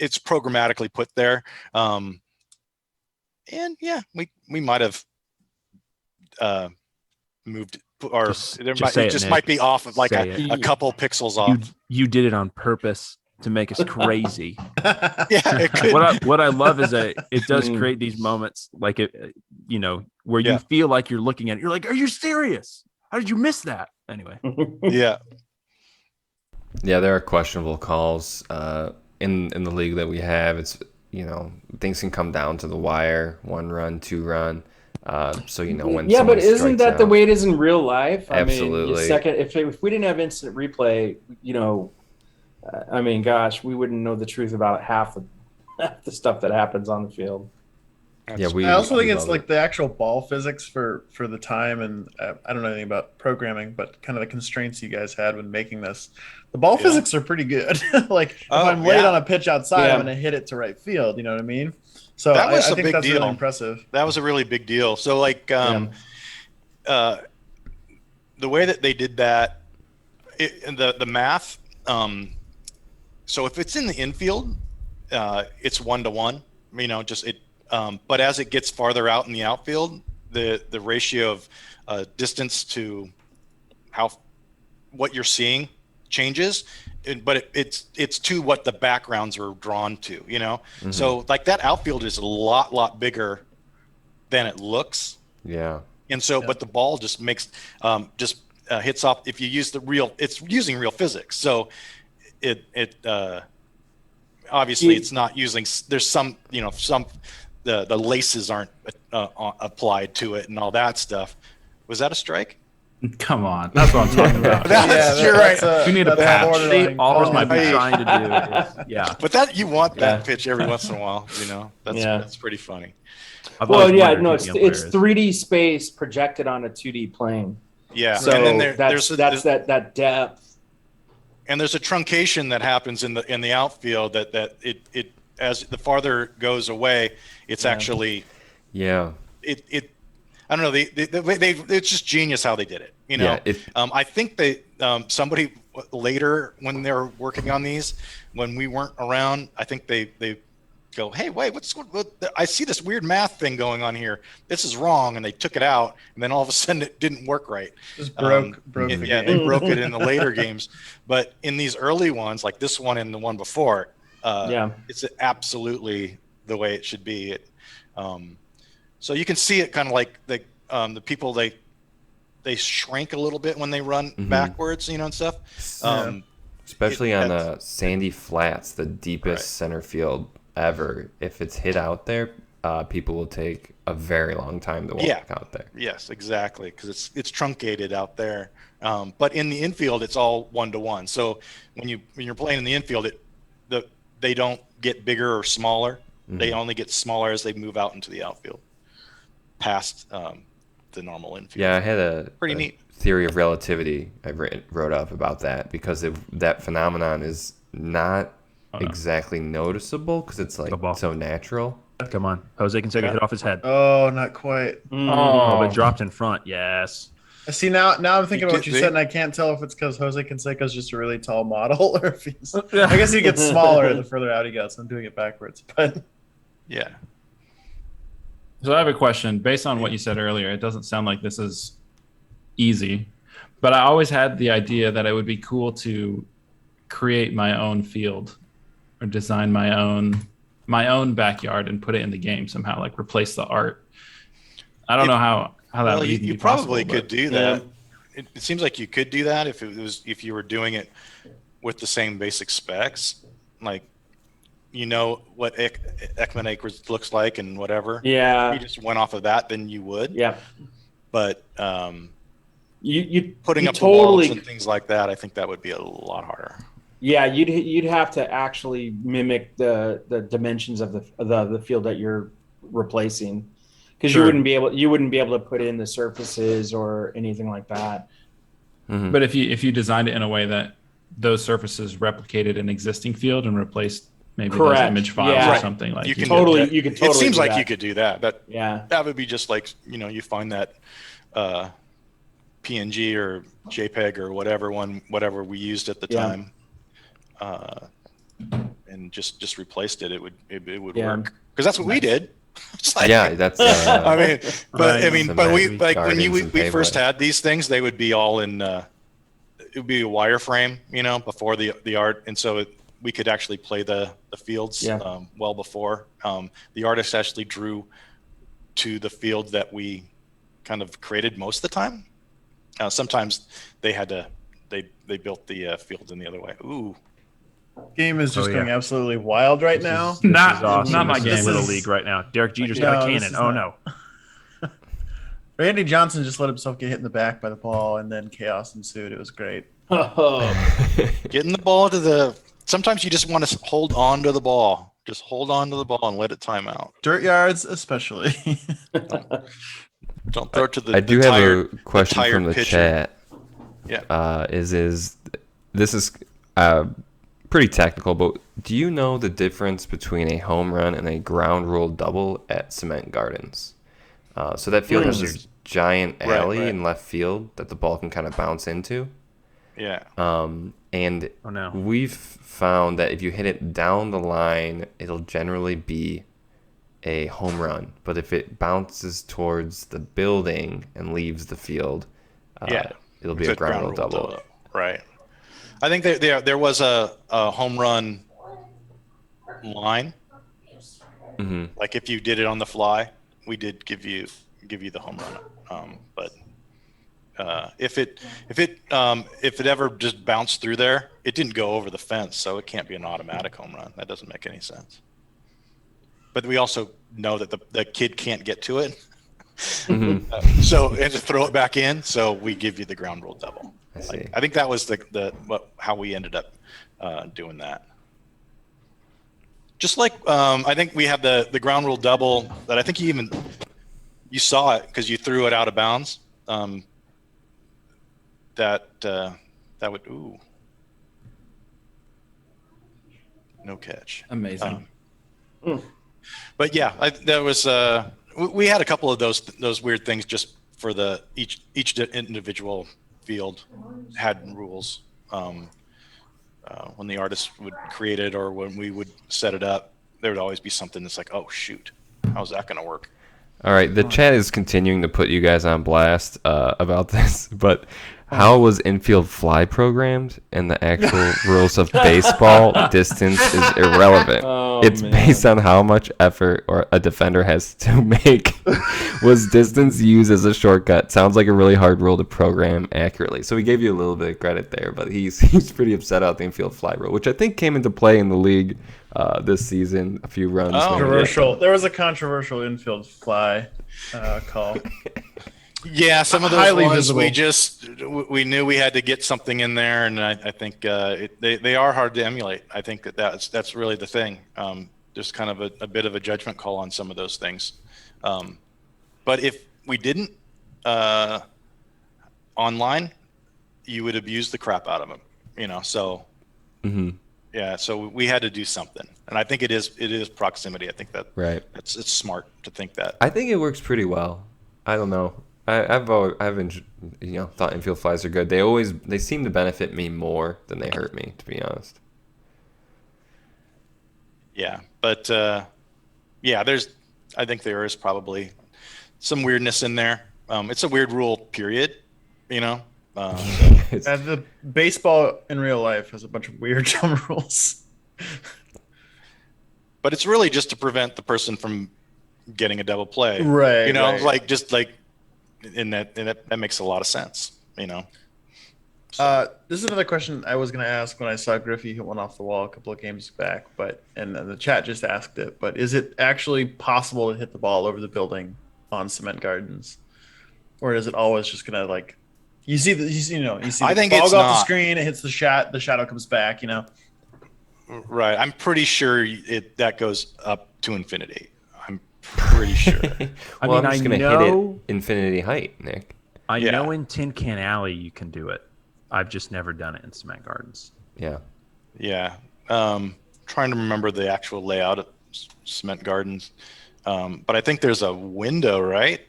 it's programmatically put there. And yeah, we might have moved, or it just might be off of like a couple pixels off. You did it on purpose to make us crazy. Yeah, it could. What I love is that it does create these moments like it, where you feel like you're looking at it. You're like, are you serious? How did you miss that? Anyway. Yeah, there are questionable calls in the league that we have. It's things can come down to the wire, 1 run, 2 run. So when but isn't that the way it is in real life? Absolutely. If we didn't have instant replay, gosh, we wouldn't know the truth about half the stuff that happens on the field. I also think it's like the actual ball physics for the time, and I don't know anything about programming, but kind of the constraints you guys had when making this. The ball physics are pretty good. Like if I'm late on a pitch outside, I'm going to hit it to right field. You know what I mean? So that was I a think big that's deal. really impressive. That was a really big deal. So like the way that they did that, the math. So if it's in the infield, it's 1-to-1. But as it gets farther out in the outfield, the ratio of distance to what you're seeing changes, but it's to what the backgrounds are drawn to. Mm-hmm. So like that outfield is a lot bigger than it looks. Yeah. And so, but the ball just makes hits off. If you use it's using real physics. So it obviously it's not using. There's some the laces aren't applied to it and all that stuff. Was that a strike? Come on, that's what I'm talking about. You're right. We need a that's patch. borderline All call. might be Right. trying to do is, yeah. But that you want that Yeah. pitch every once in a while. That's Yeah. that's pretty funny. I've Well, always yeah, wondered no, who it's the umpire it's is. 3D space projected on a 2D plane. Yeah. So and then that's that depth. and there's a truncation that happens in the outfield that it as the farther it goes away, it's actually Yeah. it I don't know, they it's just genius how they did it. Yeah, I think they somebody later when they're working on these, when we weren't around, I think they go, hey, wait, what I see this weird math thing going on here. This is wrong, and they took it out, and then all of a sudden it didn't work right. Just broke the Yeah, game. they broke it in the later games, but in these early ones, like this one and the one before, it's absolutely the way it should be. So you can see it kind of like the people they shrink a little bit when they run backwards, and stuff. Especially on sandy flats, the deepest center field ever. If it's hit out there, people will take a very long time to walk out there. Yes, exactly, because it's truncated out there. But in the infield, it's all 1-to-1. So when you're playing in the infield, they don't get bigger or smaller. They only get smaller as they move out into the outfield, past the normal infield. Yeah, I had a Pretty neat theory of relativity I wrote up about that, because that phenomenon is not exactly noticeable because it's like so natural. Come on, Jose Canseco hit off his head. Oh, not quite. Oh, but dropped in front. Yes. See, now I'm thinking about what you see? said, and I can't tell if it's because Jose Canseco's just a really tall model, or if he's. I guess he gets smaller the further out he goes. I'm doing it backwards, but Yeah. So I have a question. Based on what you said earlier, it doesn't sound like this is easy, but I always had the idea that it would be cool to create my own field or design my own backyard and put it in the game somehow, like replace the art. I don't know how that Well, would even you be probably possible, could do that. It seems like you could do that if you were doing it with the same basic specs, like what Ekman Acres looks like and whatever. Yeah. If you just went off of that, then you would. Yeah. But You putting you up the walls totally and things like that, I think that would be a lot harder. Yeah, you'd have to actually mimic the dimensions of the field that you're replacing, because you wouldn't be able to put in the surfaces or anything like that. Mm-hmm. But if you designed it in a way that those surfaces replicated an existing field and replaced maybe those image files or something, like you can totally It seems do like that. you could do that. Yeah. That would be just like you find that PNG or JPEG or whatever we used at the time, and just replaced it. It would work, because that's what we did. It's like, that's. I mean, but we Cement, like when gardens, we and first pavement. had these things, they would be all in. It would be a wireframe, before the art, and so we could actually play the fields well before. The artist actually drew to the field that we kind of created most of the time. Sometimes they had to they built the fields in the other way. Ooh. game is just Oh, going yeah. absolutely wild right now. This Not- is awesome. not my This game. is Little This is- League right now. Derek Jeter's No, got a this cannon. is Oh not. no. Randy Johnson just let himself get hit in the back by the ball, and then chaos ensued. It was great. Getting the ball to sometimes you just want to hold on to the ball. Just hold on to the ball and let it time out. Dirt yards, especially. Don't throw it to the I do the have tired, a question tired from the pitcher. chat. Yeah. This is pretty technical, but do you know the difference between a home run and a ground rule double at Cement Gardens? So that field has this giant alley in left field that the ball can kind of bounce into. Yeah. And Oh no. we've found that if you hit it down the line, it'll generally be a home run. But if it bounces towards the building and leaves the field, it'll be It's a ground rule rule double. Right. I think there was a home run line. Mm-hmm. Like if you did it on the fly, we did give you the home run. But If it ever just bounced through there, it didn't go over the fence, so it can't be an automatic home run. That doesn't make any sense. But we also know that the kid can't get to it, so and to throw it back in. So we give you the ground rule double. I see. I think that was how we ended up doing that. Just like I think we have the ground rule double that I think you saw it because you threw it out of bounds. That would no catch. Amazing. But yeah, there was we had a couple of those weird things just for each individual field had rules. When the artist would create it or when we would set it up, there would always be something that's like, oh shoot, how's that going to work? All right, the chat is continuing to put you guys on blast about this, but how was infield fly programmed? And the actual rules of baseball distance is irrelevant. It's based on how much effort or a defender has to make. Was distance used as a shortcut? Sounds like a really hard rule to program accurately. So we gave you a little bit of credit there, but he's pretty upset about the infield fly rule, which I think came into play in the league this season. A few runs. Controversial. There was a controversial infield fly call. Yeah, some of those Highly ones visible. we knew we had to get something in there, and I think they are hard to emulate. I think that's really the thing. There's kind of a bit of a judgment call on some of those things. But if we didn't online, you would abuse the crap out of them. So yeah, so we had to do something, and I think it is proximity. I think that it's smart to think that. I think it works pretty well. I don't know. I've thought infield flies are good. They seem to benefit me more than they hurt me, to be honest. Yeah, but I think there is probably some weirdness in there. It's a weird rule, period. The baseball in real life has a bunch of weird dumb rules. But it's really just to prevent the person from getting a double play, right? And that makes a lot of sense, This is another question I was going to ask when I saw Griffey hit one off the wall a couple of games back, and the chat just asked it. But is it actually possible to hit the ball over the building on cement gardens, or is it always just going to you see I think ball it's go off not. the screen, it hits the shot, the shadow comes back, Right. I'm pretty sure that goes up to infinity. I'm pretty sure. I'm just going to hit it infinity height, Nick. I know in Tin Can Alley you can do it. I've just never done it in cement gardens. Yeah. Yeah. Trying to remember the actual layout of cement gardens. But I think there's a window, right?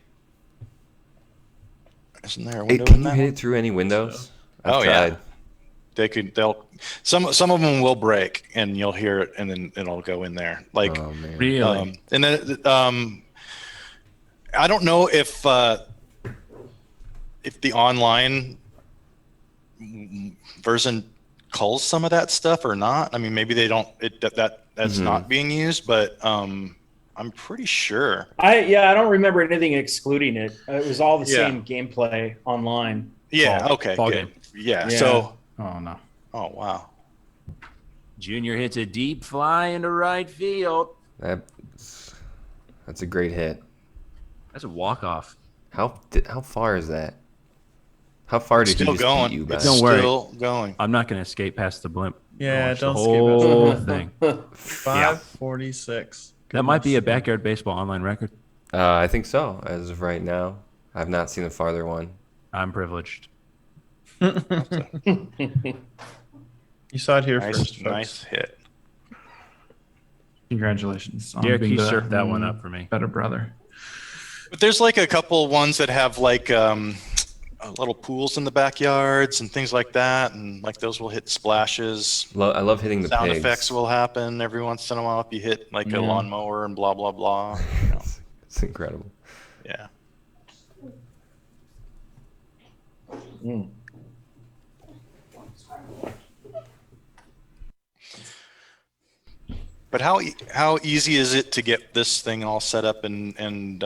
Isn't there a window Can in you that hit one? it through any windows? Oh, I've yeah. tried. Some of them will break and you'll hear it and then it'll go in there. Oh, man. Really? And then I don't know if the online version culls some of that stuff or not. I mean, maybe they don't. That's not being used, but I'm pretty sure. I don't remember anything excluding it. It was all the same gameplay online. Yeah. Okay. Ball Good. game. Yeah. Yeah. So. Oh no. Oh wow. Junior hits a deep fly into right field. That's a great hit. That's a walk-off. How far is that? How far did he Still just going. beat you by? It's Don't worry. still going. I'm not going to escape past the blimp. Yeah, Watch don't the skip whole it. thing. 546. That might be a backyard baseball online record. I think so. As of right now, I've not seen a farther one. I'm privileged. You saw it here Nice, first, folks. nice hit. Congratulations. Derek, being you the surfed that one up for me. better brother. But there's like a couple ones that have like little pools in the backyards and things like that, and like those will hit splashes. I love hitting the Sound pigs. effects will happen every once in a while if you hit like a lawnmower and blah blah blah. It's incredible. Yeah. But how easy is it to get this thing all set up and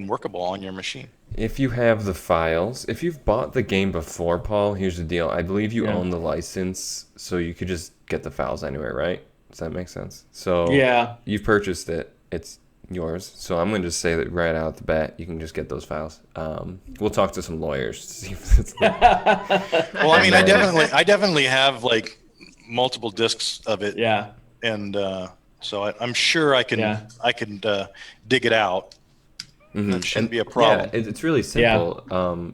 workable on your machine? If you have the files, if you've bought the game before, Paul, here's the deal. I believe you Yeah. own the license, so you could just get the files anywhere, right? Does that make sense? So Yeah. you've purchased it. It's yours. So I'm going to just say that right out the bat, you can just get those files. We'll talk to some lawyers to see if it's Well, I mean, I definitely have like multiple discs of it, Yeah. and so I'm sure I can Yeah. dig it out. That shouldn't be a problem. Yeah, it's really simple.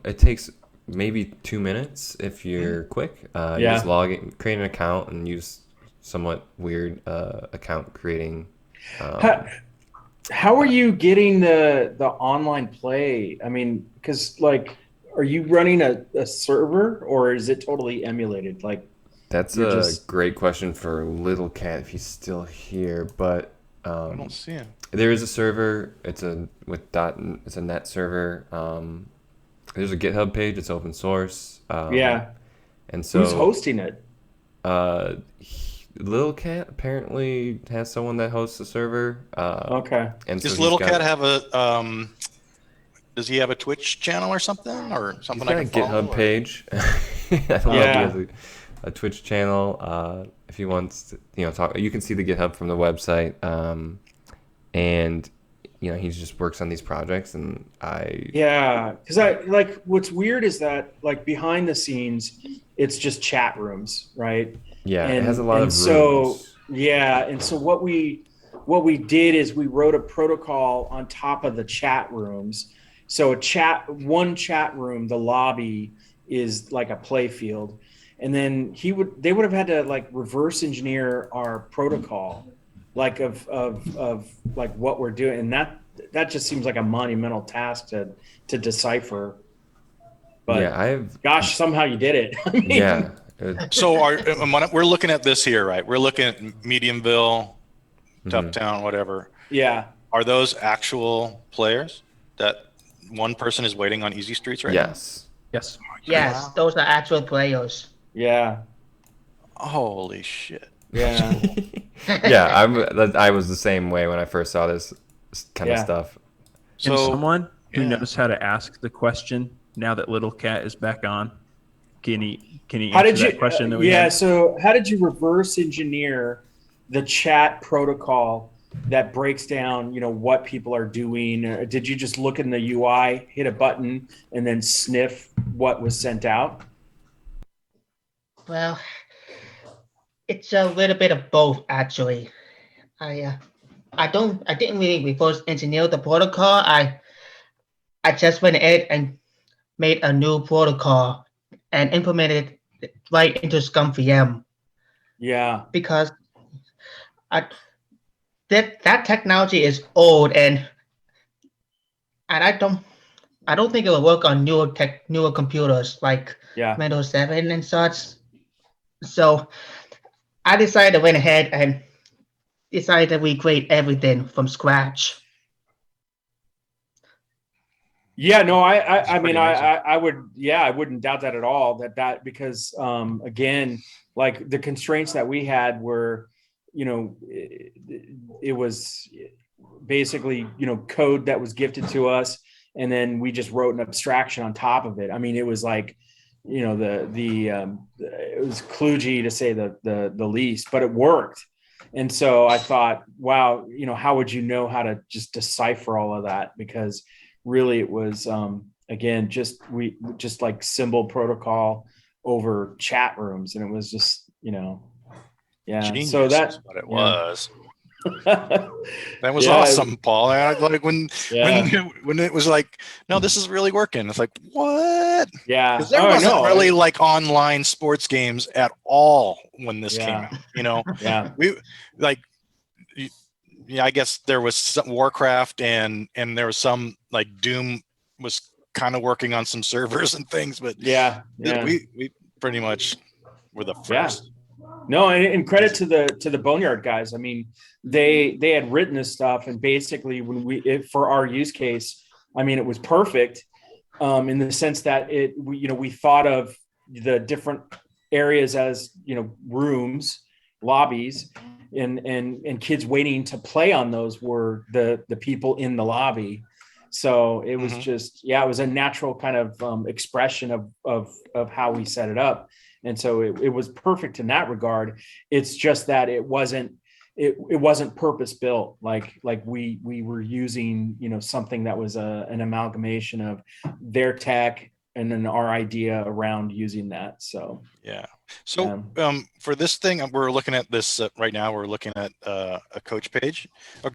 It takes maybe 2 minutes if you're quick. You just log in, create an account, and use somewhat weird account creating. How are you getting the online play? I mean, because like, are you running a server or is it totally emulated? Like, That's you're a just- great question for Little Cat if he's still here, but I don't see him. there is a server. It's a net server. There's a GitHub page. It's open source. yeah. And so Who's hosting it? Little Cat apparently has someone that hosts the server. Okay. And so Does he's Little got- Cat have a does he have a Twitch channel or something, or He's something got I a can follow? GitHub page. I don't know Yeah. if he has a Twitch channel. If he wants to, talk, you can see the GitHub from the website. And he just works on these projects, and Yeah, because I like what's weird is that like behind the scenes, it's just chat rooms, right? it has a lot of rooms. So yeah, and so what we did is we wrote a protocol on top of the chat rooms. So one chat room, the lobby is like a play field, and then they would have had to like reverse engineer our protocol, like of like what we're doing, and that just seems like a monumental task to decipher. But gosh, somehow you did it. I mean, Yeah. So we're looking at this here, right? We're looking at Mediumville, Tuptown, whatever. Yeah. Are those actual players that one person is waiting on Easy Streets right Yes. Yes, those are actual players. Yeah. now? Holy shit. Yeah. I was the same way when I first saw this kind of stuff. Can someone who yeah. knows how to ask the question now that Little Cat is back on, can he How answer did you? that question that we yeah. had? So how did you reverse engineer the chat protocol that breaks down, what people are doing? Did you just look in the UI, hit a button, and then sniff what was sent out? Well, it's a little bit of both, actually. I didn't really reverse engineer the protocol. I just went ahead and made a new protocol and implemented it right into ScumVM Yeah. because that technology is old and I don't think it will work on newer computers like Yeah. Windows 7 and such. So I decided went ahead and decided to recreate everything from scratch. Yeah, no, I mean, pretty amazing. I would, I wouldn't doubt that at all. That because again, like the constraints that we had were, it was basically code that was gifted to us, and then we just wrote an abstraction on top of it. I mean, it was like, it was kludgy to say the least, but it worked. And so I thought, wow, how would you know how to just decipher all of that? Because really it was again just like symbol protocol over chat rooms, and it was just Genius so is that's what it was. that That was awesome, Paul. I like when Yeah. when it was like, no, this is really working. It's like, what? Yeah. Because there wasn't really like online sports games at all when this came out. Yeah. We like, I guess there was some Warcraft and there was some like Doom was kind of working on some servers and things, but Yeah. we pretty much were the first. No, and credit to the Boneyard guys. I mean, they had written this stuff, and basically for our use case, I mean, it was perfect in the sense that we thought of the different areas as rooms, lobbies, and kids waiting to play on those were the people in the lobby. So it was Mhm. just, it was a natural kind of expression of how we set it up. And so it was perfect in that regard. It's just that it wasn't purpose built. Like we were using, something that was an amalgamation of their tech and then our idea around using that. So Yeah. So for this thing, we're looking at this right now. We're looking at a coach page.